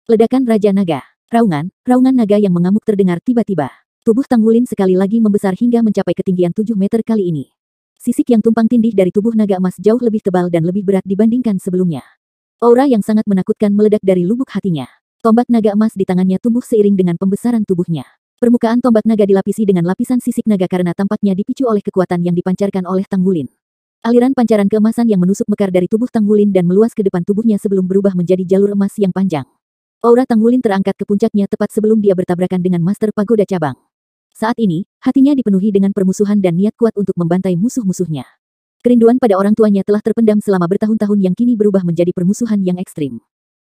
Ledakan Raja Naga. Raungan naga yang mengamuk terdengar tiba-tiba. Tubuh Tanggulin sekali lagi membesar hingga mencapai ketinggian 7 meter kali ini. Sisik yang tumpang tindih dari tubuh naga emas jauh lebih tebal dan lebih berat dibandingkan sebelumnya. Aura yang sangat menakutkan meledak dari lubuk hatinya. Tombak naga emas di tangannya tumbuh seiring dengan pembesaran tubuhnya. Permukaan tombak naga dilapisi dengan lapisan sisik naga karena tampaknya dipicu oleh kekuatan yang dipancarkan oleh Tanggulin. Aliran pancaran keemasan yang menusuk mekar dari tubuh Tanggulin dan meluas ke depan tubuhnya sebelum berubah menjadi jalur emas yang panjang. Aura Tanggulin terangkat ke puncaknya tepat sebelum dia bertabrakan dengan Master Pagoda Cabang. Saat ini, hatinya dipenuhi dengan permusuhan dan niat kuat untuk membantai musuh-musuhnya. Kerinduan pada orang tuanya telah terpendam selama bertahun-tahun yang kini berubah menjadi permusuhan yang ekstrim.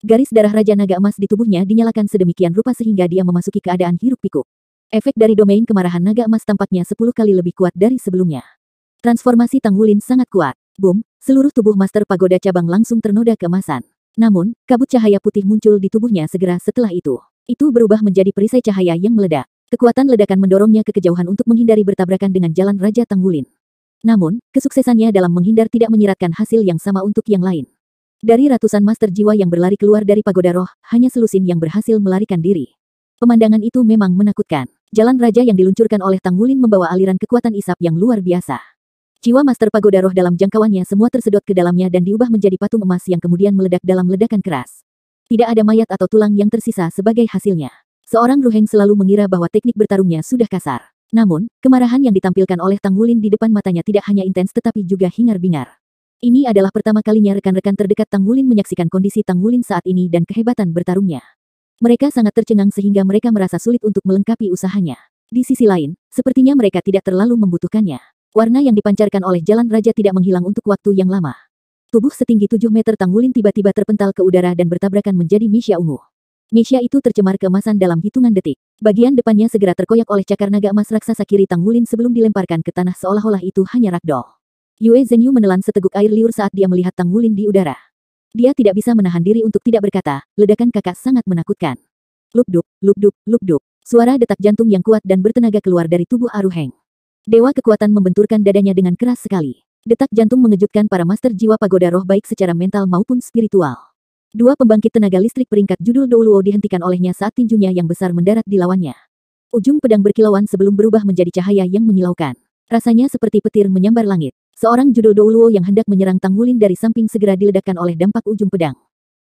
Garis darah Raja Naga Emas di tubuhnya dinyalakan sedemikian rupa sehingga dia memasuki keadaan hiruk-pikuk. Efek dari domain kemarahan naga emas tampaknya 10 kali lebih kuat dari sebelumnya. Transformasi Tanggulin sangat kuat. Boom, seluruh tubuh Master Pagoda Cabang langsung ternoda keemasan. Namun, kabut cahaya putih muncul di tubuhnya segera setelah itu. Itu berubah menjadi perisai cahaya yang meledak. Kekuatan ledakan mendorongnya ke kejauhan untuk menghindari bertabrakan dengan jalan Raja Tanggulin. Namun, kesuksesannya dalam menghindar tidak menyiratkan hasil yang sama untuk yang lain. Dari ratusan master jiwa yang berlari keluar dari pagoda roh, hanya selusin yang berhasil melarikan diri. Pemandangan itu memang menakutkan. Jalan raja yang diluncurkan oleh Tanggulin membawa aliran kekuatan isap yang luar biasa. Jiwa Master Pagoda Roh dalam jangkauannya semua tersedot ke dalamnya dan diubah menjadi patung emas yang kemudian meledak dalam ledakan keras. Tidak ada mayat atau tulang yang tersisa sebagai hasilnya. Seorang Ruheng selalu mengira bahwa teknik bertarungnya sudah kasar. Namun, kemarahan yang ditampilkan oleh Tanggulin di depan matanya tidak hanya intens tetapi juga hingar-bingar. Ini adalah pertama kalinya rekan-rekan terdekat Tanggulin menyaksikan kondisi Tanggulin saat ini dan kehebatan bertarungnya. Mereka sangat tercengang sehingga mereka merasa sulit untuk melengkapi usahanya. Di sisi lain, sepertinya mereka tidak terlalu membutuhkannya. Warna yang dipancarkan oleh jalan raja tidak menghilang untuk waktu yang lama. Tubuh setinggi 7 meter Tanggulin tiba-tiba terpental ke udara dan bertabrakan menjadi Misya ungu. Misya itu tercemar keemasan dalam hitungan detik. Bagian depannya segera terkoyak oleh cakar naga emas raksasa kiri Tanggulin sebelum dilemparkan ke tanah seolah-olah itu hanya ragdoll. Yue Zhenyu menelan seteguk air liur saat dia melihat Tanggulin di udara. Dia tidak bisa menahan diri untuk tidak berkata, ledakan kakak sangat menakutkan. Lupdup, lupdup, lupdup. Suara detak jantung yang kuat dan bertenaga keluar dari tubuh Aruheng. Dewa kekuatan membenturkan dadanya dengan keras sekali. Detak jantung mengejutkan para master jiwa pagoda roh baik secara mental maupun spiritual. Dua pembangkit tenaga listrik peringkat judul Douluo dihentikan olehnya saat tinjunya yang besar mendarat di lawannya. Ujung pedang berkilauan sebelum berubah menjadi cahaya yang menyilaukan. Rasanya seperti petir menyambar langit. Seorang judul Douluo yang hendak menyerang Tanggulin dari samping segera diledakkan oleh dampak ujung pedang.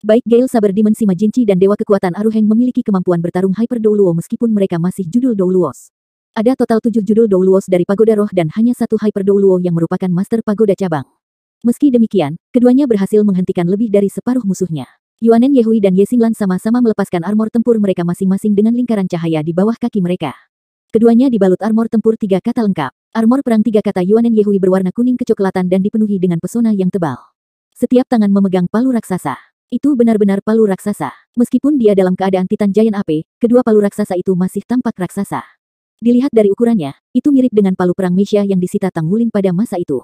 Baik Gale Saber Dimensi Majinchi dan Dewa Kekuatan Aruheng memiliki kemampuan bertarung Hyper Douluo meskipun mereka masih judul Douluos. Ada total 7 judul Douluos dari Pagoda Roh dan hanya satu Hyper Douluo yang merupakan Master Pagoda Cabang. Meski demikian, keduanya berhasil menghentikan lebih dari separuh musuhnya. Yuanen Yehui dan Ye Xinglan sama-sama melepaskan armor tempur mereka masing-masing dengan lingkaran cahaya di bawah kaki mereka. Keduanya dibalut armor tempur 3 kata lengkap. Armor perang 3 kata Yuanen Yehui berwarna kuning kecoklatan dan dipenuhi dengan pesona yang tebal. Setiap tangan memegang palu raksasa. Itu benar-benar palu raksasa. Meskipun dia dalam keadaan Titan Giant AP, kedua palu raksasa itu masih tampak raksasa. Dilihat dari ukurannya, itu mirip dengan palu perang Misya yang disita Tanggulin pada masa itu.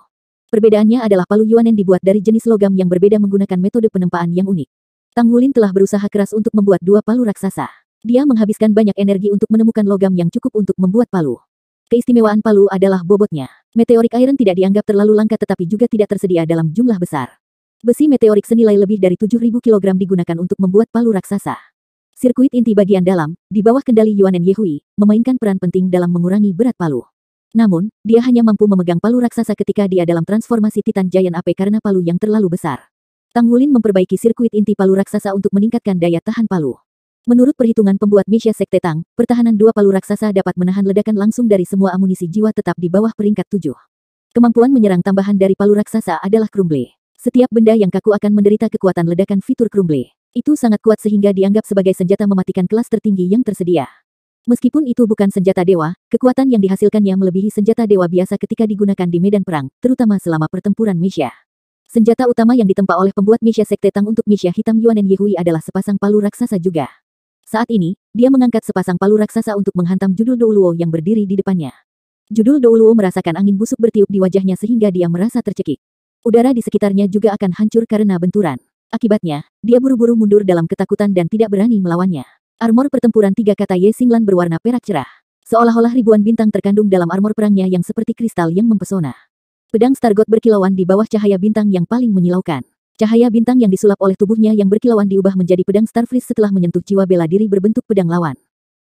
Perbedaannya adalah palu Yuanen dibuat dari jenis logam yang berbeda menggunakan metode penempaan yang unik. Tanggulin telah berusaha keras untuk membuat dua palu raksasa. Dia menghabiskan banyak energi untuk menemukan logam yang cukup untuk membuat palu. Keistimewaan palu adalah bobotnya. Meteoric Iron tidak dianggap terlalu langka tetapi juga tidak tersedia dalam jumlah besar. Besi meteorik senilai lebih dari 7.000 kg digunakan untuk membuat palu raksasa. Sirkuit inti bagian dalam, di bawah kendali Yuanen Yehui, memainkan peran penting dalam mengurangi berat palu. Namun, dia hanya mampu memegang palu raksasa ketika dia dalam transformasi Titan Giant AP karena palu yang terlalu besar. Tanggulin memperbaiki sirkuit inti palu raksasa untuk meningkatkan daya tahan palu. Menurut perhitungan pembuat Misya Sekte Tang, pertahanan dua palu raksasa dapat menahan ledakan langsung dari semua amunisi jiwa tetap di bawah peringkat 7. Kemampuan menyerang tambahan dari palu raksasa adalah Crumble. Setiap benda yang kaku akan menderita kekuatan ledakan fitur Crumble. Itu sangat kuat sehingga dianggap sebagai senjata mematikan kelas tertinggi yang tersedia. Meskipun itu bukan senjata dewa, kekuatan yang dihasilkannya melebihi senjata dewa biasa ketika digunakan di medan perang, terutama selama pertempuran Misya. Senjata utama yang ditempa oleh pembuat Misya Sekte Tang untuk Misya Hitam Yuanen Yehui adalah sepasang palu raksasa juga. Saat ini, dia mengangkat sepasang palu raksasa untuk menghantam judul Douluo yang berdiri di depannya. Judul Douluo merasakan angin busuk bertiup di wajahnya sehingga dia merasa tercekik. Udara di sekitarnya juga akan hancur karena benturan. Akibatnya, dia buru-buru mundur dalam ketakutan dan tidak berani melawannya. Armor pertempuran 3 kata Ye Xinglan berwarna perak cerah. Seolah-olah ribuan bintang terkandung dalam armor perangnya yang seperti kristal yang mempesona. Pedang Stargot berkilauan di bawah cahaya bintang yang paling menyilaukan. Cahaya bintang yang disulap oleh tubuhnya yang berkilauan diubah menjadi pedang Starfreeze setelah menyentuh jiwa bela diri berbentuk pedang lawan.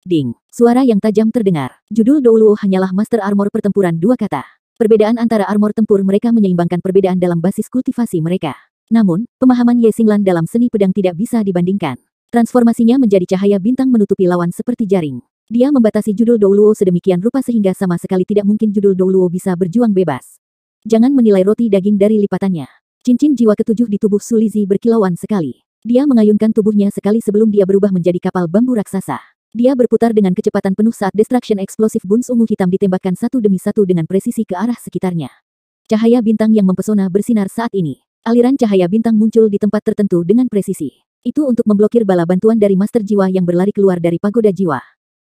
Ding! Suara yang tajam terdengar. Judul Douluo hanyalah Master Armor Pertempuran dua kata. Perbedaan antara armor tempur mereka menyeimbangkan perbedaan dalam basis kultivasi mereka. Namun, pemahaman Ye Xinglan dalam seni pedang tidak bisa dibandingkan. Transformasinya menjadi cahaya bintang menutupi lawan seperti jaring. Dia membatasi judul Douluo sedemikian rupa sehingga sama sekali tidak mungkin judul Douluo bisa berjuang bebas. Jangan menilai roti daging dari lipatannya. Cincin jiwa ketujuh di tubuh Sulizi berkilauan sekali. Dia mengayunkan tubuhnya sekali sebelum dia berubah menjadi kapal bambu raksasa. Dia berputar dengan kecepatan penuh saat Destruction Explosive Buns ungu hitam ditembakkan satu demi satu dengan presisi ke arah sekitarnya. Cahaya bintang yang mempesona bersinar saat ini. Aliran cahaya bintang muncul di tempat tertentu dengan presisi. Itu untuk memblokir bala bantuan dari Master Jiwa yang berlari keluar dari pagoda jiwa.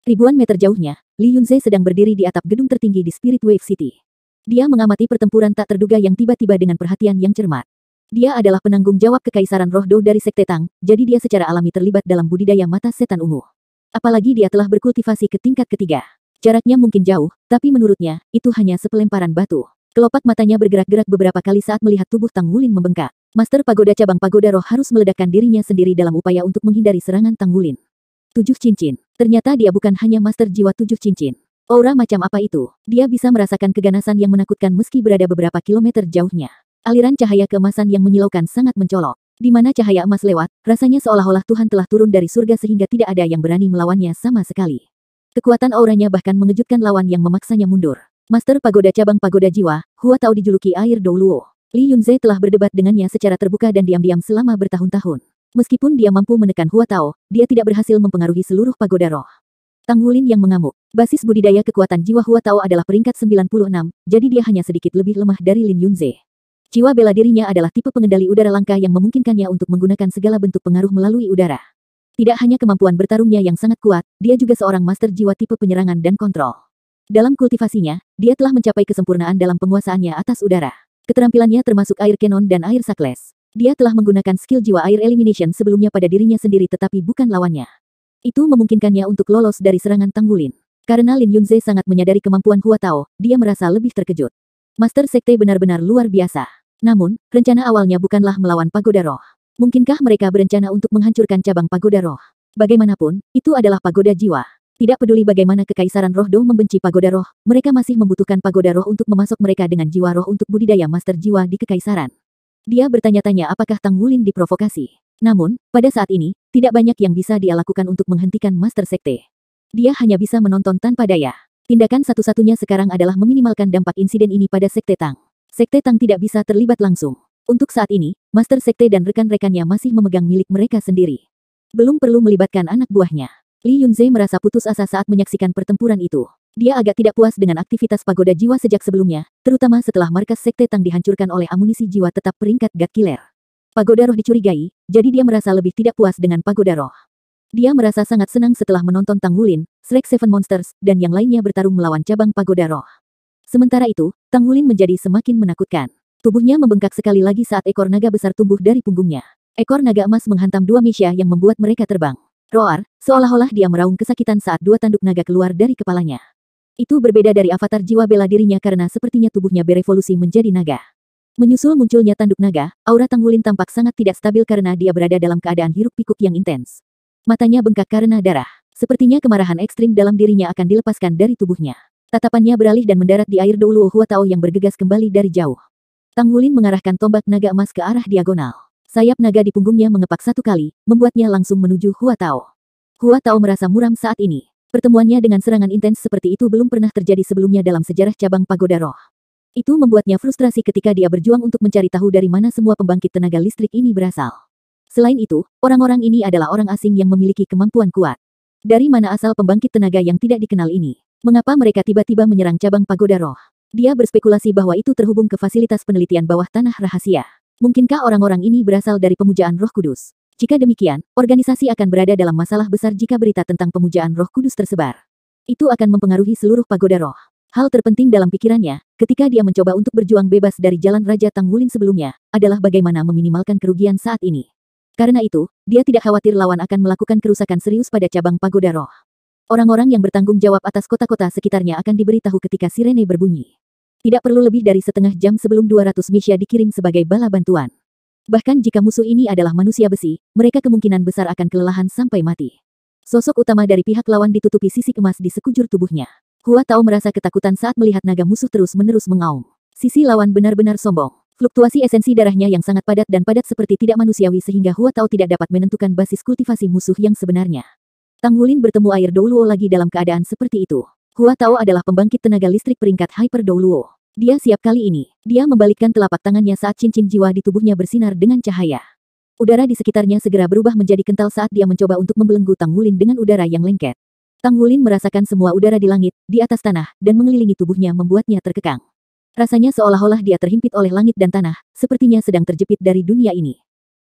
Ribuan meter jauhnya, Li Yunze sedang berdiri di atap gedung tertinggi di Spirit Wave City. Dia mengamati pertempuran tak terduga yang tiba-tiba dengan perhatian yang cermat. Dia adalah penanggung jawab Kekaisaran Roh Do dari Sekte Tang, jadi dia secara alami terlibat dalam budidaya mata setan ungu. Apalagi dia telah berkultivasi ke tingkat ketiga. Jaraknya mungkin jauh, tapi menurutnya, itu hanya sepelemparan batu. Kelopak matanya bergerak-gerak beberapa kali saat melihat tubuh Tang Wulin membengkak. Master Pagoda Cabang Pagoda Roh harus meledakkan dirinya sendiri dalam upaya untuk menghindari serangan Tang Wulin. 7 cincin. Ternyata dia bukan hanya Master Jiwa 7 cincin. Aura macam apa itu? Dia bisa merasakan keganasan yang menakutkan meski berada beberapa kilometer jauhnya. Aliran cahaya keemasan yang menyilaukan sangat mencolok. Di mana cahaya emas lewat, rasanya seolah-olah Tuhan telah turun dari surga sehingga tidak ada yang berani melawannya sama sekali. Kekuatan auranya bahkan mengejutkan lawan yang memaksanya mundur. Master Pagoda Cabang Pagoda Jiwa, Hua Tao dijuluki Air Douluo. Li Yunze telah berdebat dengannya secara terbuka dan diam-diam selama bertahun-tahun. Meskipun dia mampu menekan Hua Tao, dia tidak berhasil mempengaruhi seluruh pagoda roh. Tang Wulin yang mengamuk. Basis budidaya kekuatan jiwa Hua Tao adalah peringkat 96, jadi dia hanya sedikit lebih lemah dari Lin Yunze. Jiwa bela dirinya adalah tipe pengendali udara langka yang memungkinkannya untuk menggunakan segala bentuk pengaruh melalui udara. Tidak hanya kemampuan bertarungnya yang sangat kuat, dia juga seorang master jiwa tipe penyerangan dan kontrol. Dalam kultivasinya, dia telah mencapai kesempurnaan dalam penguasaannya atas udara. Keterampilannya termasuk air cannon dan air suckles. Dia telah menggunakan skill jiwa air elimination sebelumnya pada dirinya sendiri tetapi bukan lawannya. Itu memungkinkannya untuk lolos dari serangan Tang Wulin. Karena Lin Yunze sangat menyadari kemampuan Hua Tao, dia merasa lebih terkejut. Master Sekte benar-benar luar biasa. Namun, rencana awalnya bukanlah melawan pagoda roh. Mungkinkah mereka berencana untuk menghancurkan cabang pagoda roh? Bagaimanapun, itu adalah pagoda jiwa. Tidak peduli bagaimana Kekaisaran Roh Do membenci pagoda roh, mereka masih membutuhkan pagoda roh untuk memasok mereka dengan jiwa roh untuk budidaya master jiwa di Kekaisaran. Dia bertanya-tanya apakah Tang Wulin diprovokasi. Namun, pada saat ini, tidak banyak yang bisa dia lakukan untuk menghentikan Master Sekte. Dia hanya bisa menonton tanpa daya. Tindakan satu-satunya sekarang adalah meminimalkan dampak insiden ini pada Sekte Tang. Sekte Tang tidak bisa terlibat langsung. Untuk saat ini, Master Sekte dan rekan-rekannya masih memegang milik mereka sendiri. Belum perlu melibatkan anak buahnya. Li Yunze merasa putus asa saat menyaksikan pertempuran itu. Dia agak tidak puas dengan aktivitas pagoda jiwa sejak sebelumnya, terutama setelah markas Sekte Tang dihancurkan oleh amunisi jiwa tetap peringkat God Killer. Pagoda roh dicurigai, jadi dia merasa lebih tidak puas dengan pagoda roh. Dia merasa sangat senang setelah menonton Tang Wulin, Shrek Seven Monsters, dan yang lainnya bertarung melawan cabang pagoda roh. Sementara itu, Tang Wulin menjadi semakin menakutkan. Tubuhnya membengkak sekali lagi saat ekor naga besar tumbuh dari punggungnya. Ekor naga emas menghantam dua Misha yang membuat mereka terbang. Roar, seolah-olah dia meraung kesakitan saat dua tanduk naga keluar dari kepalanya. Itu berbeda dari avatar jiwa bela dirinya karena sepertinya tubuhnya berevolusi menjadi naga. Menyusul munculnya tanduk naga, aura Tang Wulin tampak sangat tidak stabil karena dia berada dalam keadaan hiruk-pikuk yang intens. Matanya bengkak karena darah. Sepertinya kemarahan ekstrim dalam dirinya akan dilepaskan dari tubuhnya. Tatapannya beralih dan mendarat di air Douluo Hua Tao yang bergegas kembali dari jauh. Tang Wulin mengarahkan tombak naga emas ke arah diagonal. Sayap naga di punggungnya mengepak satu kali, membuatnya langsung menuju Hua Tao. Hua Tao merasa muram saat ini. Pertemuannya dengan serangan intens seperti itu belum pernah terjadi sebelumnya dalam sejarah cabang pagoda roh. Itu membuatnya frustrasi ketika dia berjuang untuk mencari tahu dari mana semua pembangkit tenaga listrik ini berasal. Selain itu, orang-orang ini adalah orang asing yang memiliki kemampuan kuat. Dari mana asal pembangkit tenaga yang tidak dikenal ini? Mengapa mereka tiba-tiba menyerang cabang pagoda roh? Dia berspekulasi bahwa itu terhubung ke fasilitas penelitian bawah tanah rahasia. Mungkinkah orang-orang ini berasal dari pemujaan Roh Kudus? Jika demikian, organisasi akan berada dalam masalah besar jika berita tentang pemujaan Roh Kudus tersebar. Itu akan mempengaruhi seluruh pagoda roh. Hal terpenting dalam pikirannya, ketika dia mencoba untuk berjuang bebas dari jalan Raja Tang Wulin sebelumnya, adalah bagaimana meminimalkan kerugian saat ini. Karena itu, dia tidak khawatir lawan akan melakukan kerusakan serius pada cabang pagoda roh. Orang-orang yang bertanggung jawab atas kota-kota sekitarnya akan diberitahu ketika sirene berbunyi. Tidak perlu lebih dari setengah jam sebelum 200 Misha dikirim sebagai bala bantuan. Bahkan jika musuh ini adalah manusia besi, mereka kemungkinan besar akan kelelahan sampai mati. Sosok utama dari pihak lawan ditutupi sisik emas di sekujur tubuhnya. Hua Tao merasa ketakutan saat melihat naga musuh terus-menerus mengaum. Sisi lawan benar-benar sombong. Fluktuasi esensi darahnya yang sangat padat dan padat seperti tidak manusiawi sehingga Hua Tao tidak dapat menentukan basis kultivasi musuh yang sebenarnya. Tang Wulin bertemu air Douluo lagi dalam keadaan seperti itu. Hua Tao adalah pembangkit tenaga listrik peringkat Hyper Douluo. Dia siap kali ini. Dia membalikkan telapak tangannya saat cincin jiwa di tubuhnya bersinar dengan cahaya. Udara di sekitarnya segera berubah menjadi kental saat dia mencoba untuk membelenggu Tang Wulin dengan udara yang lengket. Tang Wulin merasakan semua udara di langit, di atas tanah, dan mengelilingi tubuhnya membuatnya terkekang. Rasanya seolah-olah dia terhimpit oleh langit dan tanah, sepertinya sedang terjepit dari dunia ini.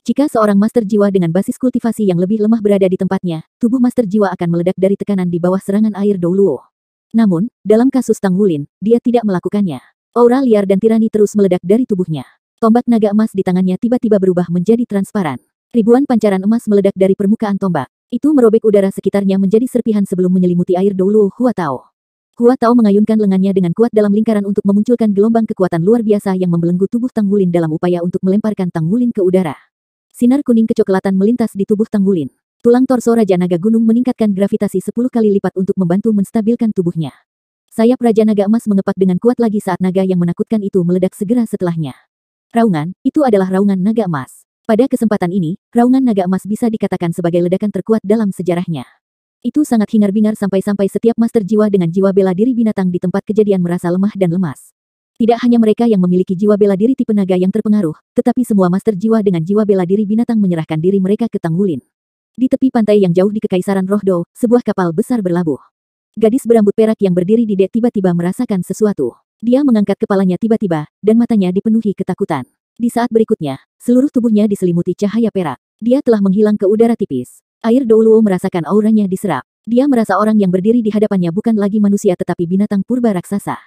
Jika seorang master jiwa dengan basis kultivasi yang lebih lemah berada di tempatnya, tubuh master jiwa akan meledak dari tekanan di bawah serangan air Douluo. Namun, dalam kasus Tang Wulin, dia tidak melakukannya. Aura liar dan tirani terus meledak dari tubuhnya. Tombak naga emas di tangannya tiba-tiba berubah menjadi transparan. Ribuan pancaran emas meledak dari permukaan tombak. Itu merobek udara sekitarnya menjadi serpihan sebelum menyelimuti air Douluo Hua Tao. Hua Tao mengayunkan lengannya dengan kuat dalam lingkaran untuk memunculkan gelombang kekuatan luar biasa yang membelenggu tubuh Tang Wulin dalam upaya untuk melemparkan Tang Wulin ke udara. Sinar kuning kecoklatan melintas di tubuh Tang Wulin. Tulang torso Raja Naga Gunung meningkatkan gravitasi 10 kali lipat untuk membantu menstabilkan tubuhnya. Sayap Raja Naga Emas mengepak dengan kuat lagi saat naga yang menakutkan itu meledak segera setelahnya. Raungan, itu adalah raungan naga emas. Pada kesempatan ini, raungan naga emas bisa dikatakan sebagai ledakan terkuat dalam sejarahnya. Itu sangat hingar-bingar sampai-sampai setiap master jiwa dengan jiwa bela diri binatang di tempat kejadian merasa lemah dan lemas. Tidak hanya mereka yang memiliki jiwa bela diri tipe naga yang terpengaruh, tetapi semua master jiwa dengan jiwa bela diri binatang menyerahkan diri mereka ke Tang Wulin. Di tepi pantai yang jauh di Kekaisaran Rohdo, sebuah kapal besar berlabuh. Gadis berambut perak yang berdiri di dek tiba-tiba merasakan sesuatu. Dia mengangkat kepalanya tiba-tiba, dan matanya dipenuhi ketakutan. Di saat berikutnya, seluruh tubuhnya diselimuti cahaya perak. Dia telah menghilang ke udara tipis. Air Douluo merasakan auranya diserap. Dia merasa orang yang berdiri di hadapannya bukan lagi manusia tetapi binatang purba raksasa.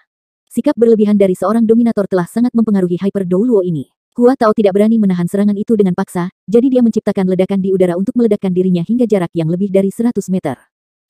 Sikap berlebihan dari seorang dominator telah sangat mempengaruhi Hyper Douluo ini. Hua Tao tidak berani menahan serangan itu dengan paksa, jadi dia menciptakan ledakan di udara untuk meledakkan dirinya hingga jarak yang lebih dari 100 meter.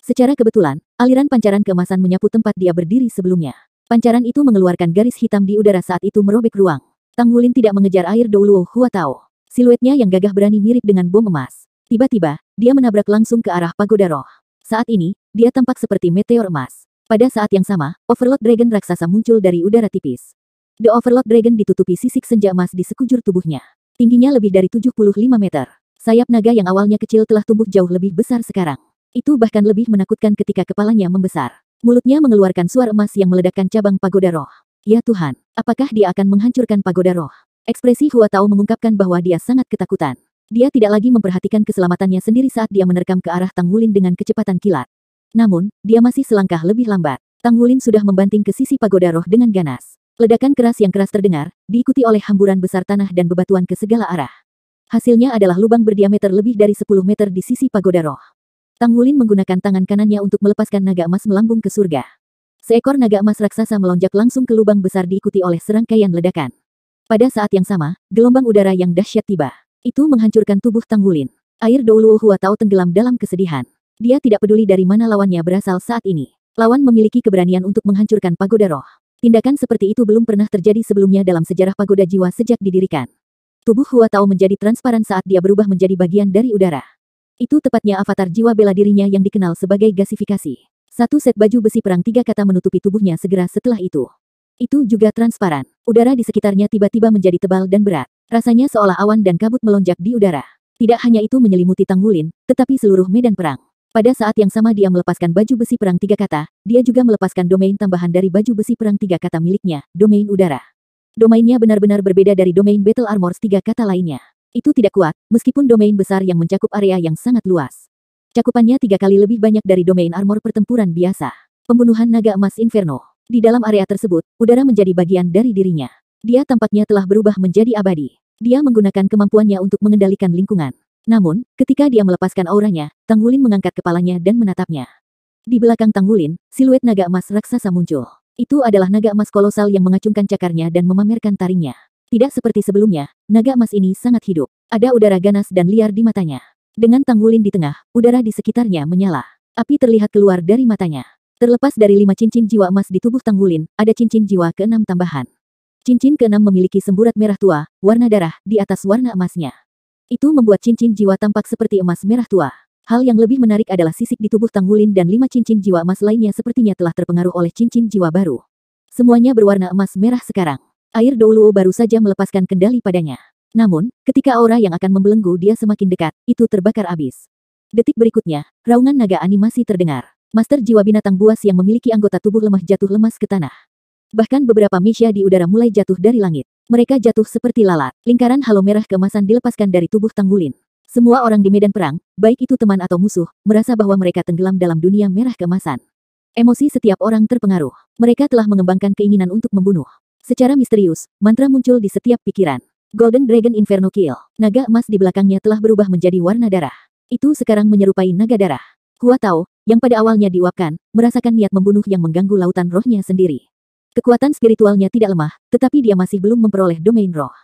Secara kebetulan, aliran pancaran keemasan menyapu tempat dia berdiri sebelumnya. Pancaran itu mengeluarkan garis hitam di udara saat itu merobek ruang. Tang Wulin tidak mengejar air Douluo Hua Tao. Siluetnya yang gagah berani mirip dengan bom emas. Tiba-tiba, dia menabrak langsung ke arah pagoda roh. Saat ini, dia tampak seperti meteor emas. Pada saat yang sama, Overlord Dragon raksasa muncul dari udara tipis. The Overlord Dragon ditutupi sisik senja emas di sekujur tubuhnya. Tingginya lebih dari 75 meter. Sayap naga yang awalnya kecil telah tumbuh jauh lebih besar sekarang. Itu bahkan lebih menakutkan ketika kepalanya membesar. Mulutnya mengeluarkan suara emas yang meledakkan cabang pagoda roh. Ya Tuhan, apakah dia akan menghancurkan pagoda roh? Ekspresi Hua Tao mengungkapkan bahwa dia sangat ketakutan. Dia tidak lagi memperhatikan keselamatannya sendiri saat dia menerkam ke arah Tang Wulin dengan kecepatan kilat. Namun, dia masih selangkah lebih lambat. Tang Wulin sudah membanting ke sisi pagoda roh dengan ganas. Ledakan keras yang keras terdengar, diikuti oleh hamburan besar tanah dan bebatuan ke segala arah. Hasilnya adalah lubang berdiameter lebih dari 10 meter di sisi pagoda roh. Tang Wulin menggunakan tangan kanannya untuk melepaskan naga emas melambung ke surga. Seekor naga emas raksasa melonjak langsung ke lubang besar diikuti oleh serangkaian ledakan. Pada saat yang sama, gelombang udara yang dahsyat tiba. Itu menghancurkan tubuh Tang Wulin. Air Douluo Hua Tao tenggelam dalam kesedihan. Dia tidak peduli dari mana lawannya berasal saat ini. Lawan memiliki keberanian untuk menghancurkan pagoda roh. Tindakan seperti itu belum pernah terjadi sebelumnya dalam sejarah pagoda jiwa sejak didirikan. Tubuh Hua Tao menjadi transparan saat dia berubah menjadi bagian dari udara. Itu tepatnya avatar jiwa bela dirinya yang dikenal sebagai gasifikasi. Satu set baju besi perang 3 kata menutupi tubuhnya segera setelah itu. Itu juga transparan. Udara di sekitarnya tiba-tiba menjadi tebal dan berat. Rasanya seolah awan dan kabut melonjak di udara. Tidak hanya itu menyelimuti Tang Wulin, tetapi seluruh medan perang. Pada saat yang sama dia melepaskan baju besi perang 3 kata, dia juga melepaskan domain tambahan dari baju besi perang 3 kata miliknya, domain udara. Domainnya benar-benar berbeda dari domain Battle Armors 3 kata lainnya. Itu tidak kuat, meskipun domain besar yang mencakup area yang sangat luas. Cakupannya 3 kali lebih banyak dari domain armor pertempuran biasa. Pembunuhan naga emas Inferno. Di dalam area tersebut, udara menjadi bagian dari dirinya. Dia tampaknya telah berubah menjadi abadi. Dia menggunakan kemampuannya untuk mengendalikan lingkungan. Namun, ketika dia melepaskan auranya, Tang Wulin mengangkat kepalanya dan menatapnya. Di belakang Tang Wulin, siluet naga emas raksasa muncul. Itu adalah naga emas kolosal yang mengacungkan cakarnya dan memamerkan taringnya. Tidak seperti sebelumnya, naga emas ini sangat hidup. Ada udara ganas dan liar di matanya. Dengan Tang Wulin di tengah, udara di sekitarnya menyala. Api terlihat keluar dari matanya. Terlepas dari 5 cincin jiwa emas di tubuh Tang Wulin, ada cincin jiwa ke-6 tambahan. Cincin keenam memiliki semburat merah tua, warna darah, di atas warna emasnya. Itu membuat cincin jiwa tampak seperti emas merah tua. Hal yang lebih menarik adalah sisik di tubuh Tanggulin dan 5 cincin jiwa emas lainnya sepertinya telah terpengaruh oleh cincin jiwa baru. Semuanya berwarna emas merah sekarang. Air Douluo baru saja melepaskan kendali padanya. Namun, ketika aura yang akan membelenggu dia semakin dekat, itu terbakar habis. Detik berikutnya, raungan naga animasi terdengar. Master jiwa binatang buas yang memiliki anggota tubuh lemah jatuh lemas ke tanah. Bahkan beberapa Misha di udara mulai jatuh dari langit. Mereka jatuh seperti lalat. Lingkaran halo merah keemasan dilepaskan dari tubuh Tanggulin. Semua orang di medan perang, baik itu teman atau musuh, merasa bahwa mereka tenggelam dalam dunia merah keemasan. Emosi setiap orang terpengaruh. Mereka telah mengembangkan keinginan untuk membunuh. Secara misterius, mantra muncul di setiap pikiran. Golden Dragon Inferno Kill. Naga emas di belakangnya telah berubah menjadi warna darah. Itu sekarang menyerupai naga darah. Hua Tao, yang pada awalnya diuapkan, merasakan niat membunuh yang mengganggu lautan rohnya sendiri. Kekuatan spiritualnya tidak lemah, tetapi dia masih belum memperoleh domain roh.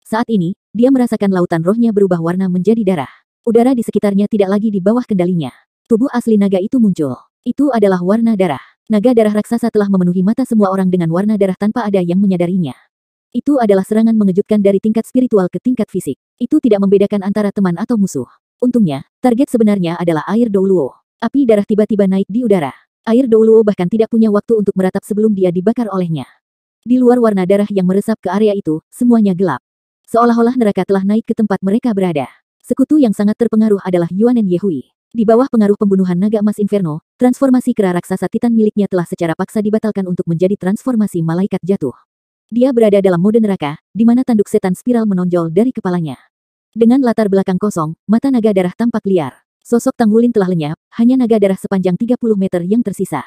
Saat ini, dia merasakan lautan rohnya berubah warna menjadi darah. Udara di sekitarnya tidak lagi di bawah kendalinya. Tubuh asli naga itu muncul. Itu adalah warna darah. Naga darah raksasa telah memenuhi mata semua orang dengan warna darah tanpa ada yang menyadarinya. Itu adalah serangan mengejutkan dari tingkat spiritual ke tingkat fisik. Itu tidak membedakan antara teman atau musuh. Untungnya, target sebenarnya adalah air Douluo. Api darah tiba-tiba naik di udara. Air Douluo bahkan tidak punya waktu untuk meratap sebelum dia dibakar olehnya. Di luar warna darah yang meresap ke area itu, semuanya gelap. Seolah-olah neraka telah naik ke tempat mereka berada. Sekutu yang sangat terpengaruh adalah Yuanen Yehui. Di bawah pengaruh pembunuhan naga emas Inferno, transformasi kera raksasa Titan miliknya telah secara paksa dibatalkan untuk menjadi transformasi malaikat jatuh. Dia berada dalam mode neraka, di mana tanduk setan spiral menonjol dari kepalanya. Dengan latar belakang kosong, mata naga darah tampak liar. Sosok Tanggulin telah lenyap, hanya naga darah sepanjang 30 meter yang tersisa.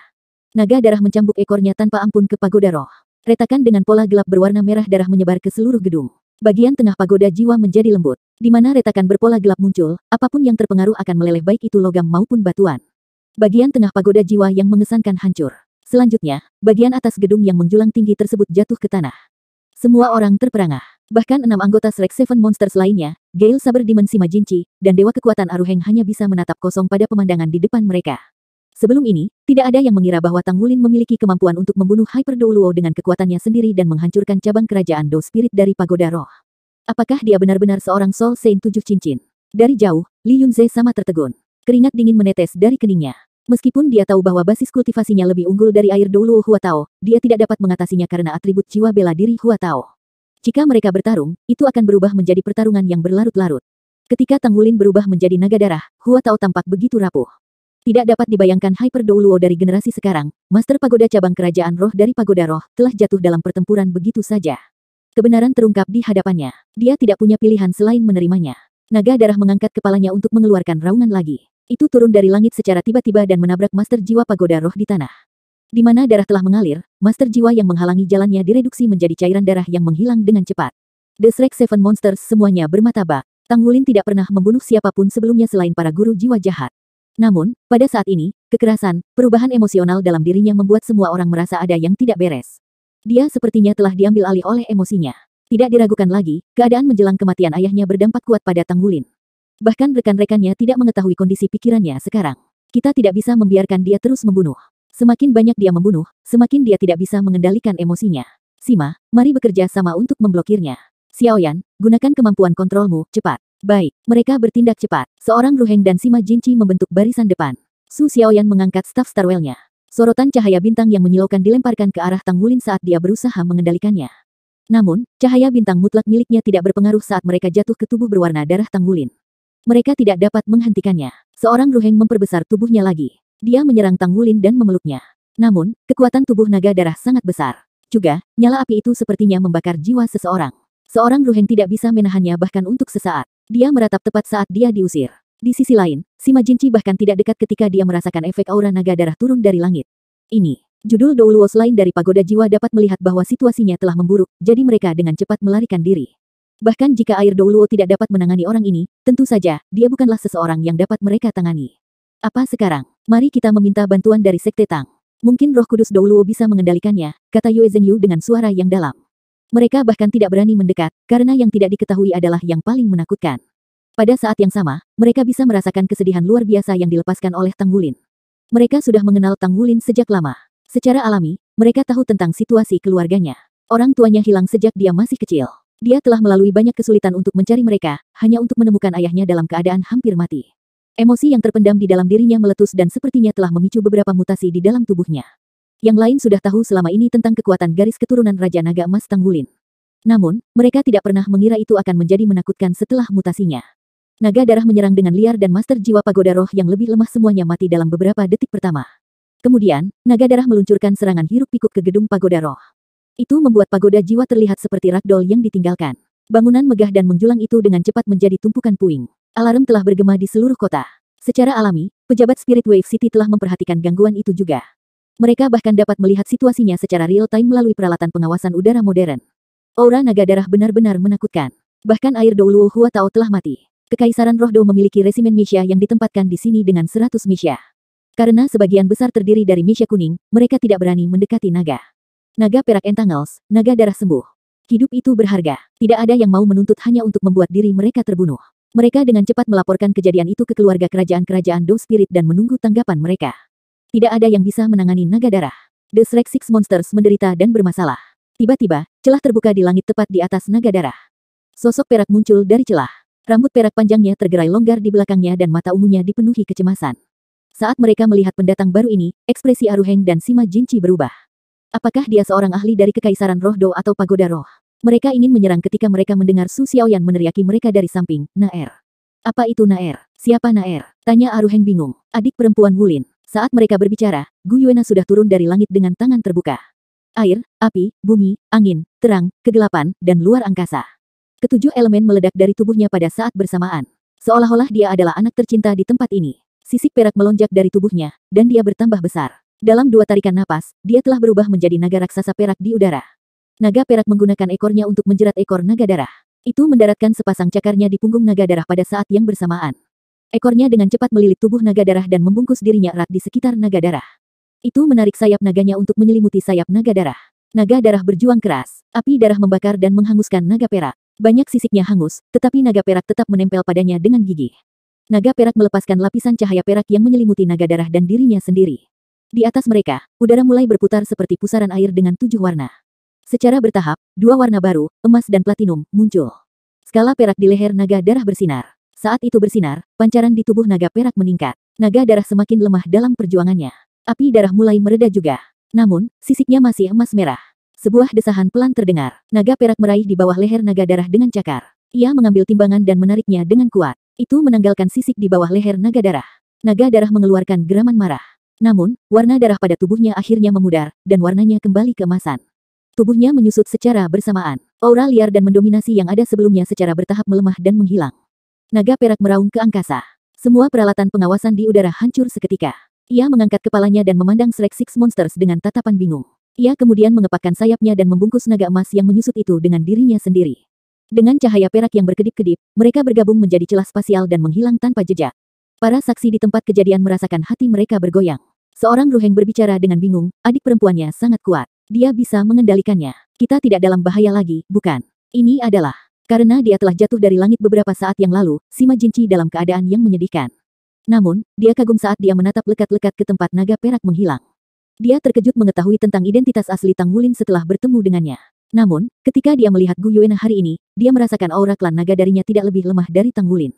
Naga darah mencambuk ekornya tanpa ampun ke pagoda roh. Retakan dengan pola gelap berwarna merah darah menyebar ke seluruh gedung. Bagian tengah pagoda jiwa menjadi lembut. Di mana retakan berpola gelap muncul, apapun yang terpengaruh akan meleleh baik itu logam maupun batuan. Bagian tengah pagoda jiwa yang mengesankan hancur. Selanjutnya, bagian atas gedung yang menjulang tinggi tersebut jatuh ke tanah. Semua orang terperangah. Bahkan 6 anggota Shrek Seven Monsters lainnya, Gale Saber Dimensi Majinchi, dan Dewa Kekuatan Aruheng hanya bisa menatap kosong pada pemandangan di depan mereka. Sebelum ini, tidak ada yang mengira bahwa Tanggulin memiliki kemampuan untuk membunuh Hyper Douluo dengan kekuatannya sendiri dan menghancurkan cabang kerajaan Do Spirit dari Pagoda Roh. Apakah dia benar-benar seorang Soul Saint 7 cincin? Dari jauh, Li Yunze sama tertegun. Keringat dingin menetes dari keningnya. Meskipun dia tahu bahwa basis kultivasinya lebih unggul dari air Douluo Hua Tao, dia tidak dapat mengatasinya karena atribut jiwa bela diri Hua Tao. Jika mereka bertarung, itu akan berubah menjadi pertarungan yang berlarut-larut. Ketika Tanggulin berubah menjadi naga darah, Hua Tao tampak begitu rapuh. Tidak dapat dibayangkan Hyper Douluo dari generasi sekarang, Master Pagoda cabang kerajaan roh dari Pagoda Roh, telah jatuh dalam pertempuran begitu saja. Kebenaran terungkap di hadapannya. Dia tidak punya pilihan selain menerimanya. Naga darah mengangkat kepalanya untuk mengeluarkan raungan lagi. Itu turun dari langit secara tiba-tiba dan menabrak Master Jiwa Pagoda Roh di tanah. Di mana darah telah mengalir, Master Jiwa yang menghalangi jalannya direduksi menjadi cairan darah yang menghilang dengan cepat. The Shrek Seven Monsters semuanya bermata bak. Tanggulin tidak pernah membunuh siapapun sebelumnya selain para guru jiwa jahat. Namun, pada saat ini, kekerasan, perubahan emosional dalam dirinya membuat semua orang merasa ada yang tidak beres. Dia sepertinya telah diambil alih oleh emosinya. Tidak diragukan lagi, keadaan menjelang kematian ayahnya berdampak kuat pada Tanggulin. Bahkan rekan-rekannya tidak mengetahui kondisi pikirannya sekarang. Kita tidak bisa membiarkan dia terus membunuh. Semakin banyak dia membunuh, semakin dia tidak bisa mengendalikan emosinya. Sima, mari bekerja sama untuk memblokirnya. Xiaoyan, gunakan kemampuan kontrolmu, cepat. Baik, mereka bertindak cepat. Seorang Ruheng dan Sima Jinchi membentuk barisan depan. Su Xiaoyan mengangkat staf Starwell-nya. Sorotan cahaya bintang yang menyilaukan dilemparkan ke arah Tanggulin saat dia berusaha mengendalikannya. Namun, cahaya bintang mutlak miliknya tidak berpengaruh saat mereka jatuh ke tubuh berwarna darah Tanggulin. Mereka tidak dapat menghentikannya. Seorang Ruheng memperbesar tubuhnya lagi. Dia menyerang Tanggulin dan memeluknya. Namun, kekuatan tubuh naga darah sangat besar. Juga, nyala api itu sepertinya membakar jiwa seseorang. Seorang Ruheng tidak bisa menahannya bahkan untuk sesaat. Dia meratap tepat saat dia diusir. Di sisi lain, Sima Jinchi bahkan tidak dekat ketika dia merasakan efek aura naga darah turun dari langit. Ini, judul Douluo lain dari Pagoda Jiwa dapat melihat bahwa situasinya telah memburuk, jadi mereka dengan cepat melarikan diri. Bahkan jika air Douluo tidak dapat menangani orang ini, tentu saja, dia bukanlah seseorang yang dapat mereka tangani. Apa sekarang? Mari kita meminta bantuan dari Sekte Tang. Mungkin roh kudus Douluo bisa mengendalikannya, kata Yue Zhengyu dengan suara yang dalam. Mereka bahkan tidak berani mendekat, karena yang tidak diketahui adalah yang paling menakutkan. Pada saat yang sama, mereka bisa merasakan kesedihan luar biasa yang dilepaskan oleh Tanggulin. Mereka sudah mengenal Tanggulin sejak lama. Secara alami, mereka tahu tentang situasi keluarganya. Orang tuanya hilang sejak dia masih kecil. Dia telah melalui banyak kesulitan untuk mencari mereka, hanya untuk menemukan ayahnya dalam keadaan hampir mati. Emosi yang terpendam di dalam dirinya meletus dan sepertinya telah memicu beberapa mutasi di dalam tubuhnya. Yang lain sudah tahu selama ini tentang kekuatan garis keturunan Raja Naga Emas Tanggulin. Namun, mereka tidak pernah mengira itu akan menjadi menakutkan setelah mutasinya. Naga darah menyerang dengan liar dan master jiwa pagoda roh yang lebih lemah semuanya mati dalam beberapa detik pertama. Kemudian, naga darah meluncurkan serangan hiruk-pikuk ke gedung pagoda roh. Itu membuat pagoda jiwa terlihat seperti ragdoll yang ditinggalkan. Bangunan megah dan menjulang itu dengan cepat menjadi tumpukan puing. Alarm telah bergema di seluruh kota. Secara alami, pejabat Spirit Wave City telah memperhatikan gangguan itu juga. Mereka bahkan dapat melihat situasinya secara real-time melalui peralatan pengawasan udara modern. Aura naga darah benar-benar menakutkan. Bahkan air Douluo Hua Tao telah mati. Kekaisaran Roh Do memiliki resimen Misha yang ditempatkan di sini dengan 100 Misha. Karena sebagian besar terdiri dari Misha kuning, mereka tidak berani mendekati naga. Naga perak Entangles, naga darah sembuh. Hidup itu berharga. Tidak ada yang mau menuntut hanya untuk membuat diri mereka terbunuh. Mereka dengan cepat melaporkan kejadian itu ke keluarga kerajaan-kerajaan Do Spirit dan menunggu tanggapan mereka. Tidak ada yang bisa menangani naga darah. The Shrek Six Monsters menderita dan bermasalah. Tiba-tiba, celah terbuka di langit tepat di atas naga darah. Sosok perak muncul dari celah. Rambut perak panjangnya tergerai longgar di belakangnya dan mata ungunya dipenuhi kecemasan. Saat mereka melihat pendatang baru ini, ekspresi Aruheng dan Sima Jinchi berubah. Apakah dia seorang ahli dari Kekaisaran Roh Do atau Pagoda Roh? Mereka ingin menyerang ketika mereka mendengar Su Xiaoyan meneriaki mereka dari samping, Naer. Apa itu Naer? Siapa Naer? Tanya Aruheng bingung. Adik perempuan Wulin. Saat mereka berbicara, Gu Yuena sudah turun dari langit dengan tangan terbuka. Air, api, bumi, angin, terang, kegelapan, dan luar angkasa. Ketujuh elemen meledak dari tubuhnya pada saat bersamaan. Seolah-olah dia adalah anak tercinta di tempat ini. Sisik perak melonjak dari tubuhnya, dan dia bertambah besar. Dalam dua tarikan napas, dia telah berubah menjadi naga raksasa perak di udara. Naga perak menggunakan ekornya untuk menjerat ekor naga darah. Itu mendaratkan sepasang cakarnya di punggung naga darah pada saat yang bersamaan. Ekornya dengan cepat melilit tubuh naga darah dan membungkus dirinya erat di sekitar naga darah. Itu menarik sayap naganya untuk menyelimuti sayap naga darah. Naga darah berjuang keras. Api darah membakar dan menghanguskan naga perak. Banyak sisiknya hangus, tetapi naga perak tetap menempel padanya dengan gigih. Naga perak melepaskan lapisan cahaya perak yang menyelimuti naga darah dan dirinya sendiri. Di atas mereka, udara mulai berputar seperti pusaran air dengan 7 warna. Secara bertahap, 2 warna baru, emas dan platinum, muncul. Skala perak di leher naga darah bersinar. Saat itu bersinar, pancaran di tubuh naga perak meningkat. Naga darah semakin lemah dalam perjuangannya. Api darah mulai mereda juga. Namun, sisiknya masih emas merah. Sebuah desahan pelan terdengar. Naga perak meraih di bawah leher naga darah dengan cakar. Ia mengambil timbangan dan menariknya dengan kuat. Itu menanggalkan sisik di bawah leher naga darah. Naga darah mengeluarkan geraman marah. Namun, warna darah pada tubuhnya akhirnya memudar, dan warnanya kembali keemasan. Tubuhnya menyusut secara bersamaan. Aura liar dan mendominasi yang ada sebelumnya secara bertahap melemah dan menghilang. Naga perak meraung ke angkasa. Semua peralatan pengawasan di udara hancur seketika. Ia mengangkat kepalanya dan memandang Shrek Six Monsters dengan tatapan bingung. Ia kemudian mengepakkan sayapnya dan membungkus naga emas yang menyusut itu dengan dirinya sendiri. Dengan cahaya perak yang berkedip-kedip, mereka bergabung menjadi celah spasial dan menghilang tanpa jejak. Para saksi di tempat kejadian merasakan hati mereka bergoyang. Seorang Ruheng berbicara dengan bingung, adik perempuannya sangat kuat. Dia bisa mengendalikannya. Kita tidak dalam bahaya lagi, bukan? Ini adalah karena dia telah jatuh dari langit beberapa saat yang lalu, Sima Jinchi dalam keadaan yang menyedihkan. Namun, dia kagum saat dia menatap lekat-lekat ke tempat naga perak menghilang. Dia terkejut mengetahui tentang identitas asli Tang Wulin setelah bertemu dengannya. Namun, ketika dia melihat Gu Yuena hari ini, dia merasakan aura klan naga darinya tidak lebih lemah dari Tang Wulin.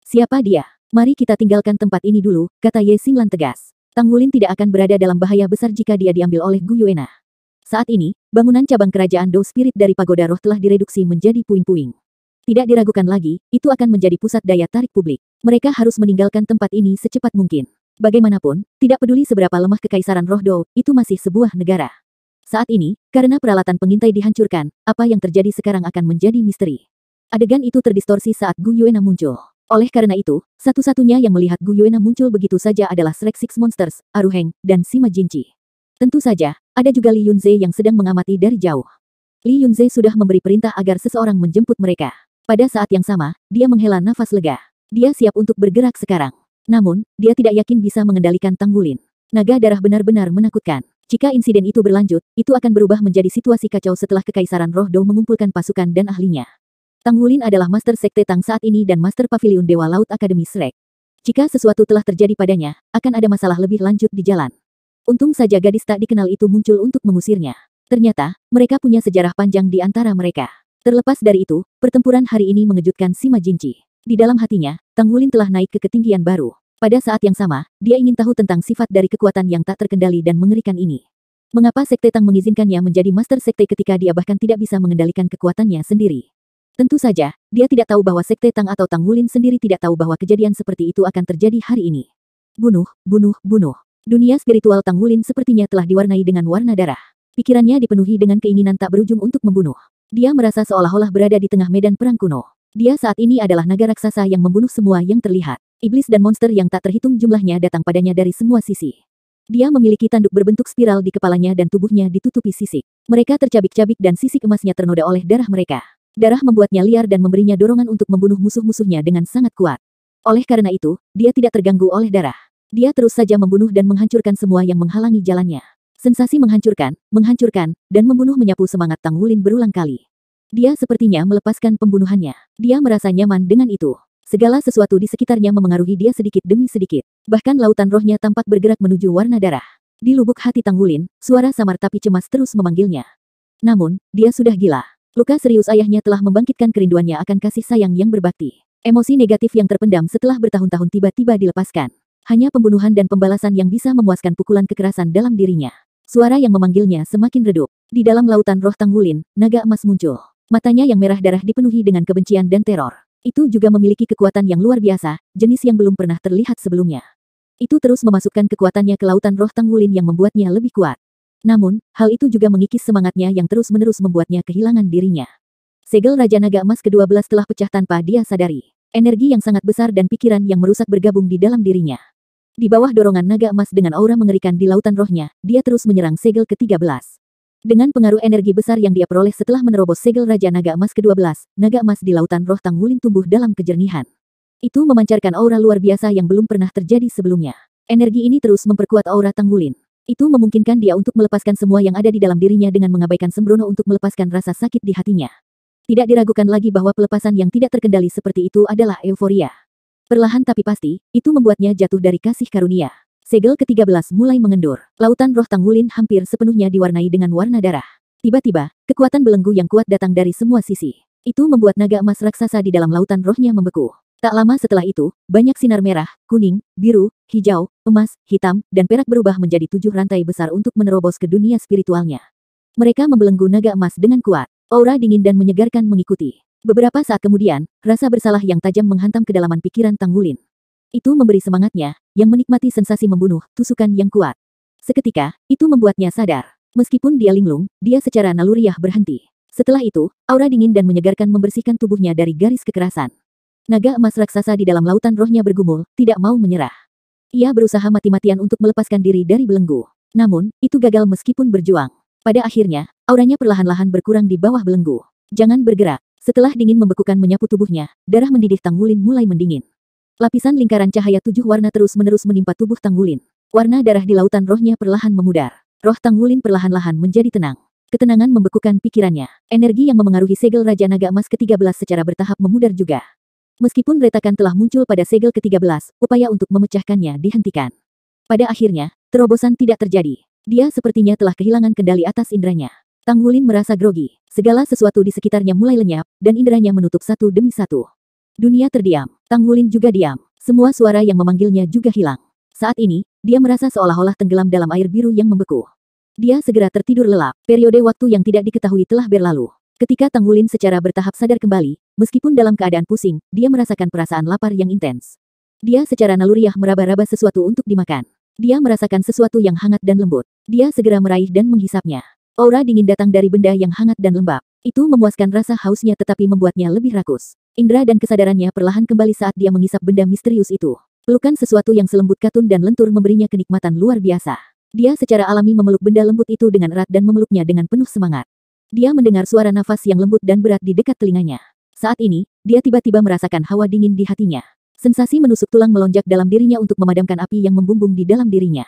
Siapa dia? Mari kita tinggalkan tempat ini dulu, kata Ye Xinglan tegas. Tang Wulin tidak akan berada dalam bahaya besar jika dia diambil oleh Gu Yuena. Saat ini, bangunan cabang kerajaan Do Spirit dari Pagoda Roh telah direduksi menjadi puing-puing. Tidak diragukan lagi, itu akan menjadi pusat daya tarik publik. Mereka harus meninggalkan tempat ini secepat mungkin. Bagaimanapun, tidak peduli seberapa lemah Kekaisaran Roh Do, itu masih sebuah negara. Saat ini, karena peralatan pengintai dihancurkan, apa yang terjadi sekarang akan menjadi misteri. Adegan itu terdistorsi saat Gu Yuena muncul. Oleh karena itu, satu-satunya yang melihat Gu Yuena muncul begitu saja adalah Shrek Six Monsters, Aruheng, dan Sima Jinchi. Tentu saja, ada juga Li Yunze yang sedang mengamati dari jauh. Li Yunze sudah memberi perintah agar seseorang menjemput mereka. Pada saat yang sama, dia menghela nafas lega. Dia siap untuk bergerak sekarang. Namun, dia tidak yakin bisa mengendalikan Tang Wulin. Naga darah benar-benar menakutkan. Jika insiden itu berlanjut, itu akan berubah menjadi situasi kacau setelah Kekaisaran Roh Do mengumpulkan pasukan dan ahlinya. Tang Wulin adalah Master Sekte Tang saat ini dan Master Pavilion Dewa Laut Akademi Shrek. Jika sesuatu telah terjadi padanya, akan ada masalah lebih lanjut di jalan. Untung saja gadis tak dikenal itu muncul untuk mengusirnya. Ternyata, mereka punya sejarah panjang di antara mereka. Terlepas dari itu, pertempuran hari ini mengejutkan Sima Jinci. Di dalam hatinya, Tang Wulin telah naik ke ketinggian baru. Pada saat yang sama, dia ingin tahu tentang sifat dari kekuatan yang tak terkendali dan mengerikan ini. Mengapa Sekte Tang mengizinkannya menjadi Master Sekte ketika dia bahkan tidak bisa mengendalikan kekuatannya sendiri? Tentu saja, dia tidak tahu bahwa Sekte Tang atau Tang Wulin sendiri tidak tahu bahwa kejadian seperti itu akan terjadi hari ini. Bunuh, bunuh, bunuh. Dunia spiritual Tang Wulin sepertinya telah diwarnai dengan warna darah. Pikirannya dipenuhi dengan keinginan tak berujung untuk membunuh. Dia merasa seolah-olah berada di tengah medan perang kuno. Dia saat ini adalah naga raksasa yang membunuh semua yang terlihat. Iblis dan monster yang tak terhitung jumlahnya datang padanya dari semua sisi. Dia memiliki tanduk berbentuk spiral di kepalanya dan tubuhnya ditutupi sisik. Mereka tercabik-cabik dan sisik emasnya ternoda oleh darah mereka. Darah membuatnya liar dan memberinya dorongan untuk membunuh musuh-musuhnya dengan sangat kuat. Oleh karena itu, dia tidak terganggu oleh darah. Dia terus saja membunuh dan menghancurkan semua yang menghalangi jalannya. Sensasi menghancurkan, dan membunuh menyapu semangat Tang Wulin berulang kali. Dia sepertinya melepaskan pembunuhannya. Dia merasa nyaman dengan itu. Segala sesuatu di sekitarnya memengaruhi dia sedikit demi sedikit. Bahkan lautan rohnya tampak bergerak menuju warna darah. Di lubuk hati Tang Wulin, suara samar tapi cemas terus memanggilnya. Namun, dia sudah gila. Luka serius ayahnya telah membangkitkan kerinduannya akan kasih sayang yang berbakti. Emosi negatif yang terpendam setelah bertahun-tahun tiba-tiba dilepaskan. Hanya pembunuhan dan pembalasan yang bisa memuaskan pukulan kekerasan dalam dirinya. Suara yang memanggilnya semakin redup. Di dalam lautan roh Tang Wulin, naga emas muncul. Matanya yang merah darah dipenuhi dengan kebencian dan teror. Itu juga memiliki kekuatan yang luar biasa, jenis yang belum pernah terlihat sebelumnya. Itu terus memasukkan kekuatannya ke lautan roh Tang Wulin yang membuatnya lebih kuat. Namun, hal itu juga mengikis semangatnya yang terus-menerus membuatnya kehilangan dirinya. Segel Raja Naga Emas ke-12 telah pecah tanpa dia sadari. Energi yang sangat besar dan pikiran yang merusak bergabung di dalam dirinya. Di bawah dorongan naga emas dengan aura mengerikan di lautan rohnya, dia terus menyerang segel ke-13. Dengan pengaruh energi besar yang dia peroleh setelah menerobos segel Raja Naga Emas ke-12, naga emas di lautan roh Tang Wulin tumbuh dalam kejernihan. Itu memancarkan aura luar biasa yang belum pernah terjadi sebelumnya. Energi ini terus memperkuat aura Tang Wulin. Itu memungkinkan dia untuk melepaskan semua yang ada di dalam dirinya dengan mengabaikan sembrono untuk melepaskan rasa sakit di hatinya. Tidak diragukan lagi bahwa pelepasan yang tidak terkendali seperti itu adalah euforia. Perlahan tapi pasti, itu membuatnya jatuh dari kasih karunia. Segel ke-13 mulai mengendur. Lautan roh Tang Wulin hampir sepenuhnya diwarnai dengan warna darah. Tiba-tiba, kekuatan belenggu yang kuat datang dari semua sisi. Itu membuat naga emas raksasa di dalam lautan rohnya membeku. Tak lama setelah itu, banyak sinar merah, kuning, biru, hijau, emas, hitam, dan perak berubah menjadi 7 rantai besar untuk menerobos ke dunia spiritualnya. Mereka membelenggu naga emas dengan kuat. Aura dingin dan menyegarkan mengikuti. Beberapa saat kemudian, rasa bersalah yang tajam menghantam kedalaman pikiran Tang Wulin. Itu memberi semangatnya, yang menikmati sensasi membunuh, tusukan yang kuat. Seketika, itu membuatnya sadar. Meskipun dia linglung, dia secara naluriah berhenti. Setelah itu, aura dingin dan menyegarkan membersihkan tubuhnya dari garis kekerasan. Naga emas raksasa di dalam lautan rohnya bergumul, tidak mau menyerah. Ia berusaha mati-matian untuk melepaskan diri dari belenggu. Namun, itu gagal meskipun berjuang. Pada akhirnya, auranya perlahan-lahan berkurang di bawah belenggu. Jangan bergerak. Setelah dingin membekukan menyapu tubuhnya, darah mendidih Tang Wulin mulai mendingin. Lapisan lingkaran cahaya 7 warna terus-menerus menimpa tubuh Tang Wulin. Warna darah di lautan rohnya perlahan memudar. Roh Tang Wulin perlahan-lahan menjadi tenang. Ketenangan membekukan pikirannya. Energi yang memengaruhi segel Raja Naga Emas ke-13 secara bertahap memudar juga. Meskipun retakan telah muncul pada segel ke-13, upaya untuk memecahkannya dihentikan. Pada akhirnya, terobosan tidak terjadi. Dia sepertinya telah kehilangan kendali atas inderanya. Tang Wulin merasa grogi. Segala sesuatu di sekitarnya mulai lenyap, dan inderanya menutup satu demi satu. Dunia terdiam. Tang Wulin juga diam. Semua suara yang memanggilnya juga hilang. Saat ini, dia merasa seolah-olah tenggelam dalam air biru yang membeku. Dia segera tertidur lelap. Periode waktu yang tidak diketahui telah berlalu. Ketika Tang Wulin secara bertahap sadar kembali, meskipun dalam keadaan pusing, dia merasakan perasaan lapar yang intens. Dia secara naluriah meraba-raba sesuatu untuk dimakan. Dia merasakan sesuatu yang hangat dan lembut. Dia segera meraih dan menghisapnya. Aura dingin datang dari benda yang hangat dan lembab. Itu memuaskan rasa hausnya tetapi membuatnya lebih rakus. Indra dan kesadarannya perlahan kembali saat dia menghisap benda misterius itu. Pelukan sesuatu yang selembut katun dan lentur memberinya kenikmatan luar biasa. Dia secara alami memeluk benda lembut itu dengan erat dan memeluknya dengan penuh semangat. Dia mendengar suara nafas yang lembut dan berat di dekat telinganya. Saat ini, dia tiba-tiba merasakan hawa dingin di hatinya. Sensasi menusuk tulang melonjak dalam dirinya untuk memadamkan api yang membumbung di dalam dirinya.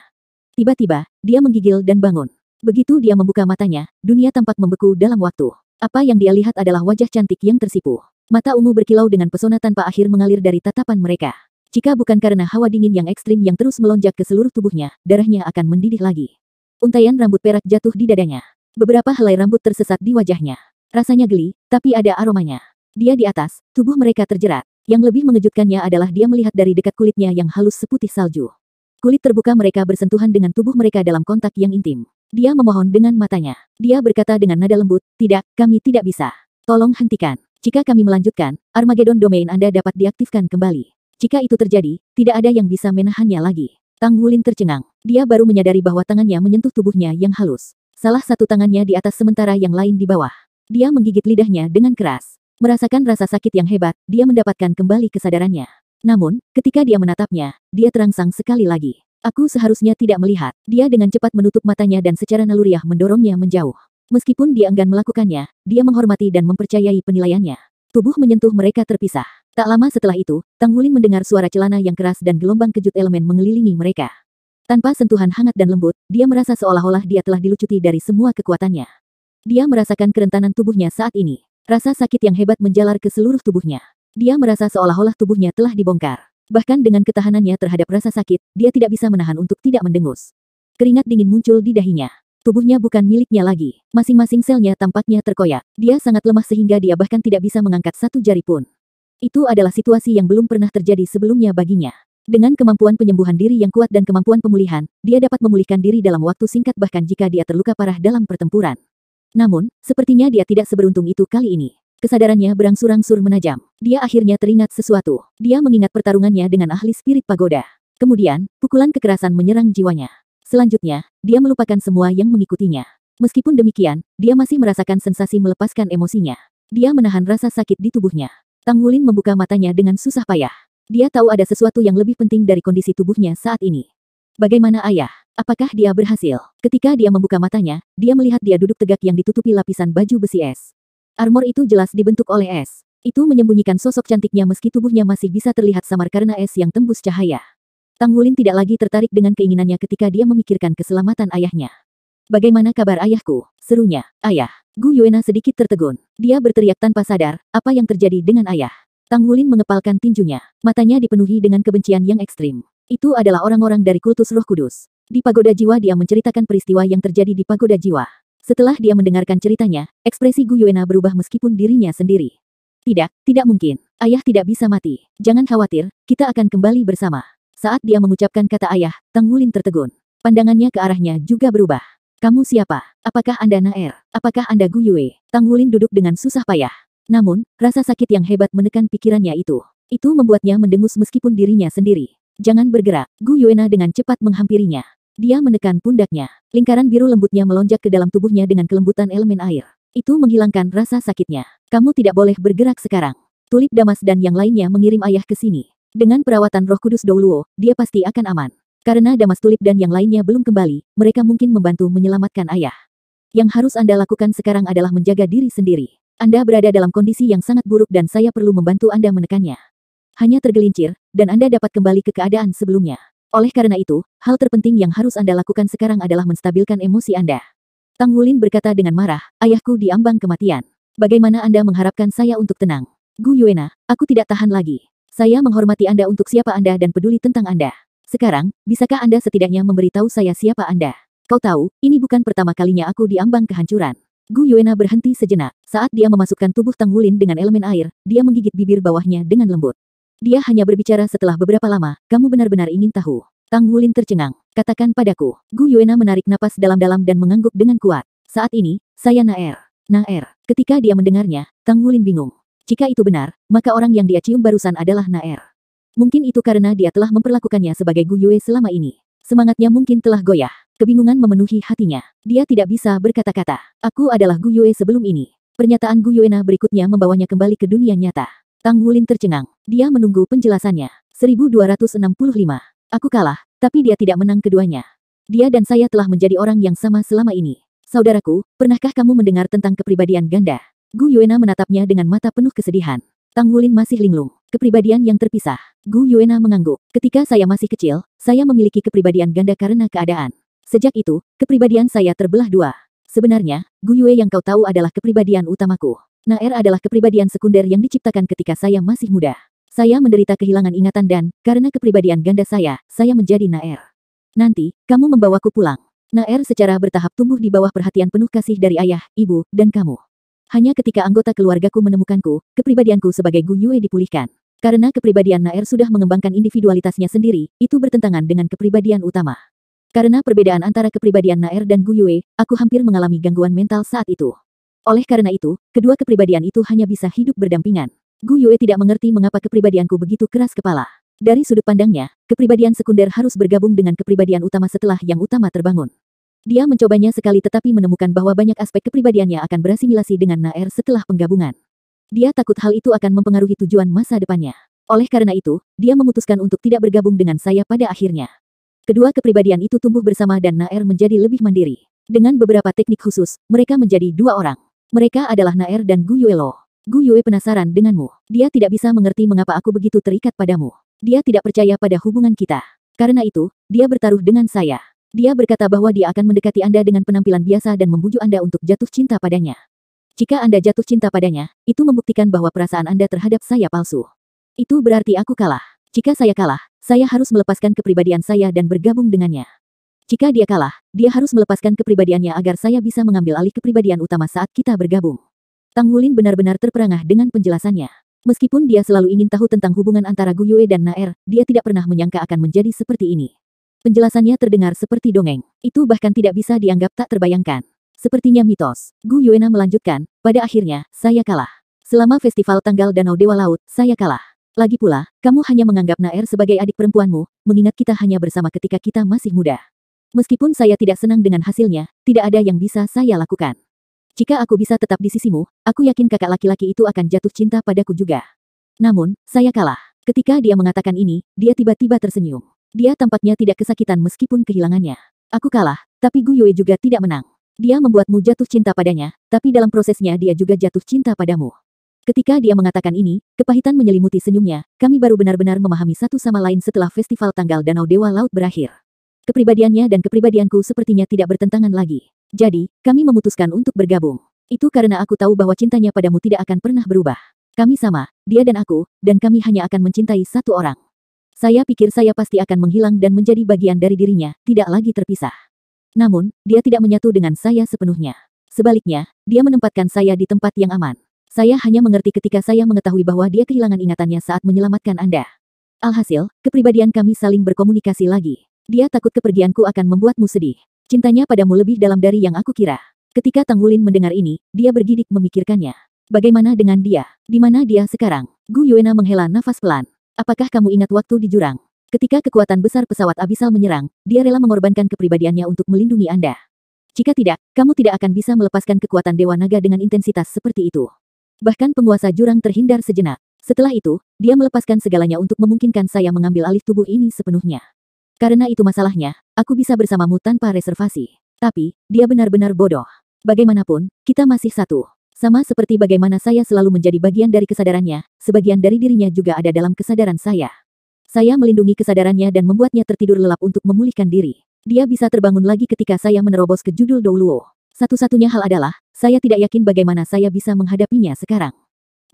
Tiba-tiba, dia menggigil dan bangun. Begitu dia membuka matanya, dunia tampak membeku dalam waktu. Apa yang dia lihat adalah wajah cantik yang tersipu. Mata ungu berkilau dengan pesona tanpa akhir mengalir dari tatapan mereka. Jika bukan karena hawa dingin yang ekstrim yang terus melonjak ke seluruh tubuhnya, darahnya akan mendidih lagi. Untaian rambut perak jatuh di dadanya. Beberapa helai rambut tersesat di wajahnya. Rasanya geli, tapi ada aromanya. Dia di atas, tubuh mereka terjerat. Yang lebih mengejutkannya adalah dia melihat dari dekat kulitnya yang halus seputih salju. Kulit terbuka mereka bersentuhan dengan tubuh mereka dalam kontak yang intim. Dia memohon dengan matanya. Dia berkata dengan nada lembut, "Tidak, kami tidak bisa. Tolong hentikan. Jika kami melanjutkan, Armageddon Domain Anda dapat diaktifkan kembali. Jika itu terjadi, tidak ada yang bisa menahannya lagi." Tang Wulin tercengang. Dia baru menyadari bahwa tangannya menyentuh tubuhnya yang halus. Salah satu tangannya di atas sementara yang lain di bawah. Dia menggigit lidahnya dengan keras. Merasakan rasa sakit yang hebat, dia mendapatkan kembali kesadarannya. Namun, ketika dia menatapnya, dia terangsang sekali lagi. Aku seharusnya tidak melihat. Dia dengan cepat menutup matanya dan secara naluriah mendorongnya menjauh. Meskipun dia enggan melakukannya, dia menghormati dan mempercayai penilaiannya. Tubuh menyentuh mereka terpisah. Tak lama setelah itu, Tang Wulin mendengar suara celana yang keras dan gelombang kejut elemen mengelilingi mereka. Tanpa sentuhan hangat dan lembut, dia merasa seolah-olah dia telah dilucuti dari semua kekuatannya. Dia merasakan kerentanan tubuhnya saat ini. Rasa sakit yang hebat menjalar ke seluruh tubuhnya. Dia merasa seolah-olah tubuhnya telah dibongkar. Bahkan dengan ketahanannya terhadap rasa sakit, dia tidak bisa menahan untuk tidak mendengus. Keringat dingin muncul di dahinya. Tubuhnya bukan miliknya lagi. Masing-masing selnya tampaknya terkoyak. Dia sangat lemah sehingga dia bahkan tidak bisa mengangkat satu jari pun. Itu adalah situasi yang belum pernah terjadi sebelumnya baginya. Dengan kemampuan penyembuhan diri yang kuat dan kemampuan pemulihan, dia dapat memulihkan diri dalam waktu singkat bahkan jika dia terluka parah dalam pertempuran. Namun, sepertinya dia tidak seberuntung itu kali ini. Kesadarannya berangsur-angsur menajam. Dia akhirnya teringat sesuatu. Dia mengingat pertarungannya dengan ahli spirit pagoda. Kemudian, pukulan kekerasan menyerang jiwanya. Selanjutnya, dia melupakan semua yang mengikutinya. Meskipun demikian, dia masih merasakan sensasi melepaskan emosinya. Dia menahan rasa sakit di tubuhnya. Tang Wulin membuka matanya dengan susah payah. Dia tahu ada sesuatu yang lebih penting dari kondisi tubuhnya saat ini. Bagaimana ayah? Apakah dia berhasil? Ketika dia membuka matanya, dia melihat dia duduk tegak yang ditutupi lapisan baju besi es. Armor itu jelas dibentuk oleh es. Itu menyembunyikan sosok cantiknya meski tubuhnya masih bisa terlihat samar karena es yang tembus cahaya. Tang Wulin tidak lagi tertarik dengan keinginannya ketika dia memikirkan keselamatan ayahnya. "Bagaimana kabar ayahku?" serunya. "Ayah." Gu Yuena sedikit tertegun. Dia berteriak tanpa sadar, apa yang terjadi dengan ayah? Tang Wulin mengepalkan tinjunya. Matanya dipenuhi dengan kebencian yang ekstrim. Itu adalah orang-orang dari kultus Roh Kudus. Di Pagoda Jiwa dia menceritakan peristiwa yang terjadi di Pagoda Jiwa. Setelah dia mendengarkan ceritanya, ekspresi Gu Yuena berubah meskipun dirinya sendiri. "Tidak, tidak mungkin. Ayah tidak bisa mati. Jangan khawatir, kita akan kembali bersama." Saat dia mengucapkan kata ayah, Tang Wulin tertegun. Pandangannya ke arahnya juga berubah. "Kamu siapa? Apakah Anda Naer? Apakah Anda Gu Yue?" Tang Wulin duduk dengan susah payah. Namun, rasa sakit yang hebat menekan pikirannya itu. Itu membuatnya mendengus meskipun dirinya sendiri. "Jangan bergerak." Gu Yuena dengan cepat menghampirinya. Dia menekan pundaknya. Lingkaran biru lembutnya melonjak ke dalam tubuhnya dengan kelembutan elemen air. Itu menghilangkan rasa sakitnya. "Kamu tidak boleh bergerak sekarang. Tulip Damas dan yang lainnya mengirim ayah ke sini. Dengan perawatan Roh Kudus Douluo, dia pasti akan aman. Karena Damas Tulip dan yang lainnya belum kembali, mereka mungkin membantu menyelamatkan ayah. Yang harus Anda lakukan sekarang adalah menjaga diri sendiri. Anda berada dalam kondisi yang sangat buruk dan saya perlu membantu Anda menekannya. Hanya tergelincir, dan Anda dapat kembali ke keadaan sebelumnya. Oleh karena itu, hal terpenting yang harus Anda lakukan sekarang adalah menstabilkan emosi Anda." Tang Wulin berkata dengan marah, "Ayahku diambang kematian. Bagaimana Anda mengharapkan saya untuk tenang?" "Gu Yuena, aku tidak tahan lagi. Saya menghormati Anda untuk siapa Anda dan peduli tentang Anda. Sekarang, bisakah Anda setidaknya memberitahu saya siapa Anda? Kau tahu, ini bukan pertama kalinya aku diambang kehancuran." Gu Yuena berhenti sejenak. Saat dia memasukkan tubuh Tang Wulin dengan elemen air, dia menggigit bibir bawahnya dengan lembut. Dia hanya berbicara setelah beberapa lama, "Kamu benar-benar ingin tahu?" Tang Wulin tercengang. "Katakan padaku." Gu Yuena menarik napas dalam-dalam dan mengangguk dengan kuat. "Saat ini, saya Naer." Naer. Ketika dia mendengarnya, Tang Wulin bingung. Jika itu benar, maka orang yang dia cium barusan adalah Naer. Mungkin itu karena dia telah memperlakukannya sebagai Gu Yue selama ini. Semangatnya mungkin telah goyah. Kebingungan memenuhi hatinya. Dia tidak bisa berkata-kata. "Aku adalah Gu Yue sebelum ini." Pernyataan Gu Yuena berikutnya membawanya kembali ke dunia nyata. Tang Wulin tercengang. Dia menunggu penjelasannya. 1265. "Aku kalah, tapi dia tidak menang keduanya. Dia dan saya telah menjadi orang yang sama selama ini. Saudaraku, pernahkah kamu mendengar tentang kepribadian ganda?" Gu Yuena menatapnya dengan mata penuh kesedihan. Tang Wulin masih linglung. "Kepribadian yang terpisah." Gu Yuena mengangguk. "Ketika saya masih kecil, saya memiliki kepribadian ganda karena keadaan. Sejak itu, kepribadian saya terbelah dua. Sebenarnya, Gu Yue yang kau tahu adalah kepribadian utamaku. Naer adalah kepribadian sekunder yang diciptakan ketika saya masih muda. Saya menderita kehilangan ingatan dan, karena kepribadian ganda saya menjadi Naer. Nanti, kamu membawaku pulang." Naer secara bertahap tumbuh di bawah perhatian penuh kasih dari ayah, ibu, dan kamu. Hanya ketika anggota keluargaku menemukanku, kepribadianku sebagai Gu Yue dipulihkan. Karena kepribadian Naer sudah mengembangkan individualitasnya sendiri, itu bertentangan dengan kepribadian utama. Karena perbedaan antara kepribadian Naer dan Gu Yue, aku hampir mengalami gangguan mental saat itu. Oleh karena itu, kedua kepribadian itu hanya bisa hidup berdampingan. Gu Yue tidak mengerti mengapa kepribadianku begitu keras kepala. Dari sudut pandangnya, kepribadian sekunder harus bergabung dengan kepribadian utama setelah yang utama terbangun. Dia mencobanya sekali tetapi menemukan bahwa banyak aspek kepribadiannya akan berasimilasi dengan Naer setelah penggabungan. Dia takut hal itu akan mempengaruhi tujuan masa depannya. Oleh karena itu, dia memutuskan untuk tidak bergabung dengan saya pada akhirnya. Kedua kepribadian itu tumbuh bersama dan Naer menjadi lebih mandiri. Dengan beberapa teknik khusus, mereka menjadi dua orang. Mereka adalah Naer dan Gu Yue Lo. Gu Yue penasaran denganmu. Dia tidak bisa mengerti mengapa aku begitu terikat padamu. Dia tidak percaya pada hubungan kita. Karena itu, dia bertaruh dengan saya. Dia berkata bahwa dia akan mendekati Anda dengan penampilan biasa dan membujuk Anda untuk jatuh cinta padanya. Jika Anda jatuh cinta padanya, itu membuktikan bahwa perasaan Anda terhadap saya palsu. Itu berarti aku kalah. Jika saya kalah, saya harus melepaskan kepribadian saya dan bergabung dengannya. Jika dia kalah, dia harus melepaskan kepribadiannya agar saya bisa mengambil alih kepribadian utama saat kita bergabung. Tang Wulin benar-benar terperangah dengan penjelasannya. Meskipun dia selalu ingin tahu tentang hubungan antara Gu Yue dan Naer, dia tidak pernah menyangka akan menjadi seperti ini. Penjelasannya terdengar seperti dongeng. Itu bahkan tidak bisa dianggap tak terbayangkan. Sepertinya mitos. Gu Yuena melanjutkan, pada akhirnya, saya kalah. Selama festival tanggal Danau Dewa Laut, saya kalah. Lagi pula, kamu hanya menganggap Naer sebagai adik perempuanmu, mengingat kita hanya bersama ketika kita masih muda. Meskipun saya tidak senang dengan hasilnya, tidak ada yang bisa saya lakukan. Jika aku bisa tetap di sisimu, aku yakin kakak laki-laki itu akan jatuh cinta padaku juga. Namun, saya kalah. Ketika dia mengatakan ini, dia tiba-tiba tersenyum. Dia tampaknya tidak kesakitan meskipun kehilangannya. Aku kalah, tapi Gu Yue juga tidak menang. Dia membuatmu jatuh cinta padanya, tapi dalam prosesnya dia juga jatuh cinta padamu. Ketika dia mengatakan ini, kepahitan menyelimuti senyumnya, kami baru benar-benar memahami satu sama lain setelah festival tanggal Danau Dewa Laut berakhir. Kepribadiannya dan kepribadianku sepertinya tidak bertentangan lagi. Jadi, kami memutuskan untuk bergabung. Itu karena aku tahu bahwa cintanya padamu tidak akan pernah berubah. Kami sama, dia dan aku, dan kami hanya akan mencintai satu orang. Saya pikir saya pasti akan menghilang dan menjadi bagian dari dirinya, tidak lagi terpisah. Namun, dia tidak menyatu dengan saya sepenuhnya. Sebaliknya, dia menempatkan saya di tempat yang aman. Saya hanya mengerti ketika saya mengetahui bahwa dia kehilangan ingatannya saat menyelamatkan Anda. Alhasil, kepribadian kami saling berkomunikasi lagi. Dia takut kepergianku akan membuatmu sedih. Cintanya padamu lebih dalam dari yang aku kira. Ketika Tang Wulin mendengar ini, dia bergidik memikirkannya. Bagaimana dengan dia? Di mana dia sekarang? Gu Yuena menghela nafas pelan. Apakah kamu ingat waktu di jurang? Ketika kekuatan besar pesawat abisal menyerang, dia rela mengorbankan kepribadiannya untuk melindungi Anda. Jika tidak, kamu tidak akan bisa melepaskan kekuatan Dewa Naga dengan intensitas seperti itu. Bahkan penguasa jurang terhindar sejenak. Setelah itu, dia melepaskan segalanya untuk memungkinkan saya mengambil alih tubuh ini sepenuhnya. Karena itu masalahnya, aku bisa bersamamu tanpa reservasi. Tapi, dia benar-benar bodoh. Bagaimanapun, kita masih satu. Sama seperti bagaimana saya selalu menjadi bagian dari kesadarannya, sebagian dari dirinya juga ada dalam kesadaran saya. Saya melindungi kesadarannya dan membuatnya tertidur lelap untuk memulihkan diri. Dia bisa terbangun lagi ketika saya menerobos ke judul Douluo. Satu-satunya hal adalah, saya tidak yakin bagaimana saya bisa menghadapinya sekarang.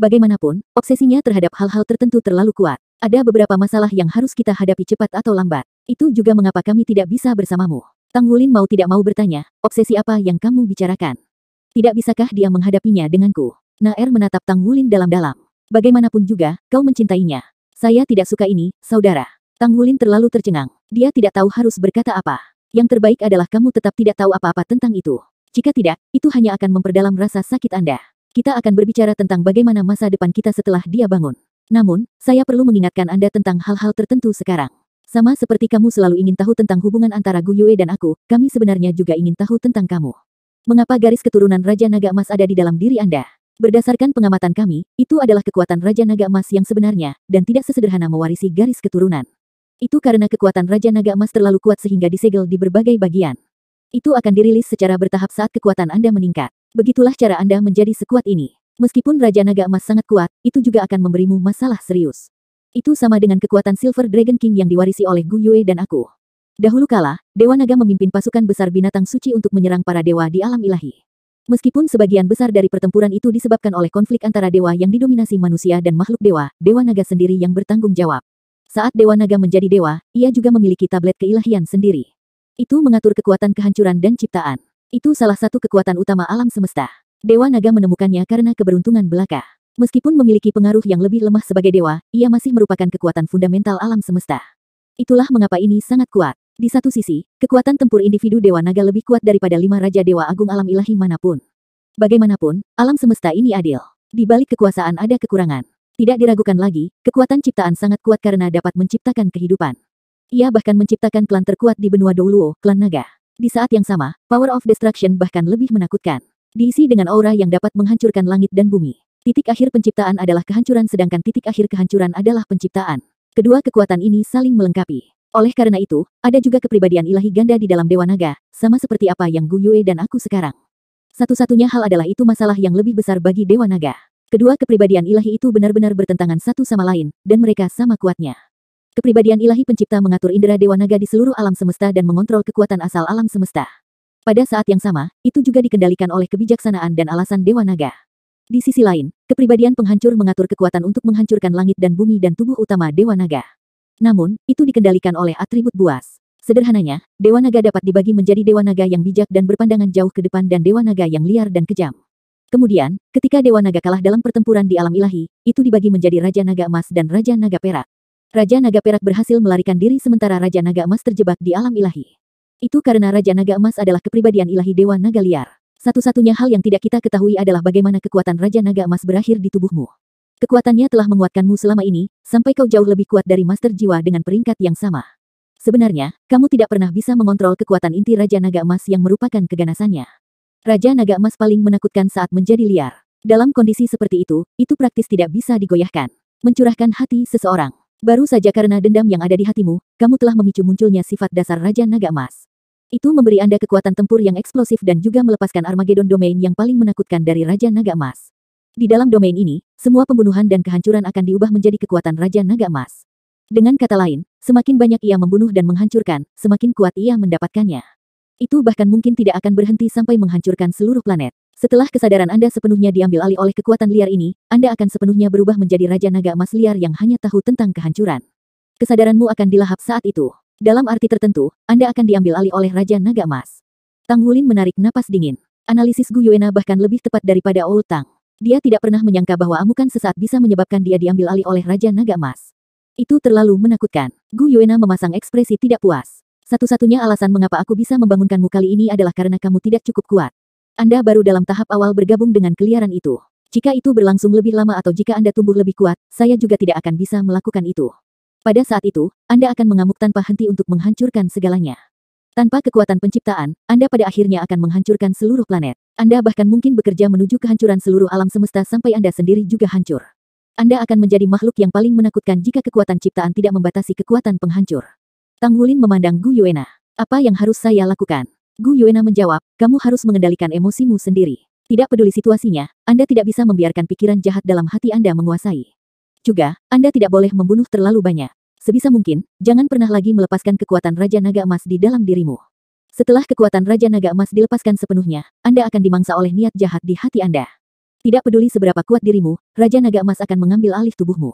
Bagaimanapun, obsesinya terhadap hal-hal tertentu terlalu kuat. Ada beberapa masalah yang harus kita hadapi cepat atau lambat. Itu juga mengapa kami tidak bisa bersamamu. Tang Wulin mau tidak mau bertanya, obsesi apa yang kamu bicarakan? Tidak bisakah dia menghadapinya denganku? Naer menatap Tang Wulin dalam-dalam. Bagaimanapun juga, kau mencintainya. Saya tidak suka ini, saudara. Tang Wulin terlalu tercengang. Dia tidak tahu harus berkata apa. Yang terbaik adalah kamu tetap tidak tahu apa-apa tentang itu. Jika tidak, itu hanya akan memperdalam rasa sakit Anda. Kita akan berbicara tentang bagaimana masa depan kita setelah dia bangun. Namun, saya perlu mengingatkan Anda tentang hal-hal tertentu sekarang. Sama seperti kamu selalu ingin tahu tentang hubungan antara Gu Yue dan aku, kami sebenarnya juga ingin tahu tentang kamu. Mengapa garis keturunan Raja Naga Emas ada di dalam diri Anda? Berdasarkan pengamatan kami, itu adalah kekuatan Raja Naga Emas yang sebenarnya, dan tidak sesederhana mewarisi garis keturunan. Itu karena kekuatan Raja Naga Emas terlalu kuat sehingga disegel di berbagai bagian. Itu akan dirilis secara bertahap saat kekuatan Anda meningkat. Begitulah cara Anda menjadi sekuat ini. Meskipun Raja Naga Emas sangat kuat, itu juga akan memberimu masalah serius. Itu sama dengan kekuatan Silver Dragon King yang diwarisi oleh Gu Yue dan aku. Dahulu kala, Dewa Naga memimpin pasukan besar binatang suci untuk menyerang para dewa di alam ilahi. Meskipun sebagian besar dari pertempuran itu disebabkan oleh konflik antara dewa yang didominasi manusia dan makhluk dewa, Dewa Naga sendiri yang bertanggung jawab. Saat Dewa Naga menjadi dewa, ia juga memiliki tablet keilahian sendiri. Itu mengatur kekuatan kehancuran dan ciptaan. Itu salah satu kekuatan utama alam semesta. Dewa Naga menemukannya karena keberuntungan belaka. Meskipun memiliki pengaruh yang lebih lemah sebagai dewa, ia masih merupakan kekuatan fundamental alam semesta. Itulah mengapa ini sangat kuat. Di satu sisi, kekuatan tempur individu Dewa Naga lebih kuat daripada 5 Raja Dewa Agung alam ilahi manapun. Bagaimanapun, alam semesta ini adil. Di balik kekuasaan ada kekurangan. Tidak diragukan lagi, kekuatan ciptaan sangat kuat karena dapat menciptakan kehidupan. Ia bahkan menciptakan klan terkuat di benua Douluo, klan naga. Di saat yang sama, Power of Destruction bahkan lebih menakutkan. Diisi dengan aura yang dapat menghancurkan langit dan bumi. Titik akhir penciptaan adalah kehancuran sedangkan titik akhir kehancuran adalah penciptaan. Kedua kekuatan ini saling melengkapi. Oleh karena itu, ada juga kepribadian ilahi ganda di dalam Dewa Naga, sama seperti apa yang Gu Yue dan aku sekarang. Satu-satunya hal adalah itu masalah yang lebih besar bagi Dewa Naga. Kedua kepribadian ilahi itu benar-benar bertentangan satu sama lain, dan mereka sama kuatnya. Kepribadian ilahi pencipta mengatur indera Dewa Naga di seluruh alam semesta dan mengontrol kekuatan asal alam semesta. Pada saat yang sama, itu juga dikendalikan oleh kebijaksanaan dan alasan Dewa Naga. Di sisi lain, kepribadian penghancur mengatur kekuatan untuk menghancurkan langit dan bumi dan tubuh utama Dewa Naga. Namun, itu dikendalikan oleh atribut buas. Sederhananya, Dewa Naga dapat dibagi menjadi Dewa Naga yang bijak dan berpandangan jauh ke depan dan Dewa Naga yang liar dan kejam. Kemudian, ketika Dewa Naga kalah dalam pertempuran di alam ilahi, itu dibagi menjadi Raja Naga Emas dan Raja Naga Perak. Raja Naga Perak berhasil melarikan diri sementara Raja Naga Emas terjebak di alam ilahi. Itu karena Raja Naga Emas adalah kepribadian ilahi Dewa Naga liar. Satu-satunya hal yang tidak kita ketahui adalah bagaimana kekuatan Raja Naga Emas berakhir di tubuhmu. Kekuatannya telah menguatkanmu selama ini, sampai kau jauh lebih kuat dari Master Jiwa dengan peringkat yang sama. Sebenarnya, kamu tidak pernah bisa mengontrol kekuatan inti Raja Naga Emas yang merupakan keganasannya. Raja Naga Emas paling menakutkan saat menjadi liar. Dalam kondisi seperti itu praktis tidak bisa digoyahkan. Mencurahkan hati seseorang. Baru saja karena dendam yang ada di hatimu, kamu telah memicu munculnya sifat dasar Raja Naga Emas. Itu memberi Anda kekuatan tempur yang eksplosif dan juga melepaskan Armageddon Domain yang paling menakutkan dari Raja Naga Emas. Di dalam domain ini, semua pembunuhan dan kehancuran akan diubah menjadi kekuatan Raja Naga Emas. Dengan kata lain, semakin banyak ia membunuh dan menghancurkan, semakin kuat ia mendapatkannya. Itu bahkan mungkin tidak akan berhenti sampai menghancurkan seluruh planet. Setelah kesadaran Anda sepenuhnya diambil alih oleh kekuatan liar ini, Anda akan sepenuhnya berubah menjadi Raja Naga Emas liar yang hanya tahu tentang kehancuran. Kesadaranmu akan dilahap saat itu. Dalam arti tertentu, Anda akan diambil alih oleh Raja Naga Emas. Tang Wulin menarik napas dingin. Analisis Gu Yuena bahkan lebih tepat daripada Old Tang. Dia tidak pernah menyangka bahwa amukan sesaat bisa menyebabkan dia diambil alih oleh Raja Naga Emas. Itu terlalu menakutkan. Gu Yuena memasang ekspresi tidak puas. Satu-satunya alasan mengapa aku bisa membangunkanmu kali ini adalah karena kamu tidak cukup kuat. Anda baru dalam tahap awal bergabung dengan keliaran itu. Jika itu berlangsung lebih lama atau jika Anda tumbuh lebih kuat, saya juga tidak akan bisa melakukan itu. Pada saat itu, Anda akan mengamuk tanpa henti untuk menghancurkan segalanya. Tanpa kekuatan penciptaan, Anda pada akhirnya akan menghancurkan seluruh planet. Anda bahkan mungkin bekerja menuju kehancuran seluruh alam semesta sampai Anda sendiri juga hancur. Anda akan menjadi makhluk yang paling menakutkan jika kekuatan ciptaan tidak membatasi kekuatan penghancur. Tang Wulin memandang Gu Yuena. Apa yang harus saya lakukan? Gu Yuena menjawab, kamu harus mengendalikan emosimu sendiri. Tidak peduli situasinya, Anda tidak bisa membiarkan pikiran jahat dalam hati Anda menguasai. Juga, Anda tidak boleh membunuh terlalu banyak. Sebisa mungkin, jangan pernah lagi melepaskan kekuatan Raja Naga Emas di dalam dirimu. Setelah kekuatan Raja Naga Emas dilepaskan sepenuhnya, Anda akan dimangsa oleh niat jahat di hati Anda. Tidak peduli seberapa kuat dirimu, Raja Naga Emas akan mengambil alih tubuhmu.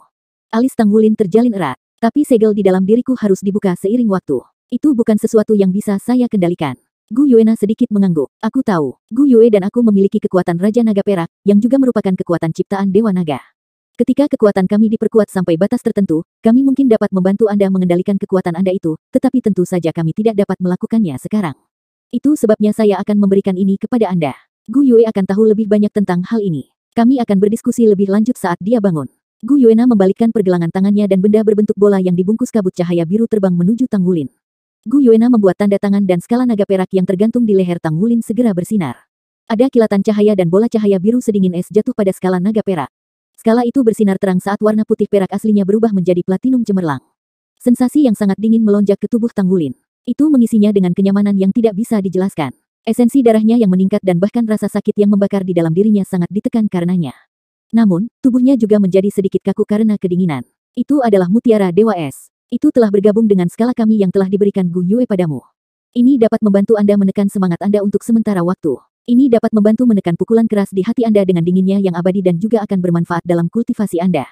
Alis Tang Wulin terjalin erat, tapi segel di dalam diriku harus dibuka seiring waktu. Itu bukan sesuatu yang bisa saya kendalikan. Gu Yuena sedikit mengangguk. Aku tahu, Gu Yue dan aku memiliki kekuatan Raja Naga Perak, yang juga merupakan kekuatan ciptaan Dewa Naga. Ketika kekuatan kami diperkuat sampai batas tertentu, kami mungkin dapat membantu Anda mengendalikan kekuatan Anda itu, tetapi tentu saja kami tidak dapat melakukannya sekarang. Itu sebabnya saya akan memberikan ini kepada Anda. Gu Yue akan tahu lebih banyak tentang hal ini. Kami akan berdiskusi lebih lanjut saat dia bangun. Gu Yuena membalikkan pergelangan tangannya dan benda berbentuk bola yang dibungkus kabut cahaya biru terbang menuju Tang Wulin. Gu Yuena membuat tanda tangan dan skala naga perak yang tergantung di leher Tang Wulin segera bersinar. Ada kilatan cahaya dan bola cahaya biru sedingin es jatuh pada skala naga perak. Skala itu bersinar terang saat warna putih perak aslinya berubah menjadi platinum cemerlang. Sensasi yang sangat dingin melonjak ke tubuh Tang Wulin. Itu mengisinya dengan kenyamanan yang tidak bisa dijelaskan. Esensi darahnya yang meningkat dan bahkan rasa sakit yang membakar di dalam dirinya sangat ditekan karenanya. Namun, tubuhnya juga menjadi sedikit kaku karena kedinginan. Itu adalah mutiara Dewa Es. Itu telah bergabung dengan skala kami yang telah diberikan Gu Yue padamu. Ini dapat membantu Anda menekan semangat Anda untuk sementara waktu. Ini dapat membantu menekan pukulan keras di hati Anda dengan dinginnya yang abadi dan juga akan bermanfaat dalam kultivasi Anda.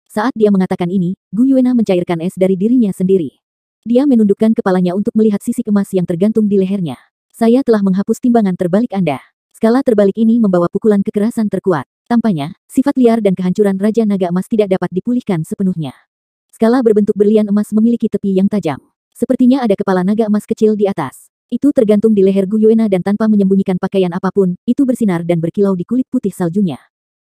Saat dia mengatakan ini, Gu Yuena mencairkan es dari dirinya sendiri. Dia menundukkan kepalanya untuk melihat sisik emas yang tergantung di lehernya. Saya telah menghapus timbangan terbalik Anda. Skala terbalik ini membawa pukulan kekerasan terkuat. Tampaknya, sifat liar dan kehancuran Raja Naga Emas tidak dapat dipulihkan sepenuhnya. Skala berbentuk berlian emas memiliki tepi yang tajam. Sepertinya ada kepala naga emas kecil di atas. Itu tergantung di leher Gu Yuena dan tanpa menyembunyikan pakaian apapun, itu bersinar dan berkilau di kulit putih saljunya.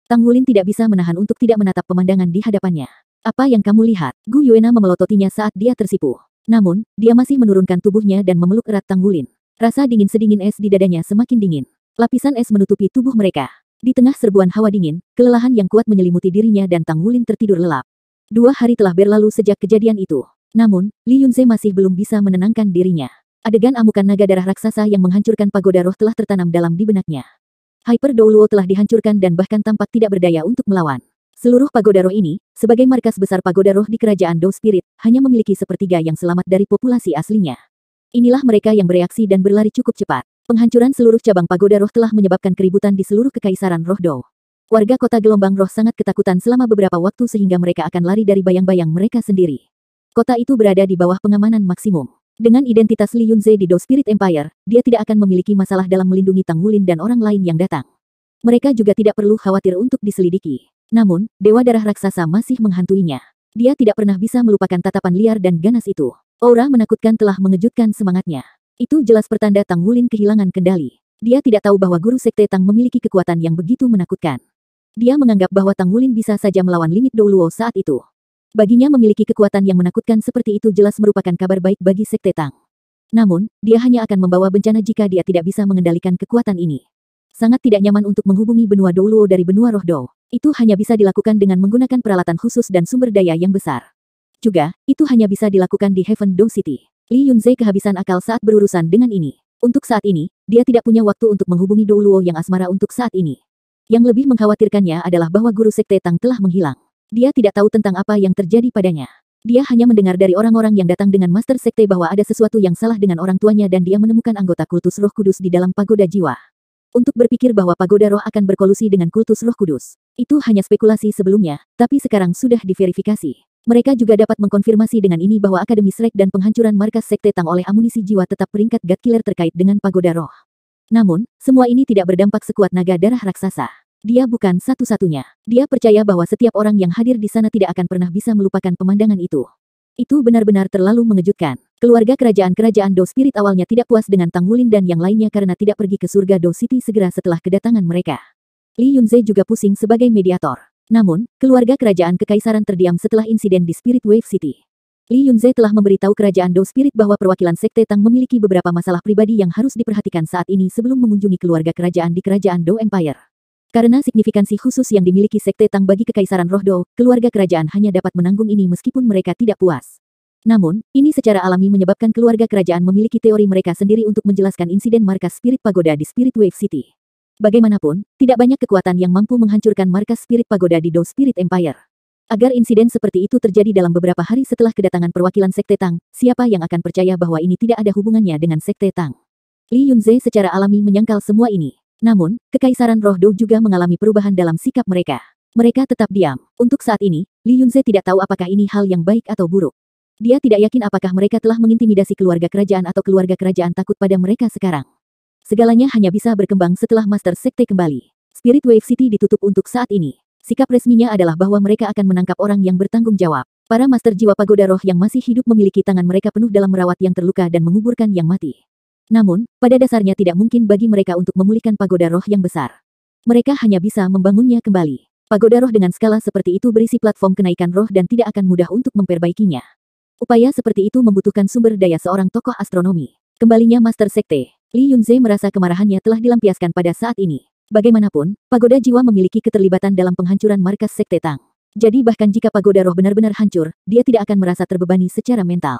Tang Wulin tidak bisa menahan untuk tidak menatap pemandangan di hadapannya. Apa yang kamu lihat? Gu Yuena memelototinya saat dia tersipu. Namun, dia masih menurunkan tubuhnya dan memeluk erat Tang Wulin. Rasa dingin sedingin es di dadanya semakin dingin. Lapisan es menutupi tubuh mereka. Di tengah serbuan hawa dingin, kelelahan yang kuat menyelimuti dirinya dan Tang Wulin tertidur lelap. 2 hari telah berlalu sejak kejadian itu. Namun, Li Yunze masih belum bisa menenangkan dirinya. Adegan amukan naga darah raksasa yang menghancurkan pagoda roh telah tertanam dalam di benaknya. Hyper Douluo telah dihancurkan dan bahkan tampak tidak berdaya untuk melawan. Seluruh pagoda roh ini, sebagai markas besar pagoda roh di kerajaan Dou Spirit, hanya memiliki sepertiga yang selamat dari populasi aslinya. Inilah mereka yang bereaksi dan berlari cukup cepat. Penghancuran seluruh cabang pagoda roh telah menyebabkan keributan di seluruh kekaisaran roh Dou. Warga kota gelombang roh sangat ketakutan selama beberapa waktu sehingga mereka akan lari dari bayang-bayang mereka sendiri. Kota itu berada di bawah pengamanan maksimum. Dengan identitas Li Yunze di Dou Spirit Empire, dia tidak akan memiliki masalah dalam melindungi Tang Wulin dan orang lain yang datang. Mereka juga tidak perlu khawatir untuk diselidiki. Namun, Dewa Darah Raksasa masih menghantuinya. Dia tidak pernah bisa melupakan tatapan liar dan ganas itu. Aura menakutkan telah mengejutkan semangatnya. Itu jelas pertanda Tang Wulin kehilangan kendali. Dia tidak tahu bahwa guru sekte Tang memiliki kekuatan yang begitu menakutkan. Dia menganggap bahwa Tang Wulin bisa saja melawan limit Douluo saat itu. Baginya memiliki kekuatan yang menakutkan seperti itu jelas merupakan kabar baik bagi sekte Tang. Namun, dia hanya akan membawa bencana jika dia tidak bisa mengendalikan kekuatan ini. Sangat tidak nyaman untuk menghubungi benua Douluo dari benua roh Dou. Itu hanya bisa dilakukan dengan menggunakan peralatan khusus dan sumber daya yang besar. Juga, itu hanya bisa dilakukan di Heaven Dou City. Li Yunze kehabisan akal saat berurusan dengan ini. Untuk saat ini, dia tidak punya waktu untuk menghubungi Douluo yang asmara untuk saat ini. Yang lebih mengkhawatirkannya adalah bahwa guru sekte Tang telah menghilang. Dia tidak tahu tentang apa yang terjadi padanya. Dia hanya mendengar dari orang-orang yang datang dengan master sekte bahwa ada sesuatu yang salah dengan orang tuanya dan dia menemukan anggota kultus roh kudus di dalam pagoda jiwa. Untuk berpikir bahwa pagoda roh akan berkolusi dengan kultus roh kudus. Itu hanya spekulasi sebelumnya, tapi sekarang sudah diverifikasi. Mereka juga dapat mengkonfirmasi dengan ini bahwa Akademi Shrek dan penghancuran markas sekte Tang oleh amunisi jiwa tetap peringkat God Killer terkait dengan pagoda roh. Namun, semua ini tidak berdampak sekuat naga darah raksasa. Dia bukan satu-satunya. Dia percaya bahwa setiap orang yang hadir di sana tidak akan pernah bisa melupakan pemandangan itu. Itu benar-benar terlalu mengejutkan. Keluarga kerajaan Dou Spirit awalnya tidak puas dengan Tang Wulin dan yang lainnya karena tidak pergi ke surga Dou City segera setelah kedatangan mereka. Li Yunze juga pusing sebagai mediator. Namun, keluarga kerajaan kekaisaran terdiam setelah insiden di Spirit Wave City. Li Yunze telah memberitahu kerajaan Dou Spirit bahwa perwakilan sekte Tang memiliki beberapa masalah pribadi yang harus diperhatikan saat ini sebelum mengunjungi keluarga kerajaan di kerajaan Dou Empire. Karena signifikansi khusus yang dimiliki sekte Tang bagi kekaisaran roh Dou, keluarga kerajaan hanya dapat menanggung ini meskipun mereka tidak puas. Namun, ini secara alami menyebabkan keluarga kerajaan memiliki teori mereka sendiri untuk menjelaskan insiden markas Spirit Pagoda di Spirit Wave City. Bagaimanapun, tidak banyak kekuatan yang mampu menghancurkan markas Spirit Pagoda di Dou Spirit Empire. Agar insiden seperti itu terjadi dalam beberapa hari setelah kedatangan perwakilan sekte Tang, siapa yang akan percaya bahwa ini tidak ada hubungannya dengan sekte Tang? Li Yunze secara alami menyangkal semua ini. Namun, kekaisaran roh Dou juga mengalami perubahan dalam sikap mereka. Mereka tetap diam. Untuk saat ini, Li Yunze tidak tahu apakah ini hal yang baik atau buruk. Dia tidak yakin apakah mereka telah mengintimidasi keluarga kerajaan atau keluarga kerajaan takut pada mereka sekarang. Segalanya hanya bisa berkembang setelah Master Sekte kembali. Spirit Wave City ditutup untuk saat ini. Sikap resminya adalah bahwa mereka akan menangkap orang yang bertanggung jawab. Para Master Jiwa Pagoda Roh yang masih hidup memiliki tangan mereka penuh dalam merawat yang terluka dan menguburkan yang mati. Namun, pada dasarnya tidak mungkin bagi mereka untuk memulihkan pagoda roh yang besar. Mereka hanya bisa membangunnya kembali. Pagoda roh dengan skala seperti itu berisi platform kenaikan roh dan tidak akan mudah untuk memperbaikinya. Upaya seperti itu membutuhkan sumber daya seorang tokoh astronomi. Kembalinya Master Sekte, Li Yunze merasa kemarahannya telah dilampiaskan pada saat ini. Bagaimanapun, pagoda jiwa memiliki keterlibatan dalam penghancuran markas Sekte Tang. Jadi bahkan jika pagoda roh benar-benar hancur, dia tidak akan merasa terbebani secara mental.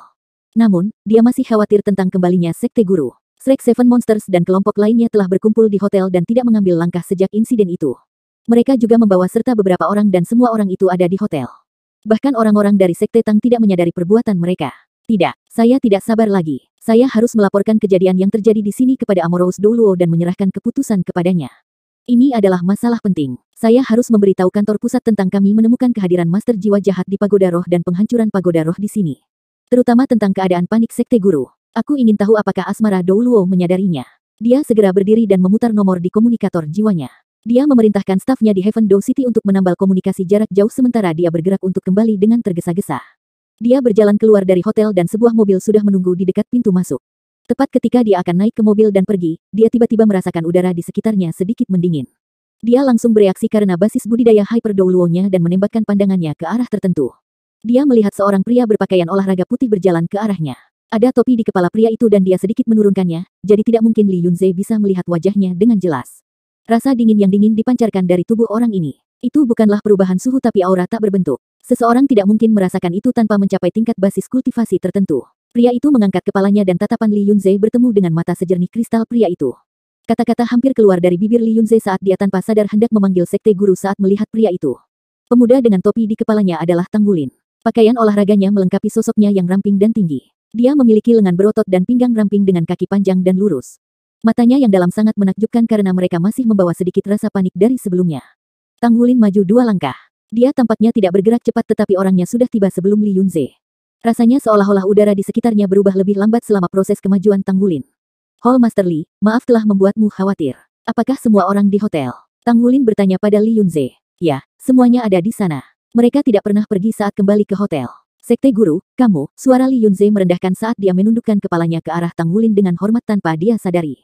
Namun, dia masih khawatir tentang kembalinya Sekte Guru. Shrek Seven Monsters dan kelompok lainnya telah berkumpul di hotel dan tidak mengambil langkah sejak insiden itu. Mereka juga membawa serta beberapa orang dan semua orang itu ada di hotel. Bahkan orang-orang dari Sekte Tang tidak menyadari perbuatan mereka. Tidak, saya tidak sabar lagi. Saya harus melaporkan kejadian yang terjadi di sini kepada Amorous Douluo dan menyerahkan keputusan kepadanya. Ini adalah masalah penting. Saya harus memberitahu kantor pusat tentang kami menemukan kehadiran Master Jiwa Jahat di Pagoda Roh dan penghancuran Pagoda Roh di sini. Terutama tentang keadaan panik Sekte Guru. Aku ingin tahu apakah Asmara Douluo menyadarinya. Dia segera berdiri dan memutar nomor di komunikator jiwanya. Dia memerintahkan stafnya di Heaven Dow City untuk menambal komunikasi jarak jauh sementara dia bergerak untuk kembali dengan tergesa-gesa. Dia berjalan keluar dari hotel dan sebuah mobil sudah menunggu di dekat pintu masuk. Tepat ketika dia akan naik ke mobil dan pergi, dia tiba-tiba merasakan udara di sekitarnya sedikit mendingin. Dia langsung bereaksi karena basis budidaya Hyper Douluo-nya dan menembakkan pandangannya ke arah tertentu. Dia melihat seorang pria berpakaian olahraga putih berjalan ke arahnya. Ada topi di kepala pria itu dan dia sedikit menurunkannya, jadi tidak mungkin Li Yunze bisa melihat wajahnya dengan jelas. Rasa dingin yang dingin dipancarkan dari tubuh orang ini. Itu bukanlah perubahan suhu tapi aura tak berbentuk. Seseorang tidak mungkin merasakan itu tanpa mencapai tingkat basis kultivasi tertentu. Pria itu mengangkat kepalanya dan tatapan Li Yunze bertemu dengan mata sejernih kristal pria itu. Kata-kata hampir keluar dari bibir Li Yunze saat dia tanpa sadar hendak memanggil Sekte Guru saat melihat pria itu. Pemuda dengan topi di kepalanya adalah Tang Wulin. Pakaian olahraganya melengkapi sosoknya yang ramping dan tinggi. Dia memiliki lengan berotot dan pinggang ramping dengan kaki panjang dan lurus. Matanya yang dalam sangat menakjubkan karena mereka masih membawa sedikit rasa panik dari sebelumnya. Tang Wulin maju 2 langkah. Dia tampaknya tidak bergerak cepat tetapi orangnya sudah tiba sebelum Li Yunze. Rasanya seolah-olah udara di sekitarnya berubah lebih lambat selama proses kemajuan Tang Wulin. Hall Master Li, maaf telah membuatmu khawatir. Apakah semua orang di hotel? Tang Wulin bertanya pada Li Yunze. Ya, semuanya ada di sana. Mereka tidak pernah pergi saat kembali ke hotel. Sekte Guru, kamu, suara Li Yunze merendahkan saat dia menundukkan kepalanya ke arah Tang Wulin dengan hormat tanpa dia sadari.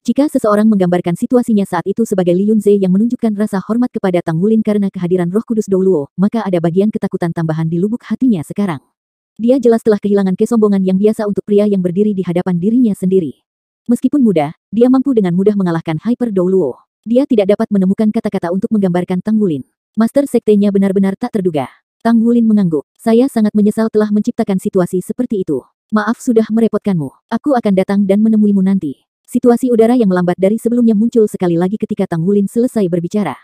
Jika seseorang menggambarkan situasinya saat itu sebagai Li Yunze yang menunjukkan rasa hormat kepada Tang Wulin karena kehadiran Roh Kudus Douluo, maka ada bagian ketakutan tambahan di lubuk hatinya sekarang. Dia jelas telah kehilangan kesombongan yang biasa untuk pria yang berdiri di hadapan dirinya sendiri. Meskipun muda, dia mampu dengan mudah mengalahkan Hyper Douluo. Dia tidak dapat menemukan kata-kata untuk menggambarkan Tang Wulin. Master sektenya benar-benar tak terduga. Tang Wulin mengangguk. Saya sangat menyesal telah menciptakan situasi seperti itu. Maaf sudah merepotkanmu. Aku akan datang dan menemuimu nanti. Situasi udara yang melambat dari sebelumnya muncul sekali lagi ketika Tang Wulin selesai berbicara.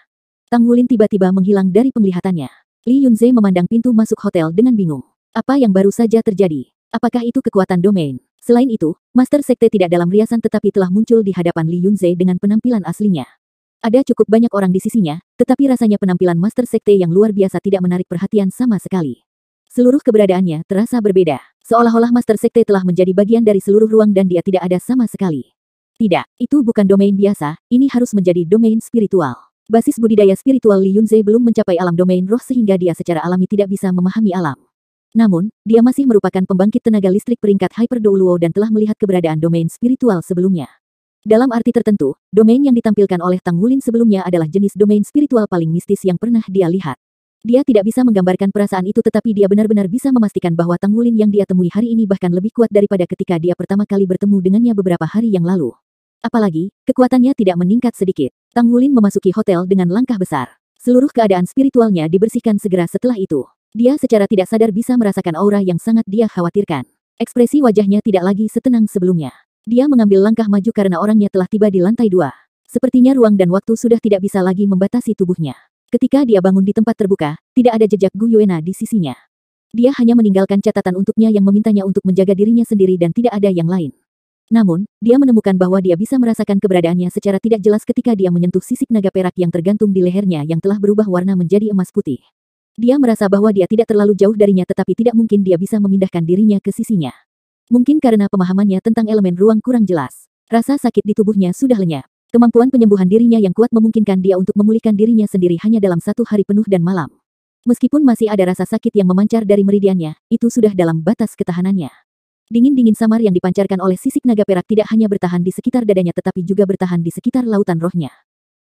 Tang Wulin tiba-tiba menghilang dari penglihatannya. Li Yunze memandang pintu masuk hotel dengan bingung. Apa yang baru saja terjadi? Apakah itu kekuatan domain? Selain itu, Master Sekte tidak dalam riasan tetapi telah muncul di hadapan Li Yunze dengan penampilan aslinya. Ada cukup banyak orang di sisinya, tetapi rasanya penampilan Master Sekte yang luar biasa tidak menarik perhatian sama sekali. Seluruh keberadaannya terasa berbeda. Seolah-olah Master Sekte telah menjadi bagian dari seluruh ruang dan dia tidak ada sama sekali. Tidak, itu bukan domain biasa, ini harus menjadi domain spiritual. Basis budidaya spiritual Li Yunze belum mencapai alam domain roh sehingga dia secara alami tidak bisa memahami alam. Namun, dia masih merupakan pembangkit tenaga listrik peringkat Hyper Douluo dan telah melihat keberadaan domain spiritual sebelumnya. Dalam arti tertentu, domain yang ditampilkan oleh Tang Wulin sebelumnya adalah jenis domain spiritual paling mistis yang pernah dia lihat. Dia tidak bisa menggambarkan perasaan itu tetapi dia benar-benar bisa memastikan bahwa Tang Wulin yang dia temui hari ini bahkan lebih kuat daripada ketika dia pertama kali bertemu dengannya beberapa hari yang lalu. Apalagi, kekuatannya tidak meningkat sedikit. Tang Wulin memasuki hotel dengan langkah besar. Seluruh keadaan spiritualnya dibersihkan segera setelah itu. Dia secara tidak sadar bisa merasakan aura yang sangat dia khawatirkan. Ekspresi wajahnya tidak lagi setenang sebelumnya. Dia mengambil langkah maju karena orangnya telah tiba di lantai 2. Sepertinya ruang dan waktu sudah tidak bisa lagi membatasi tubuhnya. Ketika dia bangun di tempat terbuka, tidak ada jejak Gu Yuena di sisinya. Dia hanya meninggalkan catatan untuknya yang memintanya untuk menjaga dirinya sendiri dan tidak ada yang lain. Namun, dia menemukan bahwa dia bisa merasakan keberadaannya secara tidak jelas ketika dia menyentuh sisik naga perak yang tergantung di lehernya yang telah berubah warna menjadi emas putih. Dia merasa bahwa dia tidak terlalu jauh darinya tetapi tidak mungkin dia bisa memindahkan dirinya ke sisinya. Mungkin karena pemahamannya tentang elemen ruang kurang jelas. Rasa sakit di tubuhnya sudah lenyap. Kemampuan penyembuhan dirinya yang kuat memungkinkan dia untuk memulihkan dirinya sendiri hanya dalam 1 hari penuh dan malam. Meskipun masih ada rasa sakit yang memancar dari meridiannya, itu sudah dalam batas ketahanannya. Dingin-dingin samar yang dipancarkan oleh sisik naga perak tidak hanya bertahan di sekitar dadanya tetapi juga bertahan di sekitar lautan rohnya.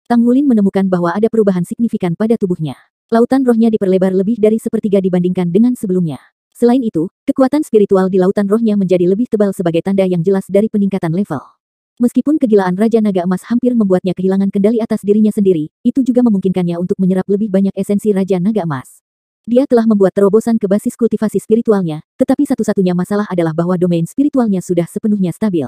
Tang Wulin menemukan bahwa ada perubahan signifikan pada tubuhnya. Lautan rohnya diperlebar lebih dari sepertiga dibandingkan dengan sebelumnya. Selain itu, kekuatan spiritual di lautan rohnya menjadi lebih tebal sebagai tanda yang jelas dari peningkatan level. Meskipun kegilaan Raja Naga Emas hampir membuatnya kehilangan kendali atas dirinya sendiri, itu juga memungkinkannya untuk menyerap lebih banyak esensi Raja Naga Emas. Dia telah membuat terobosan ke basis kultivasi spiritualnya, tetapi satu-satunya masalah adalah bahwa domain spiritualnya sudah sepenuhnya stabil.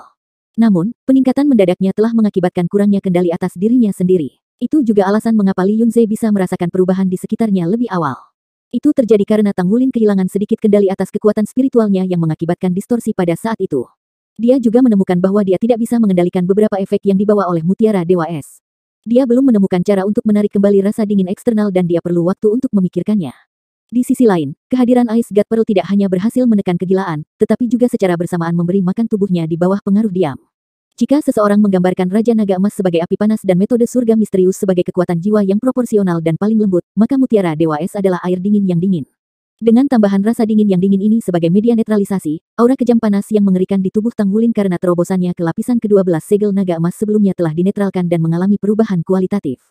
Namun, peningkatan mendadaknya telah mengakibatkan kurangnya kendali atas dirinya sendiri. Itu juga alasan mengapa Li Yunze bisa merasakan perubahan di sekitarnya lebih awal. Itu terjadi karena Tang Wulin kehilangan sedikit kendali atas kekuatan spiritualnya yang mengakibatkan distorsi pada saat itu. Dia juga menemukan bahwa dia tidak bisa mengendalikan beberapa efek yang dibawa oleh Mutiara Dewa Es. Dia belum menemukan cara untuk menarik kembali rasa dingin eksternal dan dia perlu waktu untuk memikirkannya. Di sisi lain, kehadiran Ice God Pearl tidak hanya berhasil menekan kegilaan, tetapi juga secara bersamaan memberi makan tubuhnya di bawah pengaruh diam. Jika seseorang menggambarkan Raja Naga Emas sebagai api panas dan metode surga misterius sebagai kekuatan jiwa yang proporsional dan paling lembut, maka Mutiara Dewa Es adalah air dingin yang dingin. Dengan tambahan rasa dingin yang dingin ini sebagai media netralisasi, aura kejam panas yang mengerikan di tubuh Tang Wulin karena terobosannya ke lapisan ke-12 segel naga emas sebelumnya telah dinetralkan dan mengalami perubahan kualitatif.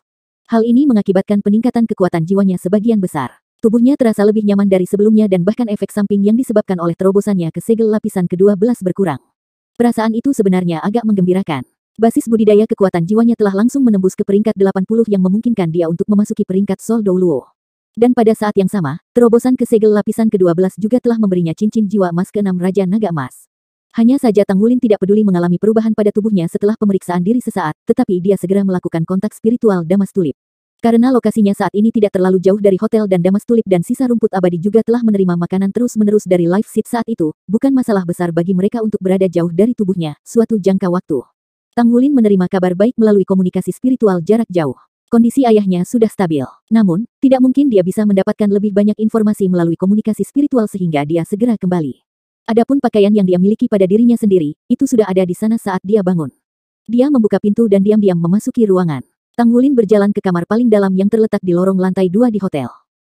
Hal ini mengakibatkan peningkatan kekuatan jiwanya sebagian besar. Tubuhnya terasa lebih nyaman dari sebelumnya dan bahkan efek samping yang disebabkan oleh terobosannya ke segel lapisan ke-12 berkurang. Perasaan itu sebenarnya agak menggembirakan. Basis budidaya kekuatan jiwanya telah langsung menembus ke peringkat 80 yang memungkinkan dia untuk memasuki peringkat Sol Douluo. Dan pada saat yang sama, terobosan ke segel lapisan ke-12 juga telah memberinya cincin jiwa emas ke-6 Raja Naga Emas. Hanya saja Tang Wulin tidak peduli mengalami perubahan pada tubuhnya setelah pemeriksaan diri sesaat, tetapi dia segera melakukan kontak spiritual Damas Tulip. Karena lokasinya saat ini tidak terlalu jauh dari hotel dan Damas Tulip dan sisa rumput abadi juga telah menerima makanan terus-menerus dari Life Seed saat itu, bukan masalah besar bagi mereka untuk berada jauh dari tubuhnya, suatu jangka waktu. Tang Wulin menerima kabar baik melalui komunikasi spiritual jarak jauh. Kondisi ayahnya sudah stabil. Namun, tidak mungkin dia bisa mendapatkan lebih banyak informasi melalui komunikasi spiritual sehingga dia segera kembali. Adapun pakaian yang dia miliki pada dirinya sendiri, itu sudah ada di sana saat dia bangun. Dia membuka pintu dan diam-diam memasuki ruangan. Tang Wulin berjalan ke kamar paling dalam yang terletak di lorong lantai 2 di hotel.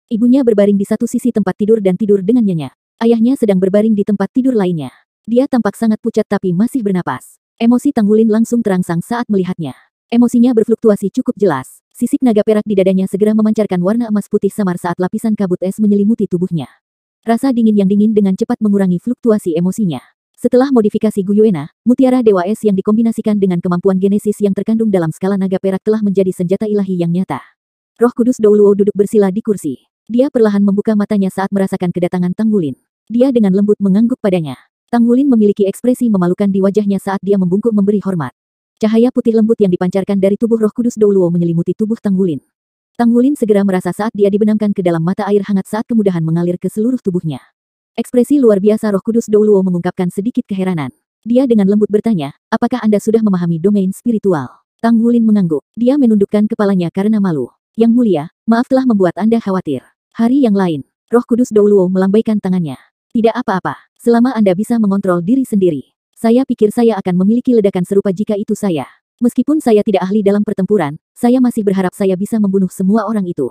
Ibunya berbaring di satu sisi tempat tidur dan tidur dengan nyenyak. Ayahnya sedang berbaring di tempat tidur lainnya. Dia tampak sangat pucat tapi masih bernapas. Emosi Tang Wulin langsung terangsang saat melihatnya. Emosinya berfluktuasi cukup jelas. Sisik naga perak di dadanya segera memancarkan warna emas putih samar saat lapisan kabut es menyelimuti tubuhnya. Rasa dingin yang dingin dengan cepat mengurangi fluktuasi emosinya. Setelah modifikasi Guyuena, Mutiara Dewa Es yang dikombinasikan dengan kemampuan genesis yang terkandung dalam skala naga perak telah menjadi senjata ilahi yang nyata. Roh Kudus Douluo duduk bersila di kursi. Dia perlahan membuka matanya saat merasakan kedatangan Tang Wulin. Dia dengan lembut mengangguk padanya. Tang Wulin memiliki ekspresi memalukan di wajahnya saat dia membungkuk memberi hormat. Cahaya putih lembut yang dipancarkan dari tubuh Roh Kudus Douluo menyelimuti tubuh Tang Wulin. Tang Wulin segera merasa saat dia dibenamkan ke dalam mata air hangat saat kemudahan mengalir ke seluruh tubuhnya. Ekspresi luar biasa Roh Kudus Douluo mengungkapkan sedikit keheranan. Dia dengan lembut bertanya, apakah Anda sudah memahami domain spiritual? Tang Wulin mengangguk. Dia menundukkan kepalanya karena malu. Yang mulia, maaf telah membuat Anda khawatir. Hari yang lain, Roh Kudus Douluo melambaikan tangannya. Tidak apa-apa, selama Anda bisa mengontrol diri sendiri. Saya pikir saya akan memiliki ledakan serupa jika itu saya. Meskipun saya tidak ahli dalam pertempuran, saya masih berharap saya bisa membunuh semua orang itu.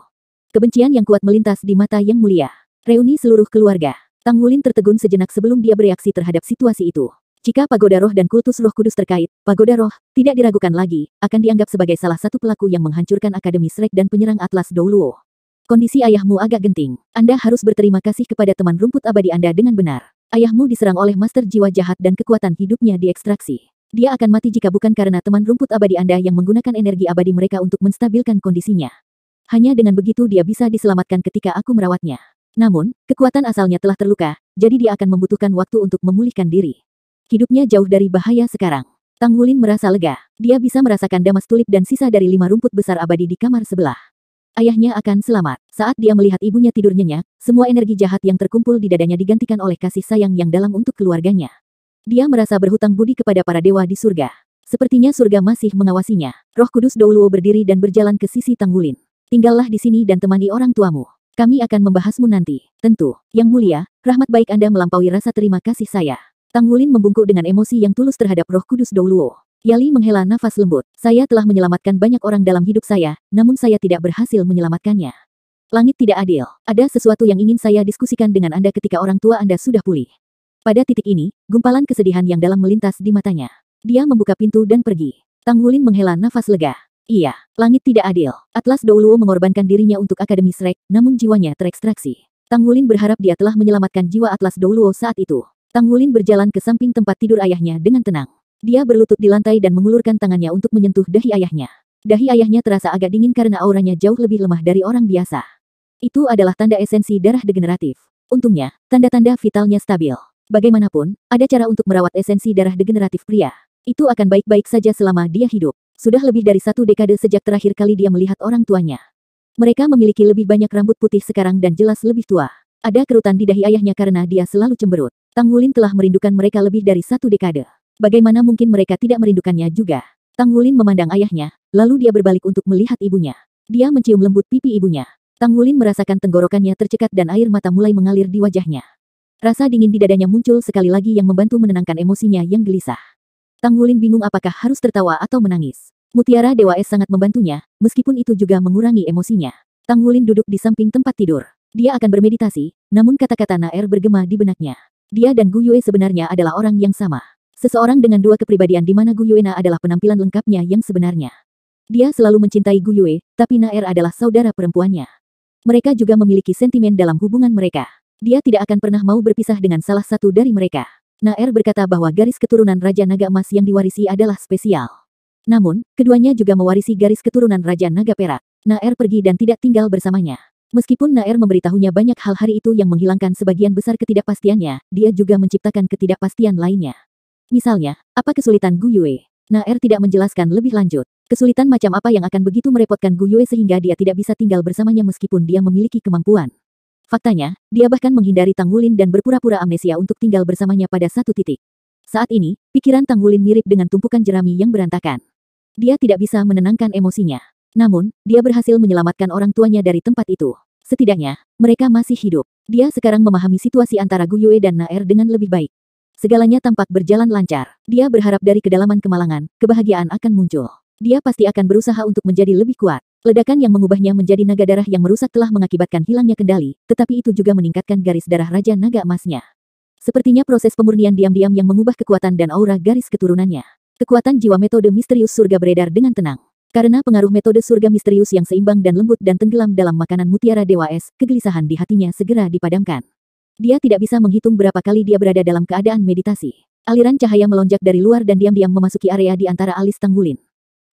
Kebencian yang kuat melintas di mata Yang Mulia. Reuni seluruh keluarga. Tang Wulin tertegun sejenak sebelum dia bereaksi terhadap situasi itu. Jika Pagoda Roh dan kultus Roh Kudus terkait, Pagoda Roh, tidak diragukan lagi, akan dianggap sebagai salah satu pelaku yang menghancurkan Akademi Shrek dan penyerang Atlas Douluo. Kondisi ayahmu agak genting. Anda harus berterima kasih kepada teman rumput abadi Anda dengan benar. Ayahmu diserang oleh master jiwa jahat dan kekuatan hidupnya diekstraksi. Dia akan mati jika bukan karena teman rumput abadi Anda yang menggunakan energi abadi mereka untuk menstabilkan kondisinya. Hanya dengan begitu dia bisa diselamatkan ketika aku merawatnya. Namun, kekuatan asalnya telah terluka, jadi dia akan membutuhkan waktu untuk memulihkan diri. Hidupnya jauh dari bahaya sekarang. Tang Wulin merasa lega. Dia bisa merasakan Damas Tulip dan sisa dari 5 rumput besar abadi di kamar sebelah. Ayahnya akan selamat. Saat dia melihat ibunya tidur nyenyak, semua energi jahat yang terkumpul di dadanya digantikan oleh kasih sayang yang dalam untuk keluarganya. Dia merasa berhutang budi kepada para dewa di surga. Sepertinya surga masih mengawasinya. Roh Kudus Douluo berdiri dan berjalan ke sisi Tang Wulin. Tinggallah di sini dan temani orang tuamu. Kami akan membahasmu nanti. Tentu, Yang Mulia, rahmat baik Anda melampaui rasa terima kasih saya. Tang Wulin membungkuk dengan emosi yang tulus terhadap Roh Kudus Douluo. Yali menghela nafas lembut. Saya telah menyelamatkan banyak orang dalam hidup saya, namun saya tidak berhasil menyelamatkannya. Langit tidak adil. Ada sesuatu yang ingin saya diskusikan dengan Anda ketika orang tua Anda sudah pulih. Pada titik ini, gumpalan kesedihan yang dalam melintas di matanya. Dia membuka pintu dan pergi. Tang Wulin menghela nafas lega. Iya, langit tidak adil. Atlas Douluo mengorbankan dirinya untuk Akademi Shrek, namun jiwanya terekstraksi. Tang Wulin berharap dia telah menyelamatkan jiwa Atlas Douluo saat itu. Tang Wulin berjalan ke samping tempat tidur ayahnya dengan tenang. Dia berlutut di lantai dan mengulurkan tangannya untuk menyentuh dahi ayahnya. Dahi ayahnya terasa agak dingin karena auranya jauh lebih lemah dari orang biasa. Itu adalah tanda esensi darah degeneratif. Untungnya, tanda-tanda vitalnya stabil. Bagaimanapun, ada cara untuk merawat esensi darah degeneratif pria. Itu akan baik-baik saja selama dia hidup. Sudah lebih dari 1 dekade sejak terakhir kali dia melihat orang tuanya. Mereka memiliki lebih banyak rambut putih sekarang dan jelas lebih tua. Ada kerutan di dahi ayahnya karena dia selalu cemberut. Tang Wulin telah merindukan mereka lebih dari 1 dekade. Bagaimana mungkin mereka tidak merindukannya juga? Tang Wulin memandang ayahnya, lalu dia berbalik untuk melihat ibunya. Dia mencium lembut pipi ibunya. Tang Wulin merasakan tenggorokannya tercekat dan air mata mulai mengalir di wajahnya. Rasa dingin di dadanya muncul sekali lagi yang membantu menenangkan emosinya yang gelisah. Tang Wulin bingung apakah harus tertawa atau menangis. Mutiara Dewa Es sangat membantunya, meskipun itu juga mengurangi emosinya. Tang Wulin duduk di samping tempat tidur. Dia akan bermeditasi, namun kata-kata Naer bergema di benaknya. Dia dan Gu Yue sebenarnya adalah orang yang sama. Seseorang dengan dua kepribadian di mana Gu Yuena adalah penampilan lengkapnya yang sebenarnya. Dia selalu mencintai Gu Yue, tapi Naer adalah saudara perempuannya. Mereka juga memiliki sentimen dalam hubungan mereka. Dia tidak akan pernah mau berpisah dengan salah satu dari mereka. Naer berkata bahwa garis keturunan Raja Naga Emas yang diwarisi adalah spesial. Namun, keduanya juga mewarisi garis keturunan Raja Naga Perak. Naer pergi dan tidak tinggal bersamanya. Meskipun Naer memberitahunya banyak hal hari itu yang menghilangkan sebagian besar ketidakpastiannya, dia juga menciptakan ketidakpastian lainnya. Misalnya, apa kesulitan Gu Yue? Naer tidak menjelaskan lebih lanjut. Kesulitan macam apa yang akan begitu merepotkan Gu Yue sehingga dia tidak bisa tinggal bersamanya meskipun dia memiliki kemampuan. Faktanya, dia bahkan menghindari Tang Wulin dan berpura-pura amnesia untuk tinggal bersamanya pada satu titik. Saat ini, pikiran Tang Wulin mirip dengan tumpukan jerami yang berantakan. Dia tidak bisa menenangkan emosinya. Namun, dia berhasil menyelamatkan orang tuanya dari tempat itu. Setidaknya, mereka masih hidup. Dia sekarang memahami situasi antara Gu Yue dan Naer dengan lebih baik. Segalanya tampak berjalan lancar. Dia berharap dari kedalaman kemalangan, kebahagiaan akan muncul. Dia pasti akan berusaha untuk menjadi lebih kuat. Ledakan yang mengubahnya menjadi naga darah yang merusak telah mengakibatkan hilangnya kendali, tetapi itu juga meningkatkan garis darah Raja Naga Emasnya. Sepertinya proses pemurnian diam-diam yang mengubah kekuatan dan aura garis keturunannya. Kekuatan jiwa metode misterius surga beredar dengan tenang. Karena pengaruh metode surga misterius yang seimbang dan lembut dan tenggelam dalam makanan mutiara Dewa Es, kegelisahan di hatinya segera dipadamkan. Dia tidak bisa menghitung berapa kali dia berada dalam keadaan meditasi. Aliran cahaya melonjak dari luar dan diam-diam memasuki area di antara alis Tang Wulin.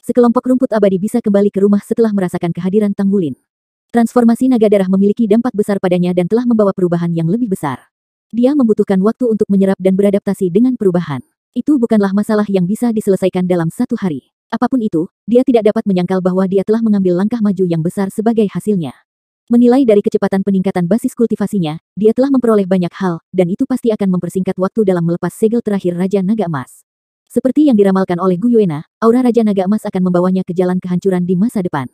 Sekelompok rumput abadi bisa kembali ke rumah setelah merasakan kehadiran Tang Wulin. Transformasi naga darah memiliki dampak besar padanya dan telah membawa perubahan yang lebih besar. Dia membutuhkan waktu untuk menyerap dan beradaptasi dengan perubahan. Itu bukanlah masalah yang bisa diselesaikan dalam satu hari. Apapun itu, dia tidak dapat menyangkal bahwa dia telah mengambil langkah maju yang besar sebagai hasilnya. Menilai dari kecepatan peningkatan basis kultivasinya, dia telah memperoleh banyak hal, dan itu pasti akan mempersingkat waktu dalam melepas segel terakhir Raja Naga Emas. Seperti yang diramalkan oleh Gu Yuena, aura Raja Naga Emas akan membawanya ke jalan kehancuran di masa depan.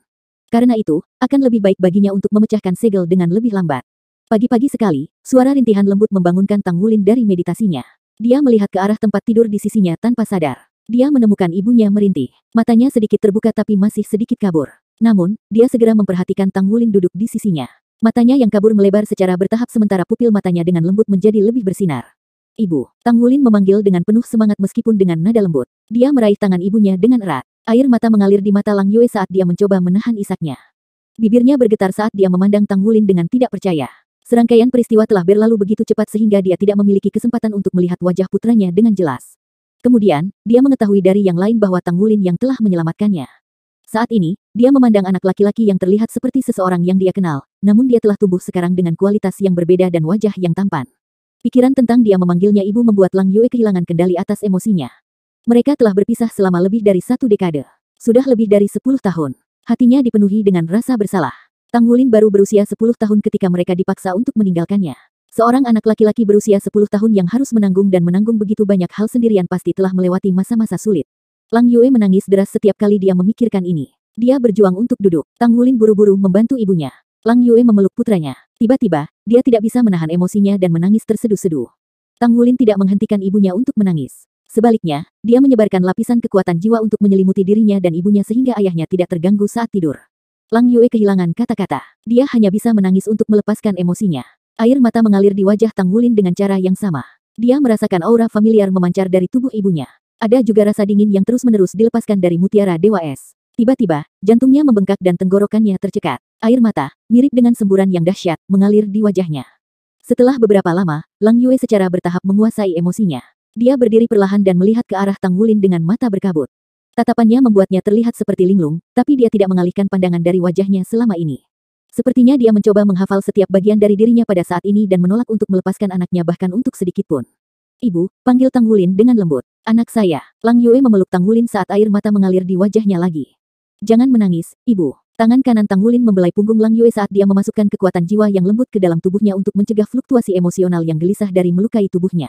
Karena itu, akan lebih baik baginya untuk memecahkan segel dengan lebih lambat. Pagi-pagi sekali, suara rintihan lembut membangunkan Tang Wulin dari meditasinya. Dia melihat ke arah tempat tidur di sisinya tanpa sadar. Dia menemukan ibunya merintih. Matanya sedikit terbuka tapi masih sedikit kabur. Namun, dia segera memperhatikan Tang Wulin duduk di sisinya. Matanya yang kabur melebar secara bertahap sementara pupil matanya dengan lembut menjadi lebih bersinar. Ibu, Tang Wulin memanggil dengan penuh semangat meskipun dengan nada lembut. Dia meraih tangan ibunya dengan erat. Air mata mengalir di mata Lang Yue saat dia mencoba menahan isaknya. Bibirnya bergetar saat dia memandang Tang Wulin dengan tidak percaya. Serangkaian peristiwa telah berlalu begitu cepat sehingga dia tidak memiliki kesempatan untuk melihat wajah putranya dengan jelas. Kemudian, dia mengetahui dari yang lain bahwa Tang Wulin yang telah menyelamatkannya. Saat ini, dia memandang anak laki-laki yang terlihat seperti seseorang yang dia kenal, namun dia telah tumbuh sekarang dengan kualitas yang berbeda dan wajah yang tampan. Pikiran tentang dia memanggilnya ibu membuat Lang Yue kehilangan kendali atas emosinya. Mereka telah berpisah selama lebih dari 1 dekade. Sudah lebih dari 10 tahun. Hatinya dipenuhi dengan rasa bersalah. Tang Wulin baru berusia 10 tahun ketika mereka dipaksa untuk meninggalkannya. Seorang anak laki-laki berusia 10 tahun yang harus menanggung begitu banyak hal sendirian pasti telah melewati masa-masa sulit. Lang Yue menangis deras setiap kali dia memikirkan ini. Dia berjuang untuk duduk. Tang Wulin buru-buru membantu ibunya. Lang Yue memeluk putranya. Tiba-tiba, dia tidak bisa menahan emosinya dan menangis terseduh-seduh. Tang Wulin tidak menghentikan ibunya untuk menangis. Sebaliknya, dia menyebarkan lapisan kekuatan jiwa untuk menyelimuti dirinya dan ibunya sehingga ayahnya tidak terganggu saat tidur. Lang Yue kehilangan kata-kata. Dia hanya bisa menangis untuk melepaskan emosinya. Air mata mengalir di wajah Tang Wulin dengan cara yang sama. Dia merasakan aura familiar memancar dari tubuh ibunya. Ada juga rasa dingin yang terus-menerus dilepaskan dari mutiara Dewa Es. Tiba-tiba, jantungnya membengkak dan tenggorokannya tercekat. Air mata, mirip dengan semburan yang dahsyat, mengalir di wajahnya. Setelah beberapa lama, Lang Yue secara bertahap menguasai emosinya. Dia berdiri perlahan dan melihat ke arah Tang Wulin dengan mata berkabut. Tatapannya membuatnya terlihat seperti linglung, tapi dia tidak mengalihkan pandangan dari wajahnya selama ini. Sepertinya dia mencoba menghafal setiap bagian dari dirinya pada saat ini dan menolak untuk melepaskan anaknya bahkan untuk sedikit pun. Ibu, panggil Tang Wulin dengan lembut. Anak saya. Lang Yue memeluk Tang Wulin saat air mata mengalir di wajahnya lagi. Jangan menangis, ibu. Tangan kanan Tang Wulin membelai punggung Lang Yue saat dia memasukkan kekuatan jiwa yang lembut ke dalam tubuhnya untuk mencegah fluktuasi emosional yang gelisah dari melukai tubuhnya.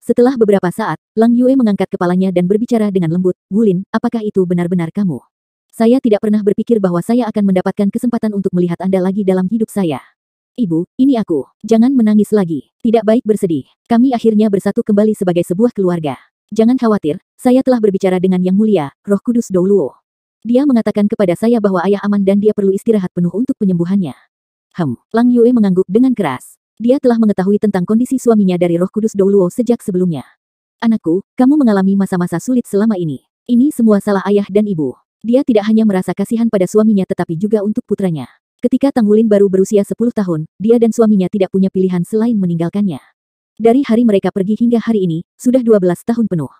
Setelah beberapa saat, Lang Yue mengangkat kepalanya dan berbicara dengan lembut, "Wulin, apakah itu benar-benar kamu?" Saya tidak pernah berpikir bahwa saya akan mendapatkan kesempatan untuk melihat Anda lagi dalam hidup saya. Ibu, ini aku. Jangan menangis lagi. Tidak baik bersedih. Kami akhirnya bersatu kembali sebagai sebuah keluarga. Jangan khawatir, saya telah berbicara dengan Yang Mulia, Roh Kudus Douluo. Dia mengatakan kepada saya bahwa ayah aman dan dia perlu istirahat penuh untuk penyembuhannya. Lang Yue mengangguk dengan keras. Dia telah mengetahui tentang kondisi suaminya dari Roh Kudus Douluo sejak sebelumnya. Anakku, kamu mengalami masa-masa sulit selama ini. Ini semua salah ayah dan ibu. Dia tidak hanya merasa kasihan pada suaminya tetapi juga untuk putranya. Ketika Tang Wulin baru berusia 10 tahun, dia dan suaminya tidak punya pilihan selain meninggalkannya. Dari hari mereka pergi hingga hari ini, sudah 12 tahun penuh.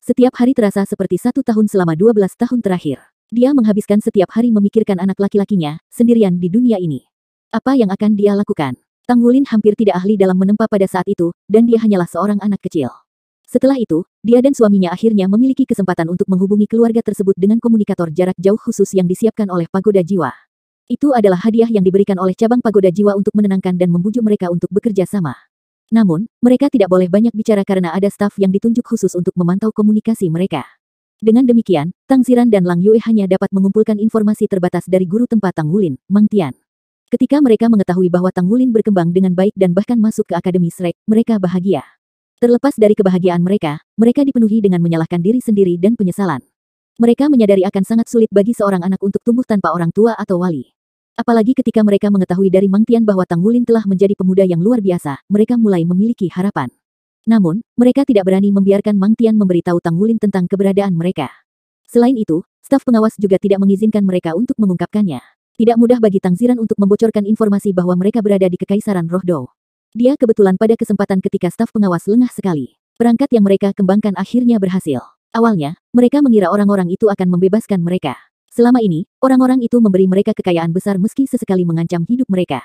Setiap hari terasa seperti 1 tahun selama 12 tahun terakhir. Dia menghabiskan setiap hari memikirkan anak laki-lakinya, sendirian di dunia ini. Apa yang akan dia lakukan? Tang Wulin hampir tidak ahli dalam menempa pada saat itu, dan dia hanyalah seorang anak kecil. Setelah itu, dia dan suaminya akhirnya memiliki kesempatan untuk menghubungi keluarga tersebut dengan komunikator jarak jauh khusus yang disiapkan oleh Pagoda Jiwa. Itu adalah hadiah yang diberikan oleh cabang Pagoda Jiwa untuk menenangkan dan membujuk mereka untuk bekerja sama. Namun, mereka tidak boleh banyak bicara karena ada staf yang ditunjuk khusus untuk memantau komunikasi mereka. Dengan demikian, Tang Ziran dan Lang Yue hanya dapat mengumpulkan informasi terbatas dari guru tempat Tang Wulin, Mang Tian. Ketika mereka mengetahui bahwa Tang Wulin berkembang dengan baik dan bahkan masuk ke Akademi Shrek, mereka bahagia. Terlepas dari kebahagiaan mereka, mereka dipenuhi dengan menyalahkan diri sendiri dan penyesalan. Mereka menyadari akan sangat sulit bagi seorang anak untuk tumbuh tanpa orang tua atau wali. Apalagi ketika mereka mengetahui dari Mang Tian bahwa Tang Wulin telah menjadi pemuda yang luar biasa, mereka mulai memiliki harapan. Namun, mereka tidak berani membiarkan Mang Tian memberitahu Tang Wulin tentang keberadaan mereka. Selain itu, staf pengawas juga tidak mengizinkan mereka untuk mengungkapkannya. Tidak mudah bagi Tang Ziran untuk membocorkan informasi bahwa mereka berada di Kekaisaran Roh Dou. Dia kebetulan pada kesempatan ketika staf pengawas lengah sekali. Perangkat yang mereka kembangkan akhirnya berhasil. Awalnya, mereka mengira orang-orang itu akan membebaskan mereka. Selama ini, orang-orang itu memberi mereka kekayaan besar meski sesekali mengancam hidup mereka.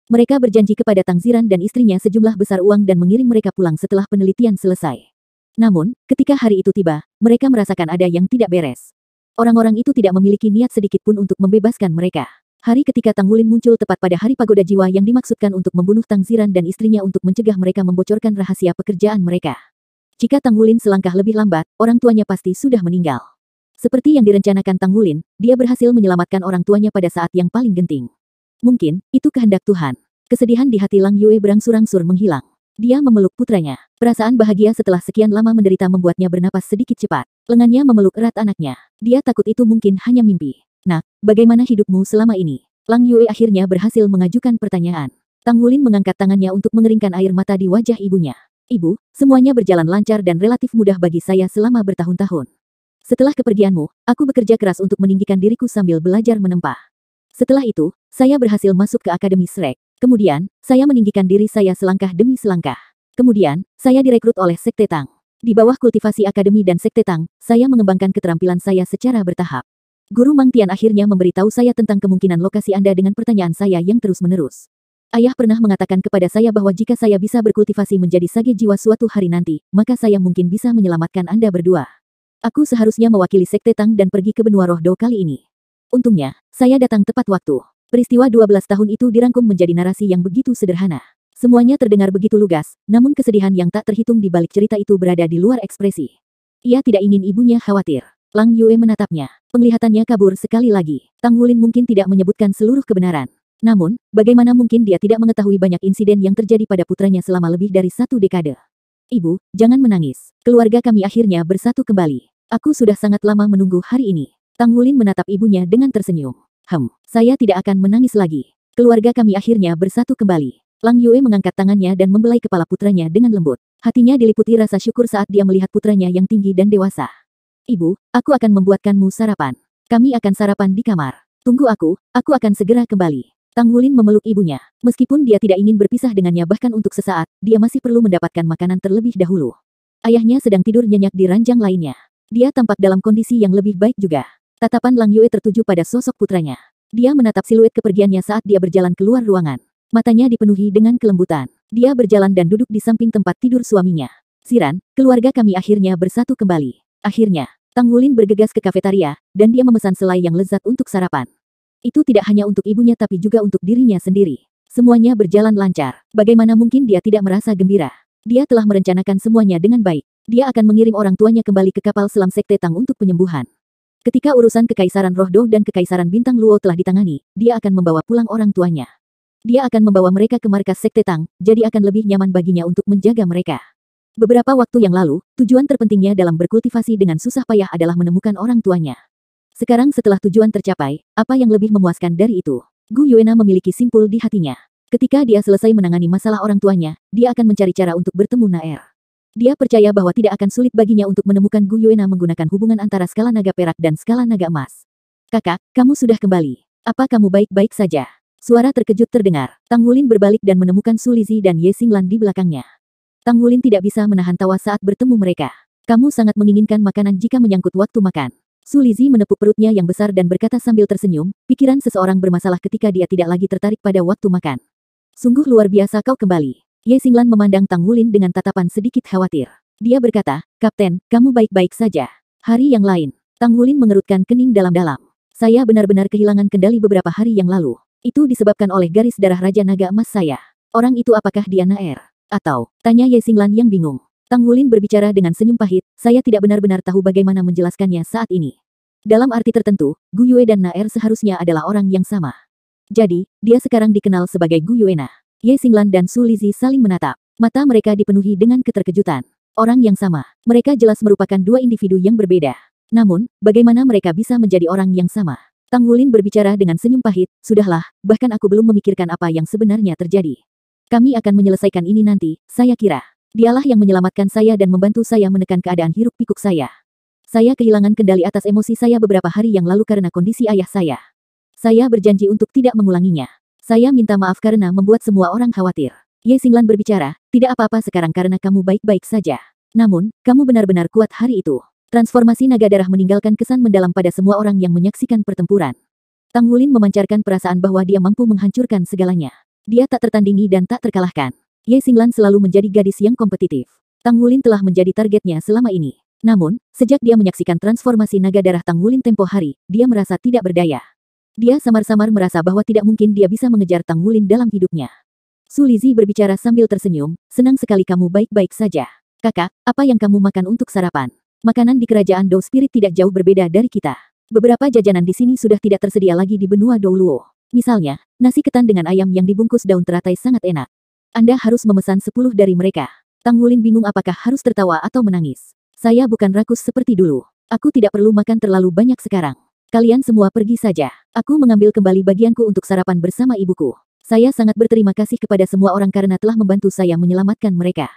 Mereka berjanji kepada Tang Ziran dan istrinya sejumlah besar uang dan mengirim mereka pulang setelah penelitian selesai. Namun, ketika hari itu tiba, mereka merasakan ada yang tidak beres. Orang-orang itu tidak memiliki niat sedikit pun untuk membebaskan mereka. Hari ketika Tang Wulin muncul tepat pada hari Pagoda Jiwa yang dimaksudkan untuk membunuh Tang Ziran dan istrinya untuk mencegah mereka membocorkan rahasia pekerjaan mereka. Jika Tang Wulin selangkah lebih lambat, orang tuanya pasti sudah meninggal. Seperti yang direncanakan Tang Wulin, dia berhasil menyelamatkan orang tuanya pada saat yang paling genting. Mungkin, itu kehendak Tuhan. Kesedihan di hati Lang Yue berangsur-angsur menghilang. Dia memeluk putranya. Perasaan bahagia setelah sekian lama menderita membuatnya bernapas sedikit cepat. Lengannya memeluk erat anaknya. Dia takut itu mungkin hanya mimpi. Nak, bagaimana hidupmu selama ini? Lang Yue akhirnya berhasil mengajukan pertanyaan. Tang Wulin mengangkat tangannya untuk mengeringkan air mata di wajah ibunya. Ibu, semuanya berjalan lancar dan relatif mudah bagi saya selama bertahun-tahun. Setelah kepergianmu, aku bekerja keras untuk meninggikan diriku sambil belajar menempa. Setelah itu, saya berhasil masuk ke Akademi Shrek. Kemudian, saya meninggikan diri saya selangkah demi selangkah. Kemudian, saya direkrut oleh Sekte Tang. Di bawah kultivasi Akademi dan Sekte Tang, saya mengembangkan keterampilan saya secara bertahap. Guru Mang Tian akhirnya memberitahu saya tentang kemungkinan lokasi Anda dengan pertanyaan saya yang terus-menerus. Ayah pernah mengatakan kepada saya bahwa jika saya bisa berkultivasi menjadi sage jiwa suatu hari nanti, maka saya mungkin bisa menyelamatkan Anda berdua. Aku seharusnya mewakili Sekte Tang dan pergi ke benua Roh Dou kali ini. Untungnya, saya datang tepat waktu. Peristiwa 12 tahun itu dirangkum menjadi narasi yang begitu sederhana. Semuanya terdengar begitu lugas, namun kesedihan yang tak terhitung di balik cerita itu berada di luar ekspresi. Ia tidak ingin ibunya khawatir. Lang Yue menatapnya. Penglihatannya kabur sekali lagi. Tang Wulin mungkin tidak menyebutkan seluruh kebenaran. Namun, bagaimana mungkin dia tidak mengetahui banyak insiden yang terjadi pada putranya selama lebih dari 1 dekade. Ibu, jangan menangis. Keluarga kami akhirnya bersatu kembali. Aku sudah sangat lama menunggu hari ini. Tang Wulin menatap ibunya dengan tersenyum. Saya tidak akan menangis lagi. Keluarga kami akhirnya bersatu kembali. Lang Yue mengangkat tangannya dan membelai kepala putranya dengan lembut. Hatinya diliputi rasa syukur saat dia melihat putranya yang tinggi dan dewasa. Ibu, aku akan membuatkanmu sarapan. Kami akan sarapan di kamar. Tunggu aku akan segera kembali. Tang Wulin memeluk ibunya. Meskipun dia tidak ingin berpisah dengannya bahkan untuk sesaat, dia masih perlu mendapatkan makanan terlebih dahulu. Ayahnya sedang tidur nyenyak di ranjang lainnya. Dia tampak dalam kondisi yang lebih baik juga. Tatapan Lang Yue tertuju pada sosok putranya. Dia menatap siluet kepergiannya saat dia berjalan keluar ruangan. Matanya dipenuhi dengan kelembutan. Dia berjalan dan duduk di samping tempat tidur suaminya. Ziran, keluarga kami akhirnya bersatu kembali. Akhirnya, Tang Wulin bergegas ke kafetaria, dan dia memesan selai yang lezat untuk sarapan. Itu tidak hanya untuk ibunya tapi juga untuk dirinya sendiri. Semuanya berjalan lancar. Bagaimana mungkin dia tidak merasa gembira? Dia telah merencanakan semuanya dengan baik. Dia akan mengirim orang tuanya kembali ke kapal selam Sekte Tang untuk penyembuhan. Ketika urusan Kekaisaran Roh Do dan Kekaisaran Bintang Luo telah ditangani, dia akan membawa pulang orang tuanya. Dia akan membawa mereka ke markas Sekte Tang, jadi akan lebih nyaman baginya untuk menjaga mereka. Beberapa waktu yang lalu, tujuan terpentingnya dalam berkultivasi dengan susah payah adalah menemukan orang tuanya. Sekarang setelah tujuan tercapai, apa yang lebih memuaskan dari itu? Gu Yuena memiliki simpul di hatinya. Ketika dia selesai menangani masalah orang tuanya, dia akan mencari cara untuk bertemu Naer. Dia percaya bahwa tidak akan sulit baginya untuk menemukan Gu Yuena menggunakan hubungan antara skala naga perak dan skala naga emas. Kakak, kamu sudah kembali. Apa kamu baik-baik saja? Suara terkejut terdengar. Tang Wulin berbalik dan menemukan Su Lizi dan Ye Xinglan di belakangnya. Tang Wulin tidak bisa menahan tawa saat bertemu mereka. Kamu sangat menginginkan makanan jika menyangkut waktu makan. Su Lizi menepuk perutnya yang besar dan berkata sambil tersenyum, pikiran seseorang bermasalah ketika dia tidak lagi tertarik pada waktu makan. Sungguh luar biasa kau kembali. Ye Xinglan memandang Tang Wulin dengan tatapan sedikit khawatir. Dia berkata, Kapten, kamu baik-baik saja. Hari yang lain, Tang Wulin mengerutkan kening dalam-dalam. Saya benar-benar kehilangan kendali beberapa hari yang lalu. Itu disebabkan oleh garis darah Raja Naga Emas saya. Orang itu apakah dia Naer? Atau, tanya Ye Xinglan yang bingung. Tang Wulin berbicara dengan senyum pahit, saya tidak benar-benar tahu bagaimana menjelaskannya saat ini. Dalam arti tertentu, Gu Yue dan Naer seharusnya adalah orang yang sama. Jadi, dia sekarang dikenal sebagai Gu Yuena. Ye Xinglan dan Su Lizi saling menatap. Mata mereka dipenuhi dengan keterkejutan. Orang yang sama. Mereka jelas merupakan dua individu yang berbeda. Namun, bagaimana mereka bisa menjadi orang yang sama? Tang Wulin berbicara dengan senyum pahit, sudahlah, bahkan aku belum memikirkan apa yang sebenarnya terjadi. Kami akan menyelesaikan ini nanti, saya kira. Dialah yang menyelamatkan saya dan membantu saya menekan keadaan hiruk pikuk saya. Saya kehilangan kendali atas emosi saya beberapa hari yang lalu karena kondisi ayah saya. Saya berjanji untuk tidak mengulanginya. Saya minta maaf karena membuat semua orang khawatir. Ye Xinglan berbicara, tidak apa-apa sekarang karena kamu baik-baik saja. Namun, kamu benar-benar kuat hari itu. Transformasi naga darah meninggalkan kesan mendalam pada semua orang yang menyaksikan pertempuran. Tang Wulin memancarkan perasaan bahwa dia mampu menghancurkan segalanya. Dia tak tertandingi dan tak terkalahkan. Ye Xinglan selalu menjadi gadis yang kompetitif. Tang Wulin telah menjadi targetnya selama ini. Namun, sejak dia menyaksikan transformasi naga darah Tang Wulin tempo hari, dia merasa tidak berdaya. Dia samar-samar merasa bahwa tidak mungkin dia bisa mengejar Tang Wulin dalam hidupnya. Su Lizi berbicara sambil tersenyum, senang sekali kamu baik-baik saja. Kakak, apa yang kamu makan untuk sarapan? Makanan di kerajaan Dou Spirit tidak jauh berbeda dari kita. Beberapa jajanan di sini sudah tidak tersedia lagi di benua Dou Luo. Misalnya, nasi ketan dengan ayam yang dibungkus daun teratai sangat enak. Anda harus memesan 10 dari mereka. Tang Wulin bingung apakah harus tertawa atau menangis. Saya bukan rakus seperti dulu. Aku tidak perlu makan terlalu banyak sekarang. Kalian semua pergi saja. Aku mengambil kembali bagianku untuk sarapan bersama ibuku. Saya sangat berterima kasih kepada semua orang karena telah membantu saya menyelamatkan mereka.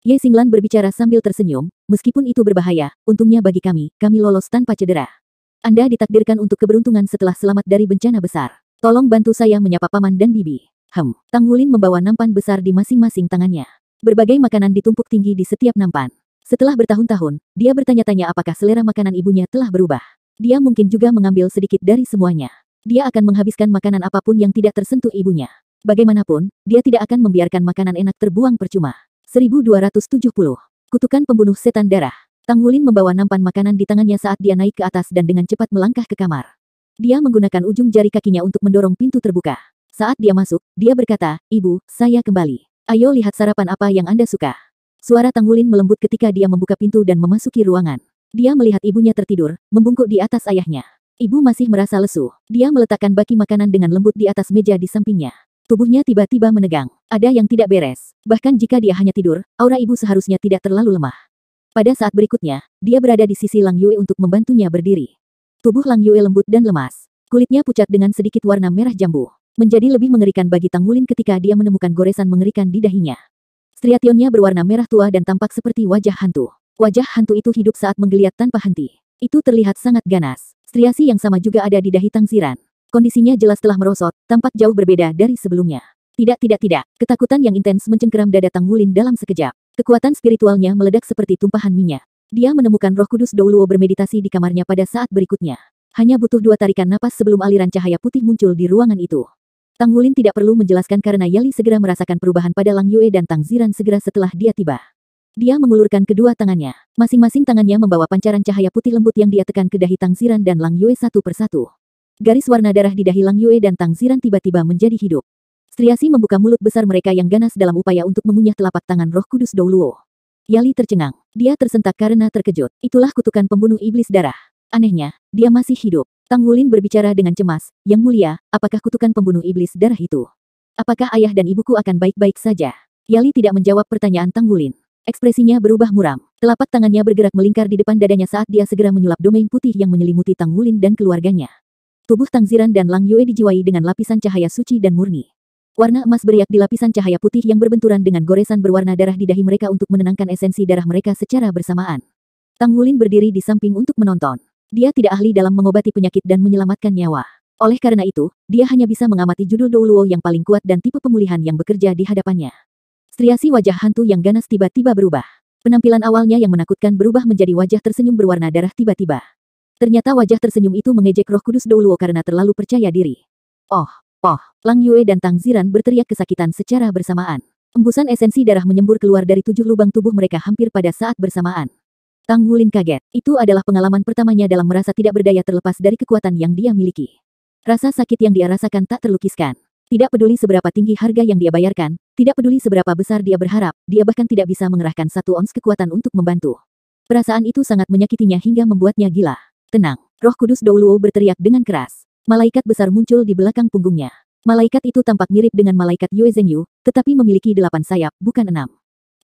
Ye Xinglan berbicara sambil tersenyum, meskipun itu berbahaya, untungnya bagi kami lolos tanpa cedera. Anda ditakdirkan untuk keberuntungan setelah selamat dari bencana besar. Tolong bantu saya menyapa paman dan bibi. Tang Wulin membawa nampan besar di masing-masing tangannya. Berbagai makanan ditumpuk tinggi di setiap nampan. Setelah bertahun-tahun, dia bertanya-tanya apakah selera makanan ibunya telah berubah. Dia mungkin juga mengambil sedikit dari semuanya. Dia akan menghabiskan makanan apapun yang tidak tersentuh ibunya. Bagaimanapun, dia tidak akan membiarkan makanan enak terbuang percuma. 1270. Kutukan pembunuh setan darah. Tang Wulin membawa nampan makanan di tangannya saat dia naik ke atas dan dengan cepat melangkah ke kamar. Dia menggunakan ujung jari kakinya untuk mendorong pintu terbuka. Saat dia masuk, dia berkata, Ibu, saya kembali. Ayo lihat sarapan apa yang Anda suka. Suara Tang Wulin melembut ketika dia membuka pintu dan memasuki ruangan. Dia melihat ibunya tertidur, membungkuk di atas ayahnya. Ibu masih merasa lesu. Dia meletakkan baki makanan dengan lembut di atas meja di sampingnya. Tubuhnya tiba-tiba menegang. Ada yang tidak beres. Bahkan jika dia hanya tidur, aura ibu seharusnya tidak terlalu lemah. Pada saat berikutnya, dia berada di sisi Lang Yue untuk membantunya berdiri. Tubuh Lang Yue lembut dan lemas. Kulitnya pucat dengan sedikit warna merah jambu. Menjadi lebih mengerikan bagi Tang Wulin ketika dia menemukan goresan mengerikan di dahinya. Striationnya berwarna merah tua dan tampak seperti wajah hantu. Wajah hantu itu hidup saat menggeliat tanpa henti. Itu terlihat sangat ganas. Striasi yang sama juga ada di dahi Tang Ziran. Kondisinya jelas telah merosot, tampak jauh berbeda dari sebelumnya. Tidak. Ketakutan yang intens mencengkeram dada Tang Wulin dalam sekejap. Kekuatan spiritualnya meledak seperti tumpahan minyak. Dia menemukan Roh Kudus Dou Luo bermeditasi di kamarnya pada saat berikutnya. Hanya butuh 2 tarikan napas sebelum aliran cahaya putih muncul di ruangan itu. Tang Wulin tidak perlu menjelaskan karena Yali segera merasakan perubahan pada Lang Yue dan Tang Ziran segera setelah dia tiba. Dia mengulurkan kedua tangannya. Masing-masing tangannya membawa pancaran cahaya putih lembut yang dia tekan ke dahi Tang Ziran dan Lang Yue satu persatu. Garis warna darah di dahi Lang Yue dan Tang Ziran tiba-tiba menjadi hidup. Striasi membuka mulut besar mereka yang ganas dalam upaya untuk mengunyah telapak tangan Roh Kudus Dou Luo. Yali tercengang. Dia tersentak karena terkejut. Itulah kutukan pembunuh iblis darah. Anehnya, dia masih hidup. Tang Wulin berbicara dengan cemas, Yang Mulia, apakah kutukan pembunuh iblis darah itu? Apakah ayah dan ibuku akan baik-baik saja? Yali tidak menjawab pertanyaan Tang Wulin. Ekspresinya berubah muram. Telapak tangannya bergerak melingkar di depan dadanya saat dia segera menyulap domain putih yang menyelimuti Tang Wulin dan keluarganya. Tubuh Tang Ziran dan Lang Yue dijiwai dengan lapisan cahaya suci dan murni. Warna emas beriak di lapisan cahaya putih yang berbenturan dengan goresan berwarna darah di dahi mereka untuk menenangkan esensi darah mereka secara bersamaan. Tang Wulin berdiri di samping untuk menonton. Dia tidak ahli dalam mengobati penyakit dan menyelamatkan nyawa. Oleh karena itu, dia hanya bisa mengamati judul Douluo yang paling kuat dan tipe pemulihan yang bekerja di hadapannya. Striasi wajah hantu yang ganas tiba-tiba berubah. Penampilan awalnya yang menakutkan berubah menjadi wajah tersenyum berwarna darah tiba-tiba. Ternyata wajah tersenyum itu mengejek Roh Kudus Douluo karena terlalu percaya diri. Oh! Lang Yue dan Tang Ziran berteriak kesakitan secara bersamaan. Embusan esensi darah menyembur keluar dari 7 lubang tubuh mereka hampir pada saat bersamaan. Tang Wulin kaget. Itu adalah pengalaman pertamanya dalam merasa tidak berdaya terlepas dari kekuatan yang dia miliki. Rasa sakit yang dia rasakan tak terlukiskan. Tidak peduli seberapa tinggi harga yang dia bayarkan, tidak peduli seberapa besar dia berharap, dia bahkan tidak bisa mengerahkan 1 ons kekuatan untuk membantu. Perasaan itu sangat menyakitinya hingga membuatnya gila. Tenang, Roh Kudus Douluo berteriak dengan keras. Malaikat besar muncul di belakang punggungnya. Malaikat itu tampak mirip dengan malaikat Yue Zhengyu, tetapi memiliki 8 sayap, bukan 6.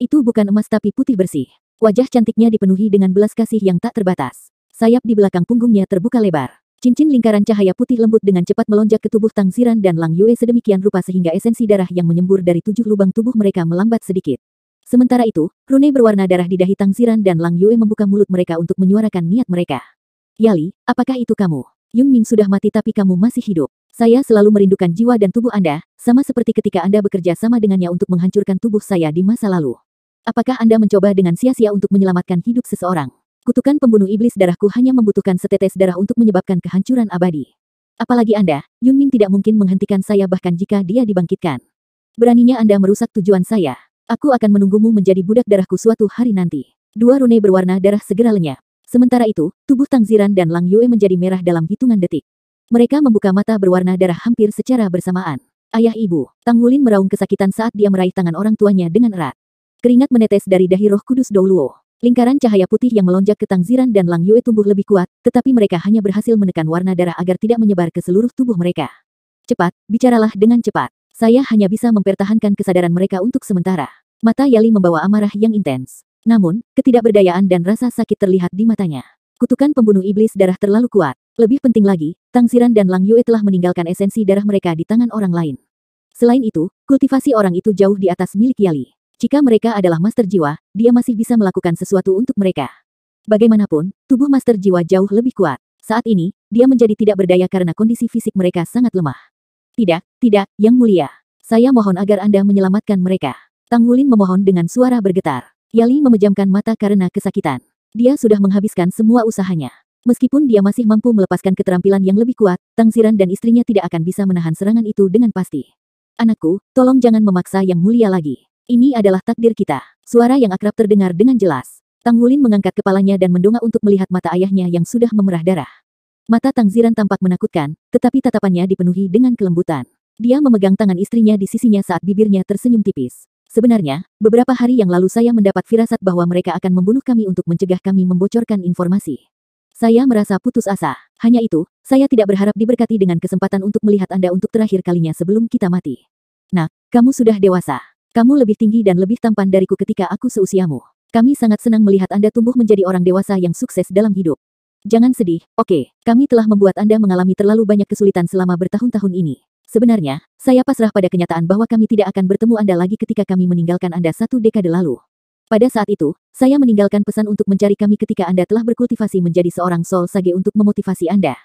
Itu bukan emas tapi putih bersih. Wajah cantiknya dipenuhi dengan belas kasih yang tak terbatas. Sayap di belakang punggungnya terbuka lebar. Cincin lingkaran cahaya putih lembut dengan cepat melonjak ke tubuh Tang Ziran dan Lang Yue sedemikian rupa sehingga esensi darah yang menyembur dari 7 lubang tubuh mereka melambat sedikit. Sementara itu, rune berwarna darah di dahi Tang Ziran dan Lang Yue membuka mulut mereka untuk menyuarakan niat mereka. Yali, apakah itu kamu? Yun Ming sudah mati tapi kamu masih hidup. Saya selalu merindukan jiwa dan tubuh Anda, sama seperti ketika Anda bekerja sama dengannya untuk menghancurkan tubuh saya di masa lalu. Apakah Anda mencoba dengan sia-sia untuk menyelamatkan hidup seseorang? Kutukan pembunuh iblis darahku hanya membutuhkan setetes darah untuk menyebabkan kehancuran abadi. Apalagi Anda, Yun Ming tidak mungkin menghentikan saya bahkan jika dia dibangkitkan. Beraninya Anda merusak tujuan saya. Aku akan menunggumu menjadi budak darahku suatu hari nanti. 2 rune berwarna darah segera lenyap. Sementara itu, tubuh Tang Ziran dan Lang Yue menjadi merah dalam hitungan detik. Mereka membuka mata berwarna darah hampir secara bersamaan. Ayah ibu, Tang Wulin meraung kesakitan saat dia meraih tangan orang tuanya dengan erat. Keringat menetes dari dahi Roh Kudus Douluo. Lingkaran cahaya putih yang melonjak ke Tang Ziran dan Lang Yue tumbuh lebih kuat, tetapi mereka hanya berhasil menekan warna darah agar tidak menyebar ke seluruh tubuh mereka. Cepat, bicaralah dengan cepat. Saya hanya bisa mempertahankan kesadaran mereka untuk sementara. Mata Yali membawa amarah yang intens. Namun, ketidakberdayaan dan rasa sakit terlihat di matanya. Kutukan pembunuh iblis darah terlalu kuat. Lebih penting lagi, Tang Ziran dan Lang Yue telah meninggalkan esensi darah mereka di tangan orang lain. Selain itu, kultivasi orang itu jauh di atas milik Yali. Jika mereka adalah master jiwa, dia masih bisa melakukan sesuatu untuk mereka. Bagaimanapun, tubuh master jiwa jauh lebih kuat. Saat ini, dia menjadi tidak berdaya karena kondisi fisik mereka sangat lemah. Tidak, Yang Mulia. Saya mohon agar Anda menyelamatkan mereka. Tang Wulin memohon dengan suara bergetar. Yali memejamkan mata karena kesakitan. Dia sudah menghabiskan semua usahanya. Meskipun dia masih mampu melepaskan keterampilan yang lebih kuat, Tang Ziran dan istrinya tidak akan bisa menahan serangan itu dengan pasti. Anakku, tolong jangan memaksa Yang Mulia lagi. Ini adalah takdir kita. Suara yang akrab terdengar dengan jelas. Tang Wulin mengangkat kepalanya dan mendongak untuk melihat mata ayahnya yang sudah memerah darah. Mata Tang Ziran tampak menakutkan, tetapi tatapannya dipenuhi dengan kelembutan. Dia memegang tangan istrinya di sisinya saat bibirnya tersenyum tipis. Sebenarnya, beberapa hari yang lalu saya mendapat firasat bahwa mereka akan membunuh kami untuk mencegah kami membocorkan informasi. Saya merasa putus asa. Hanya itu, saya tidak berharap diberkati dengan kesempatan untuk melihat Anda untuk terakhir kalinya sebelum kita mati. Nak, kamu sudah dewasa. Kamu lebih tinggi dan lebih tampan dariku ketika aku seusiamu. Kami sangat senang melihat Anda tumbuh menjadi orang dewasa yang sukses dalam hidup. Jangan sedih, oke, kami telah membuat Anda mengalami terlalu banyak kesulitan selama bertahun-tahun ini. Sebenarnya, saya pasrah pada kenyataan bahwa kami tidak akan bertemu Anda lagi ketika kami meninggalkan Anda 1 dekade lalu. Pada saat itu, saya meninggalkan pesan untuk mencari kami ketika Anda telah berkultivasi menjadi seorang Soul Sage untuk memotivasi Anda.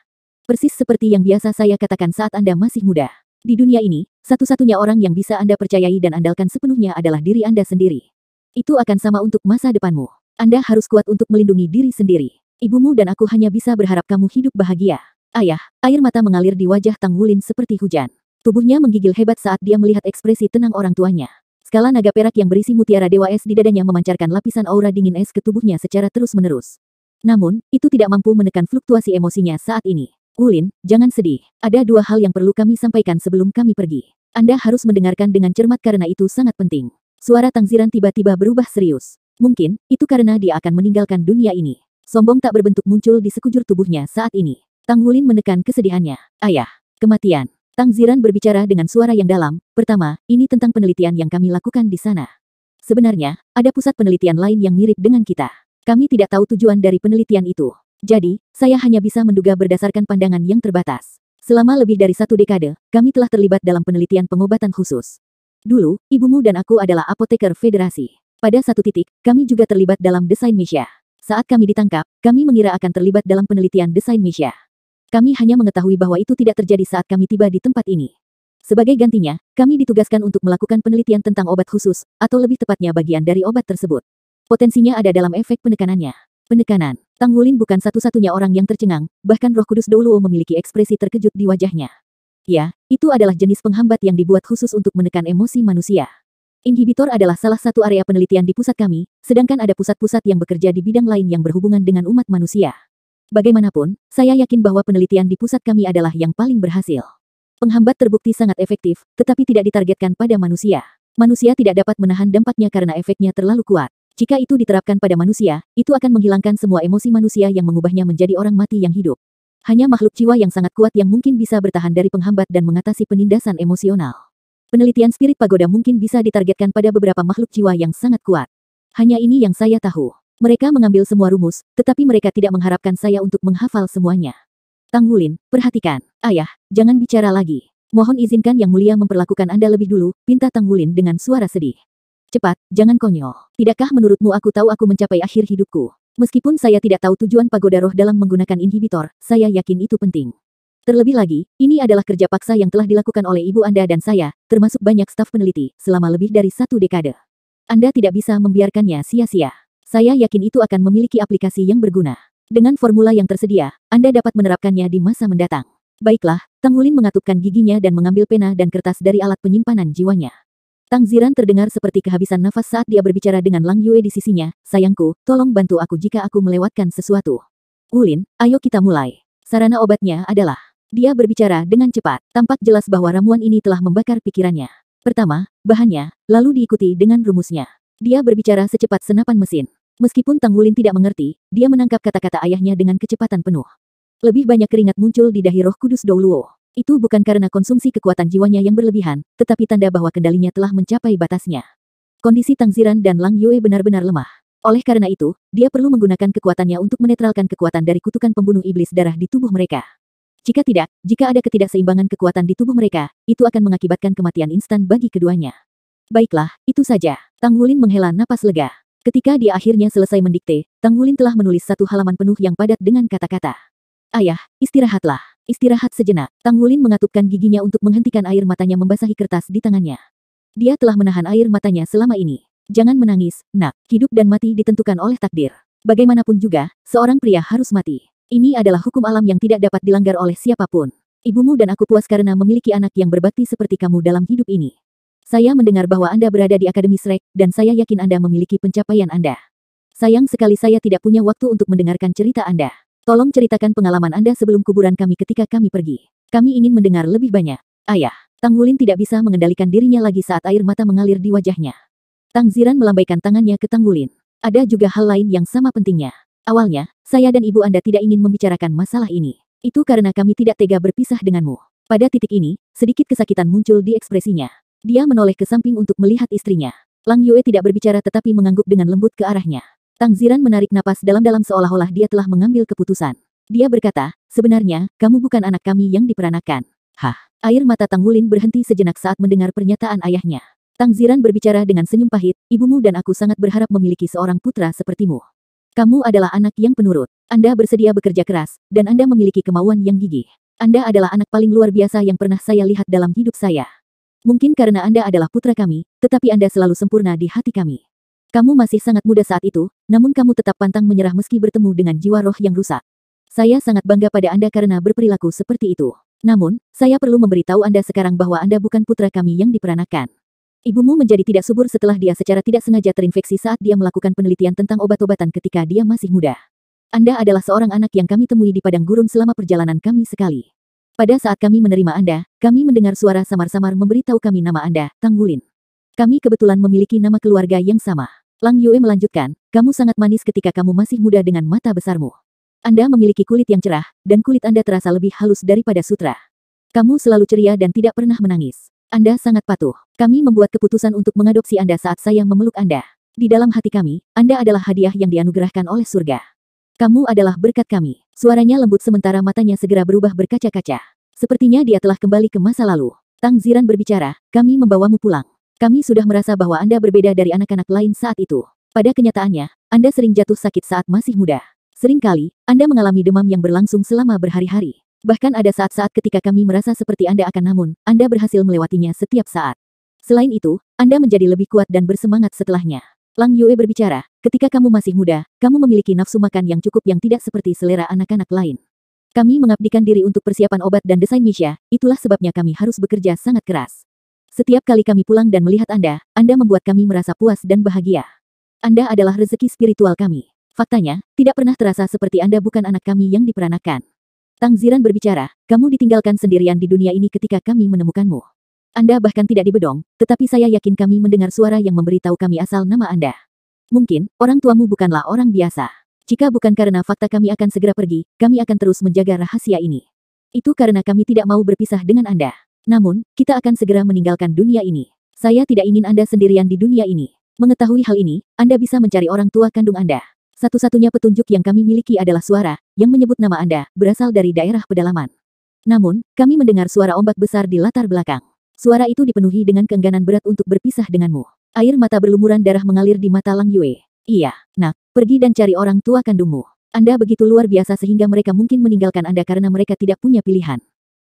Persis seperti yang biasa saya katakan saat Anda masih muda. Di dunia ini, satu-satunya orang yang bisa Anda percayai dan andalkan sepenuhnya adalah diri Anda sendiri. Itu akan sama untuk masa depanmu. Anda harus kuat untuk melindungi diri sendiri. Ibumu dan aku hanya bisa berharap kamu hidup bahagia. Ayah, air mata mengalir di wajah Tang Wulin seperti hujan. Tubuhnya menggigil hebat saat dia melihat ekspresi tenang orang tuanya. Skala naga perak yang berisi mutiara dewa es di dadanya memancarkan lapisan aura dingin es ke tubuhnya secara terus-menerus. Namun, itu tidak mampu menekan fluktuasi emosinya saat ini. Wulin, jangan sedih. Ada 2 hal yang perlu kami sampaikan sebelum kami pergi. Anda harus mendengarkan dengan cermat karena itu sangat penting. Suara Tang Ziran tiba-tiba berubah serius. Mungkin, itu karena dia akan meninggalkan dunia ini. Sombong tak berbentuk muncul di sekujur tubuhnya saat ini. Tang Wulin menekan kesedihannya. Ayah, kematian. Tang Ziran berbicara dengan suara yang dalam. Pertama, ini tentang penelitian yang kami lakukan di sana. Sebenarnya, ada pusat penelitian lain yang mirip dengan kita. Kami tidak tahu tujuan dari penelitian itu. Jadi, saya hanya bisa menduga berdasarkan pandangan yang terbatas. Selama lebih dari 1 dekade, kami telah terlibat dalam penelitian pengobatan khusus. Dulu, ibumu dan aku adalah apoteker federasi. Pada satu titik, kami juga terlibat dalam desain Misha. Saat kami ditangkap, kami mengira akan terlibat dalam penelitian desain Misha. Kami hanya mengetahui bahwa itu tidak terjadi saat kami tiba di tempat ini. Sebagai gantinya, kami ditugaskan untuk melakukan penelitian tentang obat khusus, atau lebih tepatnya bagian dari obat tersebut. Potensinya ada dalam efek penekanannya. Penekanan. Tang Wulin bukan satu-satunya orang yang tercengang, bahkan Roh Kudus Douluo memiliki ekspresi terkejut di wajahnya. Ya, itu adalah jenis penghambat yang dibuat khusus untuk menekan emosi manusia. Inhibitor adalah salah satu area penelitian di pusat kami, sedangkan ada pusat-pusat yang bekerja di bidang lain yang berhubungan dengan umat manusia. Bagaimanapun, saya yakin bahwa penelitian di pusat kami adalah yang paling berhasil. Penghambat terbukti sangat efektif, tetapi tidak ditargetkan pada manusia. Manusia tidak dapat menahan dampaknya karena efeknya terlalu kuat. Jika itu diterapkan pada manusia, itu akan menghilangkan semua emosi manusia yang mengubahnya menjadi orang mati yang hidup. Hanya makhluk jiwa yang sangat kuat yang mungkin bisa bertahan dari penghambat dan mengatasi penindasan emosional. Penelitian spirit pagoda mungkin bisa ditargetkan pada beberapa makhluk jiwa yang sangat kuat. Hanya ini yang saya tahu. Mereka mengambil semua rumus, tetapi mereka tidak mengharapkan saya untuk menghafal semuanya. Tang Wulin, perhatikan. Ayah, jangan bicara lagi. Mohon izinkan Yang Mulia memperlakukan Anda lebih dulu, pinta Tang Wulin dengan suara sedih. Cepat, jangan konyol. Tidakkah menurutmu aku tahu aku mencapai akhir hidupku? Meskipun saya tidak tahu tujuan pagoda roh dalam menggunakan inhibitor, saya yakin itu penting. Terlebih lagi, ini adalah kerja paksa yang telah dilakukan oleh ibu Anda dan saya, termasuk banyak staf peneliti, selama lebih dari 1 dekade. Anda tidak bisa membiarkannya sia-sia. Saya yakin itu akan memiliki aplikasi yang berguna. Dengan formula yang tersedia, Anda dapat menerapkannya di masa mendatang. Baiklah, Tang Wulin mengatupkan giginya dan mengambil pena dan kertas dari alat penyimpanan jiwanya. Tang Ziran terdengar seperti kehabisan nafas saat dia berbicara dengan Lang Yue di sisinya. Sayangku, tolong bantu aku jika aku melewatkan sesuatu. Wulin, ayo kita mulai. Sarana obatnya adalah... Dia berbicara dengan cepat, tampak jelas bahwa ramuan ini telah membakar pikirannya. Pertama, bahannya, lalu diikuti dengan rumusnya. Dia berbicara secepat senapan mesin. Meskipun Tang Wulin tidak mengerti, dia menangkap kata-kata ayahnya dengan kecepatan penuh. Lebih banyak keringat muncul di dahi Roh Kudus Douluo. Itu bukan karena konsumsi kekuatan jiwanya yang berlebihan, tetapi tanda bahwa kendalinya telah mencapai batasnya. Kondisi Tang Ziran dan Lang Yue benar-benar lemah. Oleh karena itu, dia perlu menggunakan kekuatannya untuk menetralkan kekuatan dari kutukan pembunuh iblis darah di tubuh mereka. Jika tidak, jika ada ketidakseimbangan kekuatan di tubuh mereka, itu akan mengakibatkan kematian instan bagi keduanya. Baiklah, itu saja. Tang Wulin menghela napas lega. Ketika dia akhirnya selesai mendikte, Tang Wulin telah menulis 1 halaman penuh yang padat dengan kata-kata. Ayah, istirahatlah. Istirahat sejenak. Tang Wulin mengatupkan giginya untuk menghentikan air matanya membasahi kertas di tangannya. Dia telah menahan air matanya selama ini. Jangan menangis, nak. Hidup dan mati ditentukan oleh takdir. Bagaimanapun juga, seorang pria harus mati. Ini adalah hukum alam yang tidak dapat dilanggar oleh siapapun. Ibumu dan aku puas karena memiliki anak yang berbakti seperti kamu dalam hidup ini. Saya mendengar bahwa Anda berada di Akademi Shrek, dan saya yakin Anda memiliki pencapaian Anda. Sayang sekali saya tidak punya waktu untuk mendengarkan cerita Anda. Tolong ceritakan pengalaman Anda sebelum kuburan kami ketika kami pergi. Kami ingin mendengar lebih banyak. Ayah, Tang Wulin tidak bisa mengendalikan dirinya lagi saat air mata mengalir di wajahnya. Tang Ziran melambaikan tangannya ke Tang Wulin. Ada juga hal lain yang sama pentingnya. Awalnya, saya dan ibu Anda tidak ingin membicarakan masalah ini. Itu karena kami tidak tega berpisah denganmu. Pada titik ini, sedikit kesakitan muncul di ekspresinya. Dia menoleh ke samping untuk melihat istrinya. Lang Yue tidak berbicara tetapi mengangguk dengan lembut ke arahnya. Tang Ziran menarik napas dalam-dalam seolah-olah dia telah mengambil keputusan. Dia berkata, sebenarnya, kamu bukan anak kami yang diperanakan. Hah? Air mata Tang Wulin berhenti sejenak saat mendengar pernyataan ayahnya. Tang Ziran berbicara dengan senyum pahit, ibumu dan aku sangat berharap memiliki seorang putra sepertimu. Kamu adalah anak yang penurut. Anda bersedia bekerja keras, dan Anda memiliki kemauan yang gigih. Anda adalah anak paling luar biasa yang pernah saya lihat dalam hidup saya. Mungkin karena Anda adalah putra kami, tetapi Anda selalu sempurna di hati kami. Kamu masih sangat muda saat itu, namun kamu tetap pantang menyerah meski bertemu dengan jiwa roh yang rusak. Saya sangat bangga pada Anda karena berperilaku seperti itu. Namun, saya perlu memberitahu Anda sekarang bahwa Anda bukan putra kami yang diperanakan. Ibumu menjadi tidak subur setelah dia secara tidak sengaja terinfeksi saat dia melakukan penelitian tentang obat-obatan ketika dia masih muda. Anda adalah seorang anak yang kami temui di padang gurun selama perjalanan kami sekali. Pada saat kami menerima Anda, kami mendengar suara samar-samar memberitahu kami nama Anda, Tang Wulin. Kami kebetulan memiliki nama keluarga yang sama. Lang Yue melanjutkan, kamu sangat manis ketika kamu masih muda dengan mata besarmu. Anda memiliki kulit yang cerah, dan kulit Anda terasa lebih halus daripada sutra. Kamu selalu ceria dan tidak pernah menangis. Anda sangat patuh. Kami membuat keputusan untuk mengadopsi Anda saat saya memeluk Anda. Di dalam hati kami, Anda adalah hadiah yang dianugerahkan oleh surga. Kamu adalah berkat kami. Suaranya lembut sementara matanya segera berubah berkaca-kaca. Sepertinya dia telah kembali ke masa lalu. Tang Ziran berbicara, kami membawamu pulang. Kami sudah merasa bahwa Anda berbeda dari anak-anak lain saat itu. Pada kenyataannya, Anda sering jatuh sakit saat masih muda. Seringkali, Anda mengalami demam yang berlangsung selama berhari-hari. Bahkan ada saat-saat ketika kami merasa seperti Anda akan namun, Anda berhasil melewatinya setiap saat. Selain itu, Anda menjadi lebih kuat dan bersemangat setelahnya. Lang Yue berbicara, ketika kamu masih muda, kamu memiliki nafsu makan yang cukup yang tidak seperti selera anak-anak lain. Kami mengabdikan diri untuk persiapan obat dan desain Misha, itulah sebabnya kami harus bekerja sangat keras. Setiap kali kami pulang dan melihat Anda membuat kami merasa puas dan bahagia. Anda adalah rezeki spiritual kami. Faktanya, tidak pernah terasa seperti Anda bukan anak kami yang diperanakan. Tang Ziran berbicara, kamu ditinggalkan sendirian di dunia ini ketika kami menemukanmu. Anda bahkan tidak dibedong, tetapi saya yakin kami mendengar suara yang memberitahu kami asal nama Anda. Mungkin, orang tuamu bukanlah orang biasa. Jika bukan karena fakta kami akan segera pergi, kami akan terus menjaga rahasia ini. Itu karena kami tidak mau berpisah dengan Anda. Namun, kita akan segera meninggalkan dunia ini. Saya tidak ingin Anda sendirian di dunia ini. Mengetahui hal ini, Anda bisa mencari orang tua kandung Anda. Satu-satunya petunjuk yang kami miliki adalah suara, yang menyebut nama Anda, berasal dari daerah pedalaman. Namun, kami mendengar suara ombak besar di latar belakang. Suara itu dipenuhi dengan keengganan berat untuk berpisah denganmu. Air mata berlumuran darah mengalir di mata Lang Yue. Iya, nak, pergi dan cari orang tua kandungmu. Anda begitu luar biasa sehingga mereka mungkin meninggalkan Anda karena mereka tidak punya pilihan.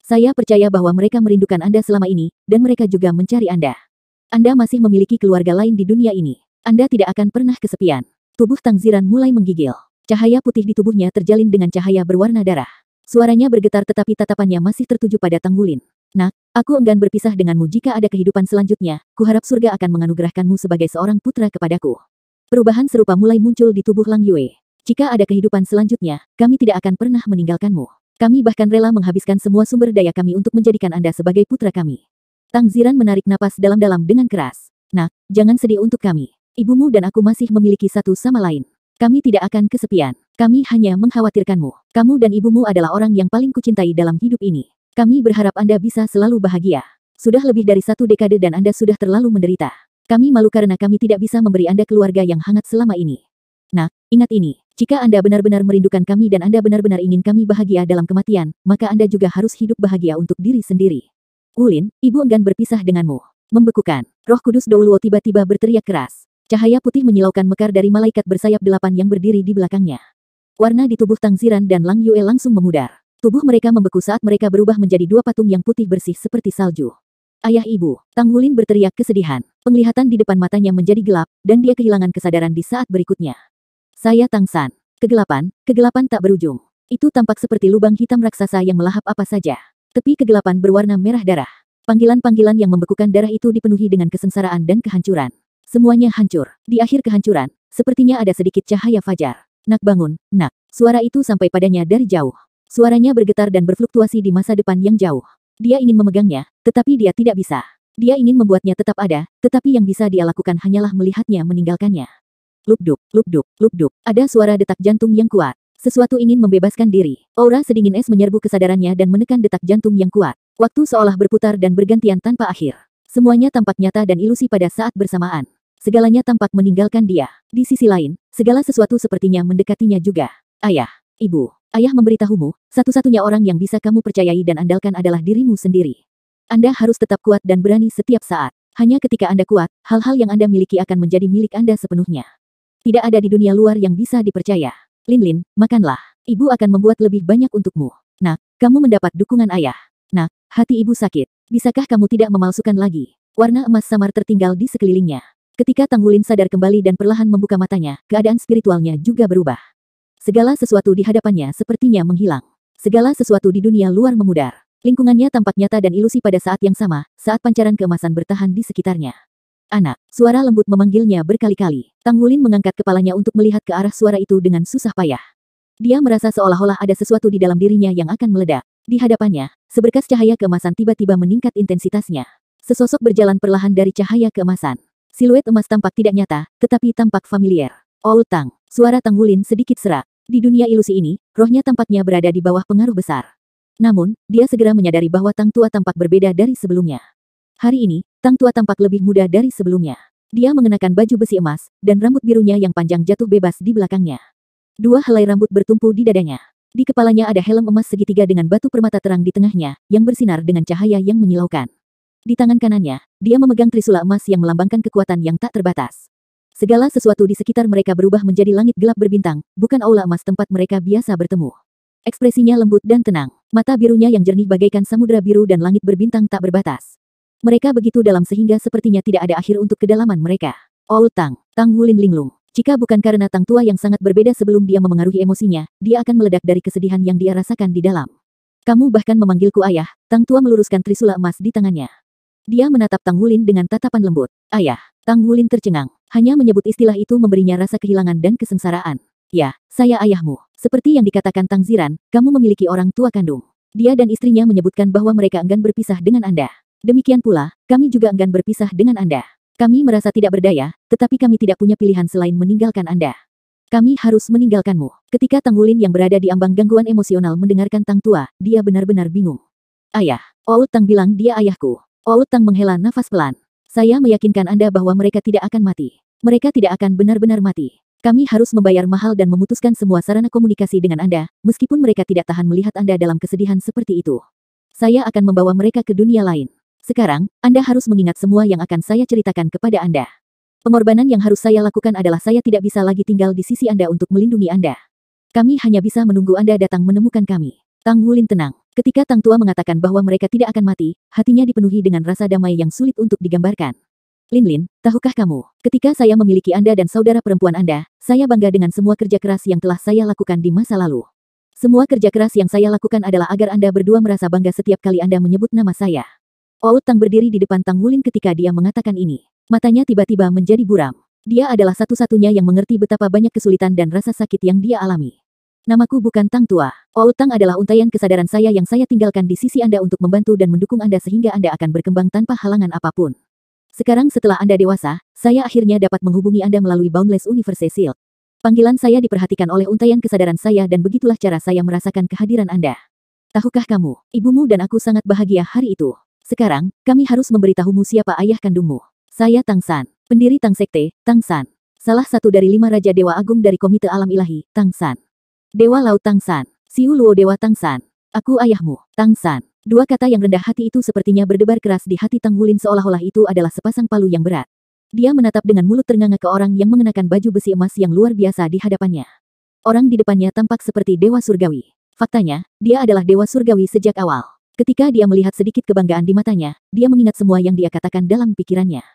Saya percaya bahwa mereka merindukan Anda selama ini, dan mereka juga mencari Anda. Anda masih memiliki keluarga lain di dunia ini. Anda tidak akan pernah kesepian. Tubuh Tang Ziran mulai menggigil. Cahaya putih di tubuhnya terjalin dengan cahaya berwarna darah. Suaranya bergetar tetapi tatapannya masih tertuju pada Tang Wulin. Nak, aku enggan berpisah denganmu jika ada kehidupan selanjutnya, kuharap surga akan menganugerahkanmu sebagai seorang putra kepadaku. Perubahan serupa mulai muncul di tubuh Lang Yue. Jika ada kehidupan selanjutnya, kami tidak akan pernah meninggalkanmu. Kami bahkan rela menghabiskan semua sumber daya kami untuk menjadikan Anda sebagai putra kami. Tang Ziran menarik napas dalam-dalam dengan keras. Nak, jangan sedih untuk kami. Ibumu dan aku masih memiliki satu sama lain. Kami tidak akan kesepian. Kami hanya mengkhawatirkanmu. Kamu dan ibumu adalah orang yang paling kucintai dalam hidup ini. Kami berharap Anda bisa selalu bahagia. Sudah lebih dari 1 dekade dan Anda sudah terlalu menderita. Kami malu karena kami tidak bisa memberi Anda keluarga yang hangat selama ini. Nak, ingat ini. Jika Anda benar-benar merindukan kami dan Anda benar-benar ingin kami bahagia dalam kematian, maka Anda juga harus hidup bahagia untuk diri sendiri. Wulin, ibu enggan berpisah denganmu. Membekukan. Roh Kudus Douluo tiba-tiba berteriak keras. Cahaya putih menyilaukan mekar dari malaikat bersayap 8 yang berdiri di belakangnya. Warna di tubuh Tang Ziran dan Lang Yue langsung memudar. Tubuh mereka membeku saat mereka berubah menjadi 2 patung yang putih bersih seperti salju. Ayah ibu, Tang Wulin berteriak kesedihan. Penglihatan di depan matanya menjadi gelap, dan dia kehilangan kesadaran di saat berikutnya. Saya Tang San. Kegelapan tak berujung. Itu tampak seperti lubang hitam raksasa yang melahap apa saja. Tepi kegelapan berwarna merah darah. Panggilan-panggilan yang membekukan darah itu dipenuhi dengan kesengsaraan dan kehancuran. Semuanya hancur. Di akhir kehancuran, sepertinya ada sedikit cahaya fajar. Nak bangun, nak. Suara itu sampai padanya dari jauh. Suaranya bergetar dan berfluktuasi di masa depan yang jauh. Dia ingin memegangnya, tetapi dia tidak bisa. Dia ingin membuatnya tetap ada, tetapi yang bisa dia lakukan hanyalah melihatnya meninggalkannya. Lupduk, lupduk, lupduk. Ada suara detak jantung yang kuat. Sesuatu ingin membebaskan diri. Aura sedingin es menyerbu kesadarannya dan menekan detak jantung yang kuat. Waktu seolah berputar dan bergantian tanpa akhir. Semuanya tampak nyata dan ilusi pada saat bersamaan. Segalanya tampak meninggalkan dia. Di sisi lain, segala sesuatu sepertinya mendekatinya juga. Ayah, ibu. Ayah memberitahumu, satu-satunya orang yang bisa kamu percayai dan andalkan adalah dirimu sendiri. Anda harus tetap kuat dan berani setiap saat. Hanya ketika Anda kuat, hal-hal yang Anda miliki akan menjadi milik Anda sepenuhnya. Tidak ada di dunia luar yang bisa dipercaya. Lin, makanlah. Ibu akan membuat lebih banyak untukmu. Nak, kamu mendapat dukungan ayah. Nak, hati ibu sakit. Bisakah kamu tidak memalsukan lagi? Warna emas samar tertinggal di sekelilingnya. Ketika Tang Wulin sadar kembali dan perlahan membuka matanya, keadaan spiritualnya juga berubah. Segala sesuatu di hadapannya sepertinya menghilang. Segala sesuatu di dunia luar memudar. Lingkungannya tampak nyata dan ilusi pada saat yang sama, saat pancaran keemasan bertahan di sekitarnya. Anak, suara lembut memanggilnya berkali-kali. Tang Wulin mengangkat kepalanya untuk melihat ke arah suara itu dengan susah payah. Dia merasa seolah-olah ada sesuatu di dalam dirinya yang akan meledak. Di hadapannya, seberkas cahaya keemasan tiba-tiba meningkat intensitasnya. Sesosok berjalan perlahan dari cahaya keemasan. Siluet emas tampak tidak nyata, tetapi tampak familiar. Oul Tang, suara Tang Wulin sedikit serak. Di dunia ilusi ini, rohnya tampaknya berada di bawah pengaruh besar. Namun, dia segera menyadari bahwa Tang Tua tampak berbeda dari sebelumnya. Hari ini, Tang Tua tampak lebih muda dari sebelumnya. Dia mengenakan baju besi emas, dan rambut birunya yang panjang jatuh bebas di belakangnya. Dua helai rambut bertumpu di dadanya. Di kepalanya ada helm emas segitiga dengan batu permata terang di tengahnya, yang bersinar dengan cahaya yang menyilaukan. Di tangan kanannya, dia memegang trisula emas yang melambangkan kekuatan yang tak terbatas. Segala sesuatu di sekitar mereka berubah menjadi langit gelap berbintang, bukan aula emas tempat mereka biasa bertemu. Ekspresinya lembut dan tenang, mata birunya yang jernih bagaikan samudera biru dan langit berbintang tak berbatas. Mereka begitu dalam sehingga sepertinya tidak ada akhir untuk kedalaman mereka. Oul Tang, Tang Wulin linglung. Jika bukan karena Tang Tua yang sangat berbeda sebelum dia memengaruhi emosinya, dia akan meledak dari kesedihan yang dia rasakan di dalam. Kamu bahkan memanggilku ayah, Tang Tua meluruskan trisula emas di tangannya. Dia menatap Tang Wulin dengan tatapan lembut. Ayah, Tang Wulin tercengang. Hanya menyebut istilah itu memberinya rasa kehilangan dan kesengsaraan. Ya, saya ayahmu. Seperti yang dikatakan Tang Ziran, kamu memiliki orang tua kandung. Dia dan istrinya menyebutkan bahwa mereka enggan berpisah dengan Anda. Demikian pula, kami juga enggan berpisah dengan Anda. Kami merasa tidak berdaya, tetapi kami tidak punya pilihan selain meninggalkan Anda. Kami harus meninggalkanmu. Ketika Tang Wulin yang berada di ambang gangguan emosional mendengarkan Tang Tua, dia benar-benar bingung. Ayah, Oul Tang bilang dia ayahku. Oul Tang menghela nafas pelan. Saya meyakinkan Anda bahwa mereka tidak akan mati. Mereka tidak akan benar-benar mati. Kami harus membayar mahal dan memutuskan semua sarana komunikasi dengan Anda, meskipun mereka tidak tahan melihat Anda dalam kesedihan seperti itu. Saya akan membawa mereka ke dunia lain. Sekarang, Anda harus mengingat semua yang akan saya ceritakan kepada Anda. Pengorbanan yang harus saya lakukan adalah saya tidak bisa lagi tinggal di sisi Anda untuk melindungi Anda. Kami hanya bisa menunggu Anda datang menemukan kami. Tang Wulin tenang. Ketika Tang Tua mengatakan bahwa mereka tidak akan mati, hatinya dipenuhi dengan rasa damai yang sulit untuk digambarkan. Lin Lin, tahukah kamu, ketika saya memiliki Anda dan saudara perempuan Anda, saya bangga dengan semua kerja keras yang telah saya lakukan di masa lalu. Semua kerja keras yang saya lakukan adalah agar Anda berdua merasa bangga setiap kali Anda menyebut nama saya. Oul Tang berdiri di depan Tang Wulin ketika dia mengatakan ini. Matanya tiba-tiba menjadi buram. Dia adalah satu-satunya yang mengerti betapa banyak kesulitan dan rasa sakit yang dia alami. Namaku bukan Tang Tua. Oul Tang adalah untaian kesadaran saya yang saya tinggalkan di sisi Anda untuk membantu dan mendukung Anda sehingga Anda akan berkembang tanpa halangan apapun. Sekarang setelah Anda dewasa, saya akhirnya dapat menghubungi Anda melalui Boundless Universe Shield. Panggilan saya diperhatikan oleh untaian kesadaran saya dan begitulah cara saya merasakan kehadiran Anda. Tahukah kamu, ibumu dan aku sangat bahagia hari itu. Sekarang, kami harus memberitahumu siapa ayah kandungmu. Saya Tang San, pendiri Tang Sekte, Tang San. Salah satu dari 5 Raja Dewa Agung dari Komite Alam Ilahi, Tang San. Dewa Laut Tang San. Siu Luo Dewa Tang San. Aku ayahmu, Tang San. Dua kata yang rendah hati itu sepertinya berdebar keras di hati Tang Wulin seolah-olah itu adalah sepasang palu yang berat. Dia menatap dengan mulut ternganga ke orang yang mengenakan baju besi emas yang luar biasa di hadapannya. Orang di depannya tampak seperti Dewa Surgawi. Faktanya, dia adalah Dewa Surgawi sejak awal. Ketika dia melihat sedikit kebanggaan di matanya, dia mengingat semua yang dia katakan dalam pikirannya.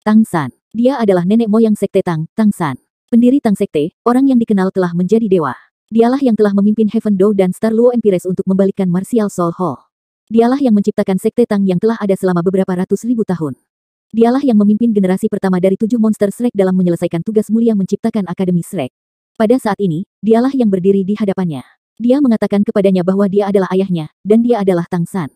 Tang San. Dia adalah nenek moyang Sekte Tang, Tang San. Pendiri Tang Sekte, orang yang dikenal telah menjadi dewa. Dialah yang telah memimpin Heaven Dou dan Star Luo Empires untuk membalikkan Martial Soul Hall. Dialah yang menciptakan Sekte Tang yang telah ada selama beberapa ratus ribu tahun. Dialah yang memimpin generasi pertama dari 7 monster Shrek dalam menyelesaikan tugas mulia menciptakan Akademi Shrek. Pada saat ini, dialah yang berdiri di hadapannya. Dia mengatakan kepadanya bahwa dia adalah ayahnya, dan dia adalah Tang San.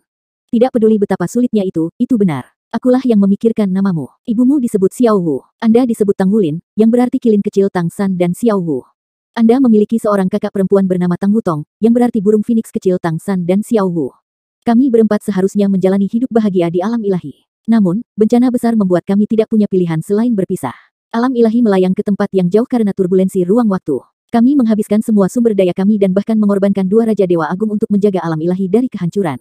Tidak peduli betapa sulitnya itu benar. Akulah yang memikirkan namamu. Ibumu disebut Xiao Wu. Anda disebut Tang Wulin, yang berarti kilin kecil Tang San dan Xiao Wu. Anda memiliki seorang kakak perempuan bernama Tang Wutong, yang berarti burung phoenix kecil Tang San dan Xiao Wu. Kami berempat seharusnya menjalani hidup bahagia di alam ilahi. Namun, bencana besar membuat kami tidak punya pilihan selain berpisah. Alam ilahi melayang ke tempat yang jauh karena turbulensi ruang waktu. Kami menghabiskan semua sumber daya kami dan bahkan mengorbankan 2 Raja Dewa Agung untuk menjaga alam ilahi dari kehancuran.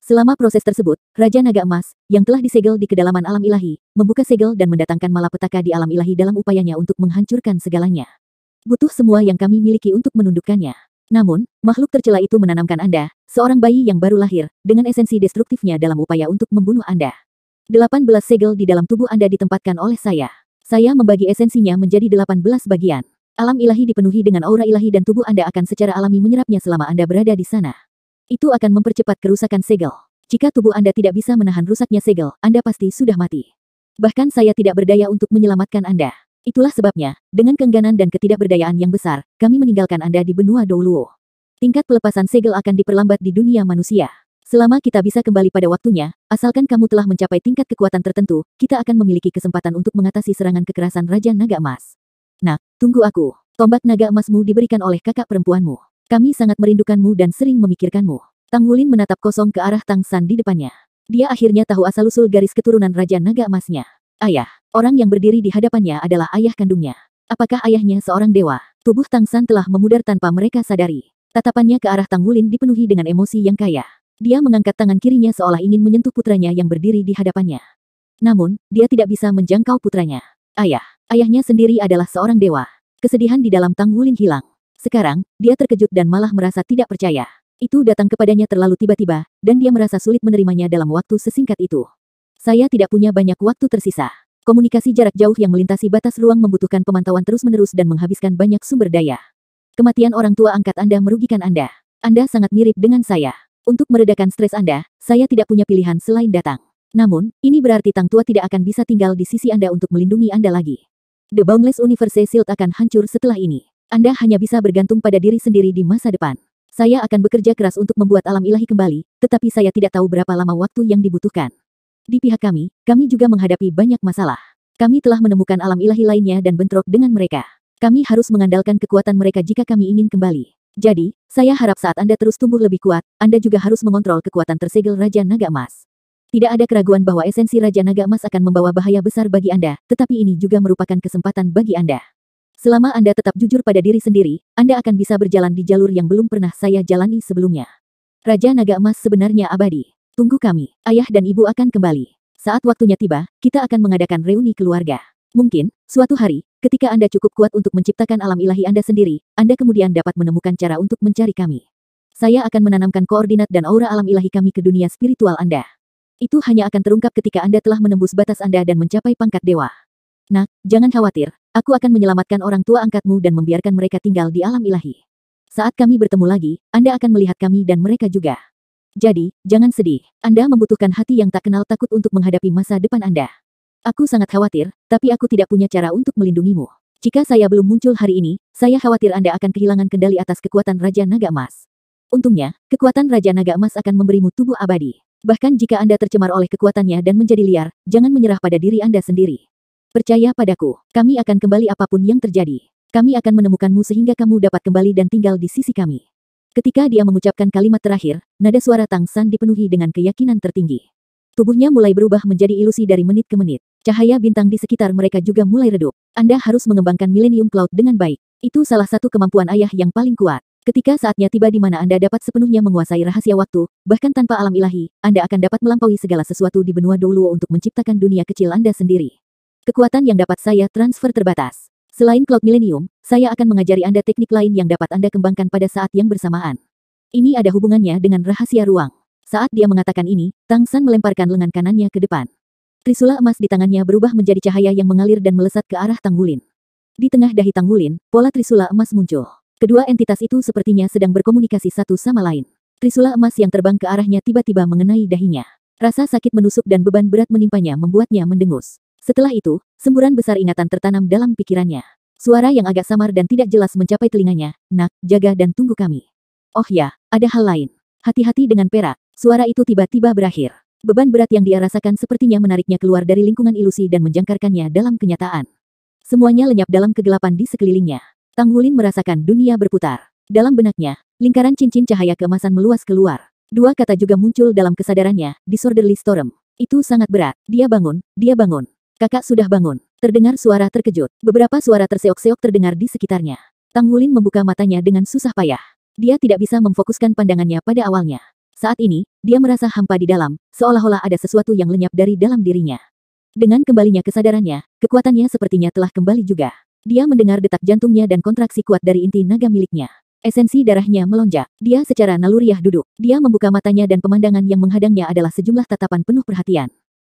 Selama proses tersebut, Raja Naga Emas, yang telah disegel di kedalaman alam ilahi, membuka segel dan mendatangkan malapetaka di alam ilahi dalam upayanya untuk menghancurkan segalanya. Butuh semua yang kami miliki untuk menundukkannya. Namun, makhluk tercela itu menanamkan Anda, seorang bayi yang baru lahir, dengan esensi destruktifnya dalam upaya untuk membunuh Anda. 18 segel di dalam tubuh Anda ditempatkan oleh saya. Saya membagi esensinya menjadi 18 bagian. Alam ilahi dipenuhi dengan aura ilahi dan tubuh Anda akan secara alami menyerapnya selama Anda berada di sana. Itu akan mempercepat kerusakan segel. Jika tubuh Anda tidak bisa menahan rusaknya segel, Anda pasti sudah mati. Bahkan saya tidak berdaya untuk menyelamatkan Anda. Itulah sebabnya, dengan keengganan dan ketidakberdayaan yang besar, kami meninggalkan Anda di benua Douluo. Tingkat pelepasan segel akan diperlambat di dunia manusia. Selama kita bisa kembali pada waktunya, asalkan kamu telah mencapai tingkat kekuatan tertentu, kita akan memiliki kesempatan untuk mengatasi serangan kekerasan Raja Naga Emas. Nak, tunggu aku. Tombak naga emasmu diberikan oleh kakak perempuanmu. Kami sangat merindukanmu dan sering memikirkanmu. Tang Wulin menatap kosong ke arah Tang San di depannya. Dia akhirnya tahu asal-usul garis keturunan Raja Naga Emasnya. Ayah. Orang yang berdiri di hadapannya adalah ayah kandungnya. Apakah ayahnya seorang dewa? Tubuh Tang San telah memudar tanpa mereka sadari. Tatapannya ke arah Tang Wulin dipenuhi dengan emosi yang kaya. Dia mengangkat tangan kirinya seolah ingin menyentuh putranya yang berdiri di hadapannya. Namun, dia tidak bisa menjangkau putranya. Ayahnya sendiri adalah seorang dewa. Kesedihan di dalam Tang Wulin hilang. Sekarang, dia terkejut dan malah merasa tidak percaya. Itu datang kepadanya terlalu tiba-tiba, dan dia merasa sulit menerimanya dalam waktu sesingkat itu. Saya tidak punya banyak waktu tersisa. Komunikasi jarak jauh yang melintasi batas ruang membutuhkan pemantauan terus-menerus dan menghabiskan banyak sumber daya. Kematian orang tua angkat Anda merugikan Anda. Anda sangat mirip dengan saya. Untuk meredakan stres Anda, saya tidak punya pilihan selain datang. Namun, ini berarti Tang Tua tidak akan bisa tinggal di sisi Anda untuk melindungi Anda lagi. The Boundless Universe Shield akan hancur setelah ini. Anda hanya bisa bergantung pada diri sendiri di masa depan. Saya akan bekerja keras untuk membuat alam ilahi kembali, tetapi saya tidak tahu berapa lama waktu yang dibutuhkan. Di pihak kami juga menghadapi banyak masalah. Kami telah menemukan alam ilahi lainnya dan bentrok dengan mereka. Kami harus mengandalkan kekuatan mereka jika kami ingin kembali. Jadi, saya harap saat Anda terus tumbuh lebih kuat, Anda juga harus mengontrol kekuatan tersegel Raja Naga Emas. Tidak ada keraguan bahwa esensi Raja Naga Emas akan membawa bahaya besar bagi Anda, tetapi ini juga merupakan kesempatan bagi Anda. Selama Anda tetap jujur pada diri sendiri, Anda akan bisa berjalan di jalur yang belum pernah saya jalani sebelumnya. Raja Naga Emas sebenarnya abadi. Tunggu kami, ayah dan ibu akan kembali. Saat waktunya tiba, kita akan mengadakan reuni keluarga. Mungkin, suatu hari, ketika Anda cukup kuat untuk menciptakan alam ilahi Anda sendiri, Anda kemudian dapat menemukan cara untuk mencari kami. Saya akan menanamkan koordinat dan aura alam ilahi kami ke dunia spiritual Anda. Itu hanya akan terungkap ketika Anda telah menembus batas Anda dan mencapai pangkat dewa. Nak, jangan khawatir, aku akan menyelamatkan orang tua angkatmu dan membiarkan mereka tinggal di alam ilahi. Saat kami bertemu lagi, Anda akan melihat kami dan mereka juga. Jadi, jangan sedih. Anda membutuhkan hati yang tak kenal takut untuk menghadapi masa depan Anda. Aku sangat khawatir, tapi aku tidak punya cara untuk melindungimu. Jika saya belum muncul hari ini, saya khawatir Anda akan kehilangan kendali atas kekuatan Raja Naga Emas. Untungnya, kekuatan Raja Naga Emas akan memberimu tubuh abadi. Bahkan jika Anda tercemar oleh kekuatannya dan menjadi liar, jangan menyerah pada diri Anda sendiri. Percaya padaku, kami akan kembali apapun yang terjadi. Kami akan menemukanmu sehingga kamu dapat kembali dan tinggal di sisi kami. Ketika dia mengucapkan kalimat terakhir, nada suara Tang San dipenuhi dengan keyakinan tertinggi. Tubuhnya mulai berubah menjadi ilusi dari menit ke menit. Cahaya bintang di sekitar mereka juga mulai redup. Anda harus mengembangkan Millennium Cloud dengan baik. Itu salah satu kemampuan ayah yang paling kuat. Ketika saatnya tiba di mana Anda dapat sepenuhnya menguasai rahasia waktu, bahkan tanpa alam ilahi, Anda akan dapat melampaui segala sesuatu di benua Doluo untuk menciptakan dunia kecil Anda sendiri. Kekuatan yang dapat saya transfer terbatas. Selain Cloud Millennium, saya akan mengajari Anda teknik lain yang dapat Anda kembangkan pada saat yang bersamaan. Ini ada hubungannya dengan rahasia ruang. Saat dia mengatakan ini, Tang San melemparkan lengan kanannya ke depan. Trisula emas di tangannya berubah menjadi cahaya yang mengalir dan melesat ke arah Tang Wulin. Di tengah dahi Tang Wulin, pola Trisula emas muncul. Kedua entitas itu sepertinya sedang berkomunikasi satu sama lain. Trisula emas yang terbang ke arahnya tiba-tiba mengenai dahinya. Rasa sakit menusuk dan beban berat menimpanya membuatnya mendengus. Setelah itu, semburan besar ingatan tertanam dalam pikirannya. Suara yang agak samar dan tidak jelas mencapai telinganya. Nak, jaga dan tunggu kami. Oh ya, ada hal lain. Hati-hati dengan perak. Suara itu tiba-tiba berakhir. Beban berat yang dia rasakan sepertinya menariknya keluar dari lingkungan ilusi dan menjangkarkannya dalam kenyataan. Semuanya lenyap dalam kegelapan di sekelilingnya. Tang Wulin merasakan dunia berputar. Dalam benaknya, lingkaran cincin cahaya keemasan meluas keluar. Dua kata juga muncul dalam kesadarannya, disorderly storm. Itu sangat berat. Dia bangun, dia bangun. Kakak sudah bangun. Terdengar suara terkejut. Beberapa suara terseok-seok terdengar di sekitarnya. Tang Wulin membuka matanya dengan susah payah. Dia tidak bisa memfokuskan pandangannya pada awalnya. Saat ini, dia merasa hampa di dalam, seolah-olah ada sesuatu yang lenyap dari dalam dirinya. Dengan kembalinya kesadarannya, kekuatannya sepertinya telah kembali juga. Dia mendengar detak jantungnya dan kontraksi kuat dari inti naga miliknya. Esensi darahnya melonjak. Dia secara naluriah duduk. Dia membuka matanya dan pemandangan yang menghadangnya adalah sejumlah tatapan penuh perhatian.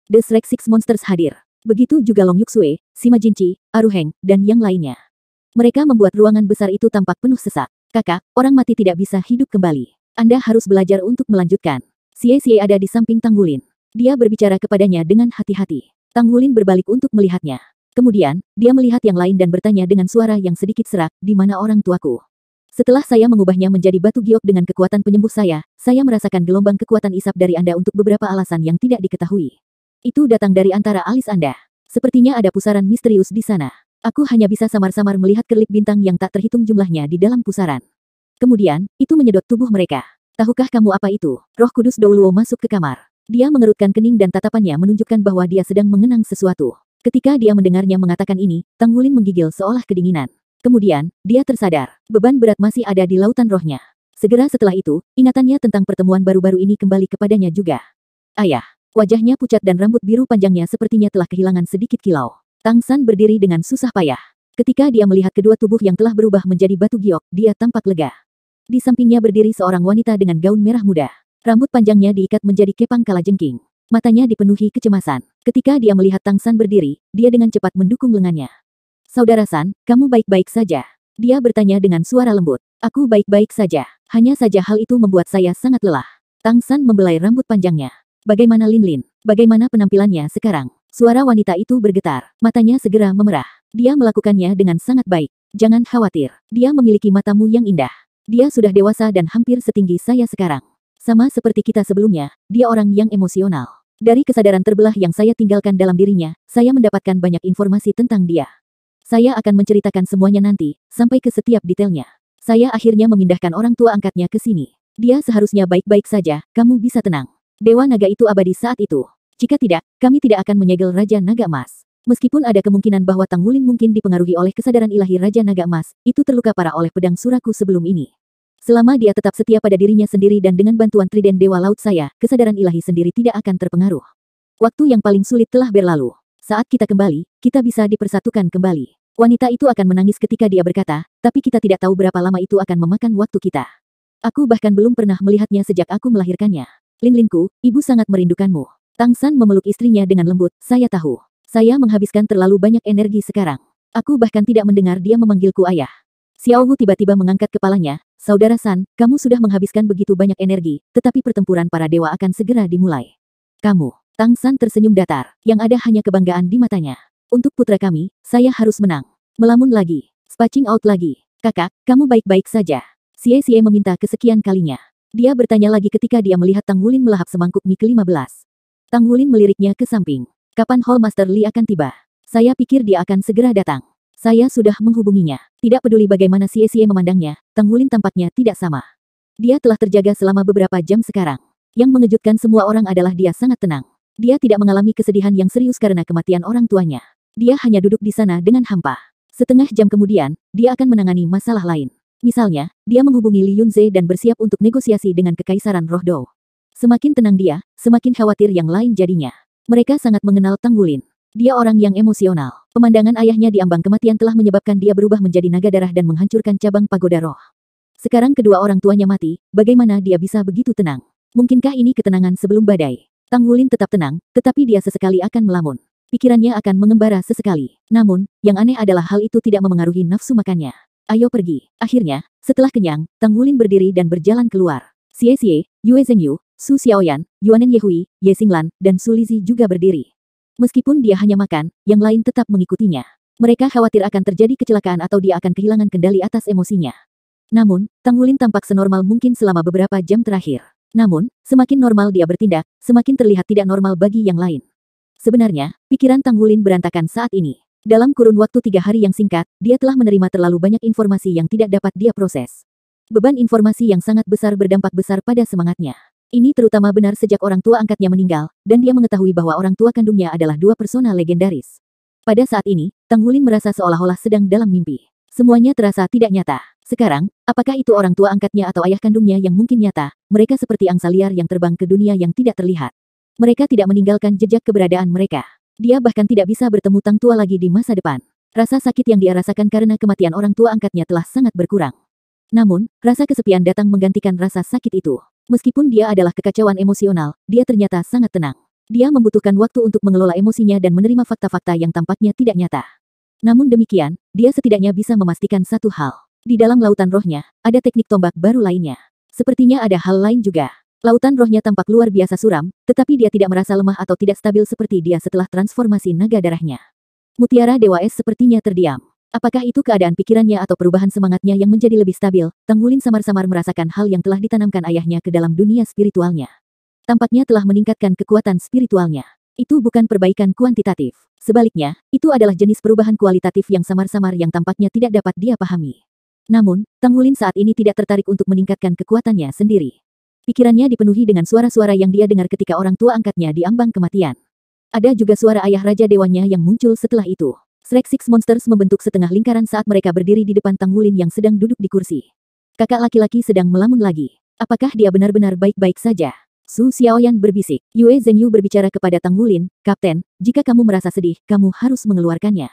The Shrek Six Monsters hadir. Begitu juga Long Yuxue, Sima Jinchi, Aruheng, dan yang lainnya. Mereka membuat ruangan besar itu tampak penuh sesak. Kakak, orang mati tidak bisa hidup kembali. Anda harus belajar untuk melanjutkan. Xie ada di samping Tang Wulin. Dia berbicara kepadanya dengan hati-hati. Tang Wulin berbalik untuk melihatnya. Kemudian, dia melihat yang lain dan bertanya dengan suara yang sedikit serak, di mana orang tuaku? Setelah saya mengubahnya menjadi batu giok dengan kekuatan penyembuh saya merasakan gelombang kekuatan isap dari Anda untuk beberapa alasan yang tidak diketahui. Itu datang dari antara alis Anda. Sepertinya ada pusaran misterius di sana. Aku hanya bisa samar-samar melihat kerlip bintang yang tak terhitung jumlahnya di dalam pusaran. Kemudian, itu menyedot tubuh mereka. Tahukah kamu apa itu? Roh Kudus Douluo masuk ke kamar. Dia mengerutkan kening dan tatapannya menunjukkan bahwa dia sedang mengenang sesuatu. Ketika dia mendengarnya mengatakan ini, Tang Wulin menggigil seolah kedinginan. Kemudian, dia tersadar. Beban berat masih ada di lautan rohnya. Segera setelah itu, ingatannya tentang pertemuan baru-baru ini kembali kepadanya juga. Ayah. Wajahnya pucat dan rambut biru panjangnya sepertinya telah kehilangan sedikit kilau. Tang San berdiri dengan susah payah. Ketika dia melihat kedua tubuh yang telah berubah menjadi batu giok, dia tampak lega. Di sampingnya berdiri seorang wanita dengan gaun merah muda. Rambut panjangnya diikat menjadi kepang kalajengking. Matanya dipenuhi kecemasan. Ketika dia melihat Tang San berdiri, dia dengan cepat mendukung lengannya. Saudara San, kamu baik-baik saja? Dia bertanya dengan suara lembut. Aku baik-baik saja. Hanya saja hal itu membuat saya sangat lelah. Tang San membelai rambut panjangnya. Bagaimana Lin Lin? Bagaimana penampilannya sekarang? Suara wanita itu bergetar. Matanya segera memerah. Dia melakukannya dengan sangat baik. Jangan khawatir. Dia memiliki matamu yang indah. Dia sudah dewasa dan hampir setinggi saya sekarang. Sama seperti kita sebelumnya, dia orang yang emosional. Dari kesadaran terbelah yang saya tinggalkan dalam dirinya, saya mendapatkan banyak informasi tentang dia. Saya akan menceritakan semuanya nanti, sampai ke setiap detailnya. Saya akhirnya memindahkan orang tua angkatnya ke sini. Dia seharusnya baik-baik saja, kamu bisa tenang. Dewa Naga itu abadi saat itu. Jika tidak, kami tidak akan menyegel Raja Naga Emas. Meskipun ada kemungkinan bahwa Tang Wulin mungkin dipengaruhi oleh kesadaran ilahi Raja Naga Emas, itu terluka parah oleh pedang suraku sebelum ini. Selama dia tetap setia pada dirinya sendiri dan dengan bantuan Triden Dewa Laut saya, kesadaran ilahi sendiri tidak akan terpengaruh. Waktu yang paling sulit telah berlalu. Saat kita kembali, kita bisa dipersatukan kembali. Wanita itu akan menangis ketika dia berkata, tapi kita tidak tahu berapa lama itu akan memakan waktu kita. Aku bahkan belum pernah melihatnya sejak aku melahirkannya. Lin Linku, ibu sangat merindukanmu. Tang San memeluk istrinya dengan lembut, saya tahu. Saya menghabiskan terlalu banyak energi sekarang. Aku bahkan tidak mendengar dia memanggilku ayah. Xiao Hu tiba-tiba mengangkat kepalanya, Saudara San, kamu sudah menghabiskan begitu banyak energi, tetapi pertempuran para dewa akan segera dimulai. Kamu, Tang San tersenyum datar, yang ada hanya kebanggaan di matanya. Untuk putra kami, saya harus menang. Melamun lagi. Spacing out lagi. Kakak, kamu baik-baik saja. Xie meminta kesekian kalinya. Dia bertanya lagi ketika dia melihat Tang Wulin melahap semangkuk mie ke-15. Tang Wulin meliriknya ke samping. Kapan Hall Master Li akan tiba? Saya pikir dia akan segera datang. Saya sudah menghubunginya. Tidak peduli bagaimana Xie memandangnya, Tang Wulin tampaknya tidak sama. Dia telah terjaga selama beberapa jam sekarang. Yang mengejutkan semua orang adalah dia sangat tenang. Dia tidak mengalami kesedihan yang serius karena kematian orang tuanya. Dia hanya duduk di sana dengan hampa. Setengah jam kemudian, dia akan menangani masalah lain. Misalnya, dia menghubungi Li Yunze dan bersiap untuk negosiasi dengan Kekaisaran Roh Dou. Semakin tenang dia, semakin khawatir yang lain jadinya. Mereka sangat mengenal Tang Wulin. Dia orang yang emosional. Pemandangan ayahnya di ambang kematian telah menyebabkan dia berubah menjadi naga darah dan menghancurkan cabang pagoda roh. Sekarang kedua orang tuanya mati, bagaimana dia bisa begitu tenang? Mungkinkah ini ketenangan sebelum badai? Tang Wulin tetap tenang, tetapi dia sesekali akan melamun. Pikirannya akan mengembara sesekali. Namun, yang aneh adalah hal itu tidak memengaruhi nafsu makannya. Ayo pergi. Akhirnya, setelah kenyang, Tang Wulin berdiri dan berjalan keluar. Xie, Yue Zhengyu, Su Xiaoyan, Yuanen Yehui, Ye Xinglan, dan Su Lizi juga berdiri. Meskipun dia hanya makan, yang lain tetap mengikutinya. Mereka khawatir akan terjadi kecelakaan atau dia akan kehilangan kendali atas emosinya. Namun, Tang Wulin tampak senormal mungkin selama beberapa jam terakhir. Namun, semakin normal dia bertindak, semakin terlihat tidak normal bagi yang lain. Sebenarnya, pikiran Tang Wulin berantakan saat ini. Dalam kurun waktu 3 hari yang singkat, dia telah menerima terlalu banyak informasi yang tidak dapat dia proses. Beban informasi yang sangat besar berdampak besar pada semangatnya. Ini terutama benar sejak orang tua angkatnya meninggal, dan dia mengetahui bahwa orang tua kandungnya adalah 2 persona legendaris. Pada saat ini, Tang Wulin merasa seolah-olah sedang dalam mimpi. Semuanya terasa tidak nyata. Sekarang, apakah itu orang tua angkatnya atau ayah kandungnya yang mungkin nyata? Mereka seperti angsa liar yang terbang ke dunia yang tidak terlihat. Mereka tidak meninggalkan jejak keberadaan mereka. Dia bahkan tidak bisa bertemu Tang tua lagi di masa depan. Rasa sakit yang dia rasakan karena kematian orang tua angkatnya telah sangat berkurang. Namun, rasa kesepian datang menggantikan rasa sakit itu. Meskipun dia adalah kekacauan emosional, dia ternyata sangat tenang. Dia membutuhkan waktu untuk mengelola emosinya dan menerima fakta-fakta yang tampaknya tidak nyata. Namun demikian, dia setidaknya bisa memastikan satu hal. Di dalam lautan rohnya, ada teknik tombak baru lainnya. Sepertinya ada hal lain juga. Lautan rohnya tampak luar biasa suram, tetapi dia tidak merasa lemah atau tidak stabil seperti dia setelah transformasi naga darahnya. Mutiara Dewa Es sepertinya terdiam. Apakah itu keadaan pikirannya atau perubahan semangatnya yang menjadi lebih stabil? Tang Wulin samar-samar merasakan hal yang telah ditanamkan ayahnya ke dalam dunia spiritualnya. Tampaknya telah meningkatkan kekuatan spiritualnya. Itu bukan perbaikan kuantitatif. Sebaliknya, itu adalah jenis perubahan kualitatif yang samar-samar yang tampaknya tidak dapat dia pahami. Namun, Tang Wulin saat ini tidak tertarik untuk meningkatkan kekuatannya sendiri. Pikirannya dipenuhi dengan suara-suara yang dia dengar ketika orang tua angkatnya diambang kematian. Ada juga suara ayah Raja Dewanya yang muncul setelah itu. Shrek Six Monsters membentuk setengah lingkaran saat mereka berdiri di depan Tang Wulin yang sedang duduk di kursi. Kakak laki-laki sedang melamun lagi. Apakah dia benar-benar baik-baik saja? Su Xiaoyan berbisik. Yue Zhengyu berbicara kepada Tang Wulin, Kapten, jika kamu merasa sedih, kamu harus mengeluarkannya.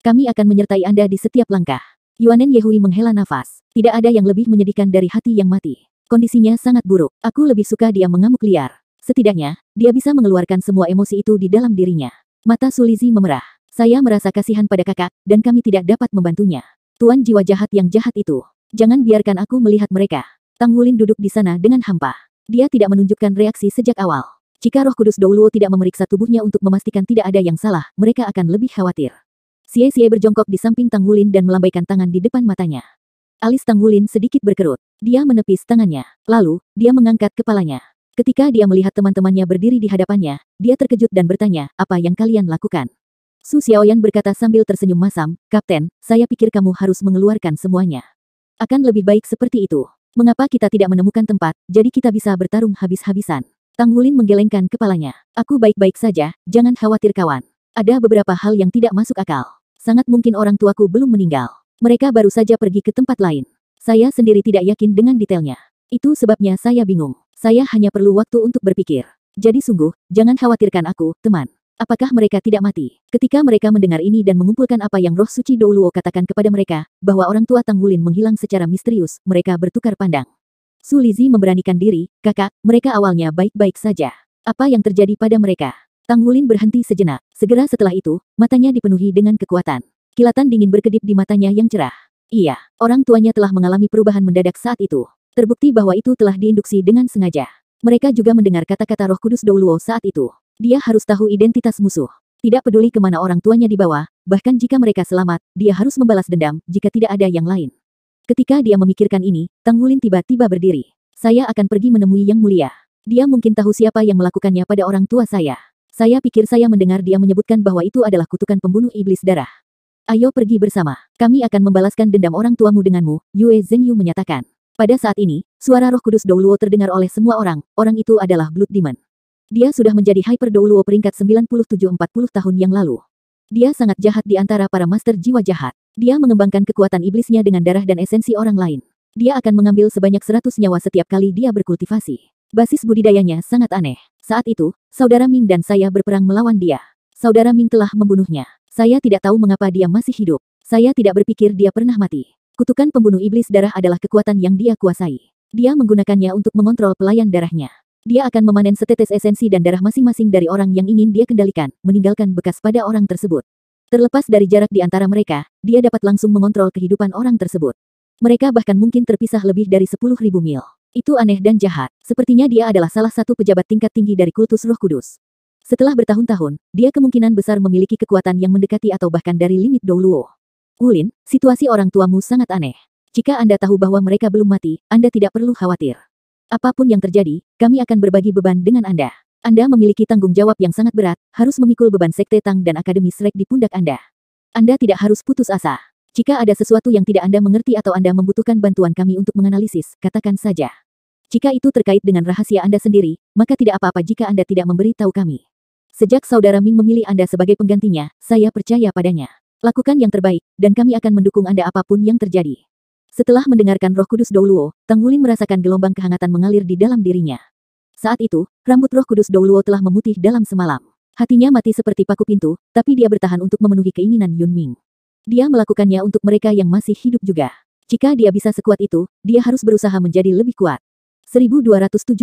Kami akan menyertai Anda di setiap langkah. Yuanen Yehui menghela nafas. Tidak ada yang lebih menyedihkan dari hati yang mati. Kondisinya sangat buruk. Aku lebih suka dia mengamuk liar. Setidaknya, dia bisa mengeluarkan semua emosi itu di dalam dirinya. Mata Su Lizzie memerah. Saya merasa kasihan pada kakak, dan kami tidak dapat membantunya. Tuan jiwa jahat yang jahat itu. Jangan biarkan aku melihat mereka. Tang Wulin duduk di sana dengan hampa. Dia tidak menunjukkan reaksi sejak awal. Jika Roh Kudus Douluo tidak memeriksa tubuhnya untuk memastikan tidak ada yang salah, mereka akan lebih khawatir. Xie berjongkok di samping Tang Wulin dan melambaikan tangan di depan matanya. Alis Tang Wulin sedikit berkerut. Dia menepis tangannya. Lalu, dia mengangkat kepalanya. Ketika dia melihat teman-temannya berdiri di hadapannya, dia terkejut dan bertanya, apa yang kalian lakukan? Su Xiaoyan berkata sambil tersenyum masam, Kapten, saya pikir kamu harus mengeluarkan semuanya. Akan lebih baik seperti itu. Mengapa kita tidak menemukan tempat, jadi kita bisa bertarung habis-habisan? Tang Wulin menggelengkan kepalanya. Aku baik-baik saja, jangan khawatir kawan. Ada beberapa hal yang tidak masuk akal. Sangat mungkin orang tuaku belum meninggal. Mereka baru saja pergi ke tempat lain. Saya sendiri tidak yakin dengan detailnya. Itu sebabnya saya bingung. Saya hanya perlu waktu untuk berpikir. Jadi sungguh, jangan khawatirkan aku, teman. Apakah mereka tidak mati? Ketika mereka mendengar ini dan mengumpulkan apa yang Roh Suci Douluo katakan kepada mereka, bahwa orang tua Tang Wulin menghilang secara misterius, mereka bertukar pandang. Su Lizzie memberanikan diri, kakak, mereka awalnya baik-baik saja. Apa yang terjadi pada mereka? Tang Wulin berhenti sejenak. Segera setelah itu, matanya dipenuhi dengan kekuatan. Kilatan dingin berkedip di matanya yang cerah. Iya, orang tuanya telah mengalami perubahan mendadak saat itu. Terbukti bahwa itu telah diinduksi dengan sengaja. Mereka juga mendengar kata-kata Roh Kudus Douluo saat itu. Dia harus tahu identitas musuh. Tidak peduli kemana orang tuanya dibawa, bahkan jika mereka selamat, dia harus membalas dendam jika tidak ada yang lain. Ketika dia memikirkan ini, Tang Wulin tiba-tiba berdiri. Saya akan pergi menemui Yang Mulia. Dia mungkin tahu siapa yang melakukannya pada orang tua saya. Saya pikir saya mendengar dia menyebutkan bahwa itu adalah kutukan pembunuh iblis darah. Ayo pergi bersama. Kami akan membalaskan dendam orang tuamu denganmu, Yue Zhengyu menyatakan. Pada saat ini, suara Roh Kudus Douluo terdengar oleh semua orang. Orang itu adalah Blood Demon. Dia sudah menjadi Hyper Douluo peringkat 97 40 tahun yang lalu. Dia sangat jahat di antara para master jiwa jahat. Dia mengembangkan kekuatan iblisnya dengan darah dan esensi orang lain. Dia akan mengambil sebanyak 100 nyawa setiap kali dia berkultivasi. Basis budidayanya sangat aneh. Saat itu, Saudara Ming dan saya berperang melawan dia. Saudara Ming telah membunuhnya. Saya tidak tahu mengapa dia masih hidup. Saya tidak berpikir dia pernah mati. Kutukan pembunuh iblis darah adalah kekuatan yang dia kuasai. Dia menggunakannya untuk mengontrol pelayan darahnya. Dia akan memanen setetes esensi dan darah masing-masing dari orang yang ingin dia kendalikan, meninggalkan bekas pada orang tersebut. Terlepas dari jarak di antara mereka, dia dapat langsung mengontrol kehidupan orang tersebut. Mereka bahkan mungkin terpisah lebih dari 10.000 mil. Itu aneh dan jahat. Sepertinya dia adalah salah satu pejabat tingkat tinggi dari kultus Roh Kudus. Setelah bertahun-tahun, dia kemungkinan besar memiliki kekuatan yang mendekati atau bahkan dari limit Douluo. Wulin, situasi orang tuamu sangat aneh. Jika Anda tahu bahwa mereka belum mati, Anda tidak perlu khawatir. Apapun yang terjadi, kami akan berbagi beban dengan Anda. Anda memiliki tanggung jawab yang sangat berat, harus memikul beban Sekte Tang dan Akademi Shrek di pundak Anda. Anda tidak harus putus asa. Jika ada sesuatu yang tidak Anda mengerti atau Anda membutuhkan bantuan kami untuk menganalisis, katakan saja. Jika itu terkait dengan rahasia Anda sendiri, maka tidak apa-apa jika Anda tidak memberi tahu kami. Sejak Saudara Ming memilih Anda sebagai penggantinya, saya percaya padanya. Lakukan yang terbaik, dan kami akan mendukung Anda apapun yang terjadi. Setelah mendengarkan Roh Kudus Douluo, Tang Wulin merasakan gelombang kehangatan mengalir di dalam dirinya. Saat itu, rambut Roh Kudus Douluo telah memutih dalam semalam. Hatinya mati seperti paku pintu, tapi dia bertahan untuk memenuhi keinginan Yun Ming. Dia melakukannya untuk mereka yang masih hidup juga. Jika dia bisa sekuat itu, dia harus berusaha menjadi lebih kuat. 1275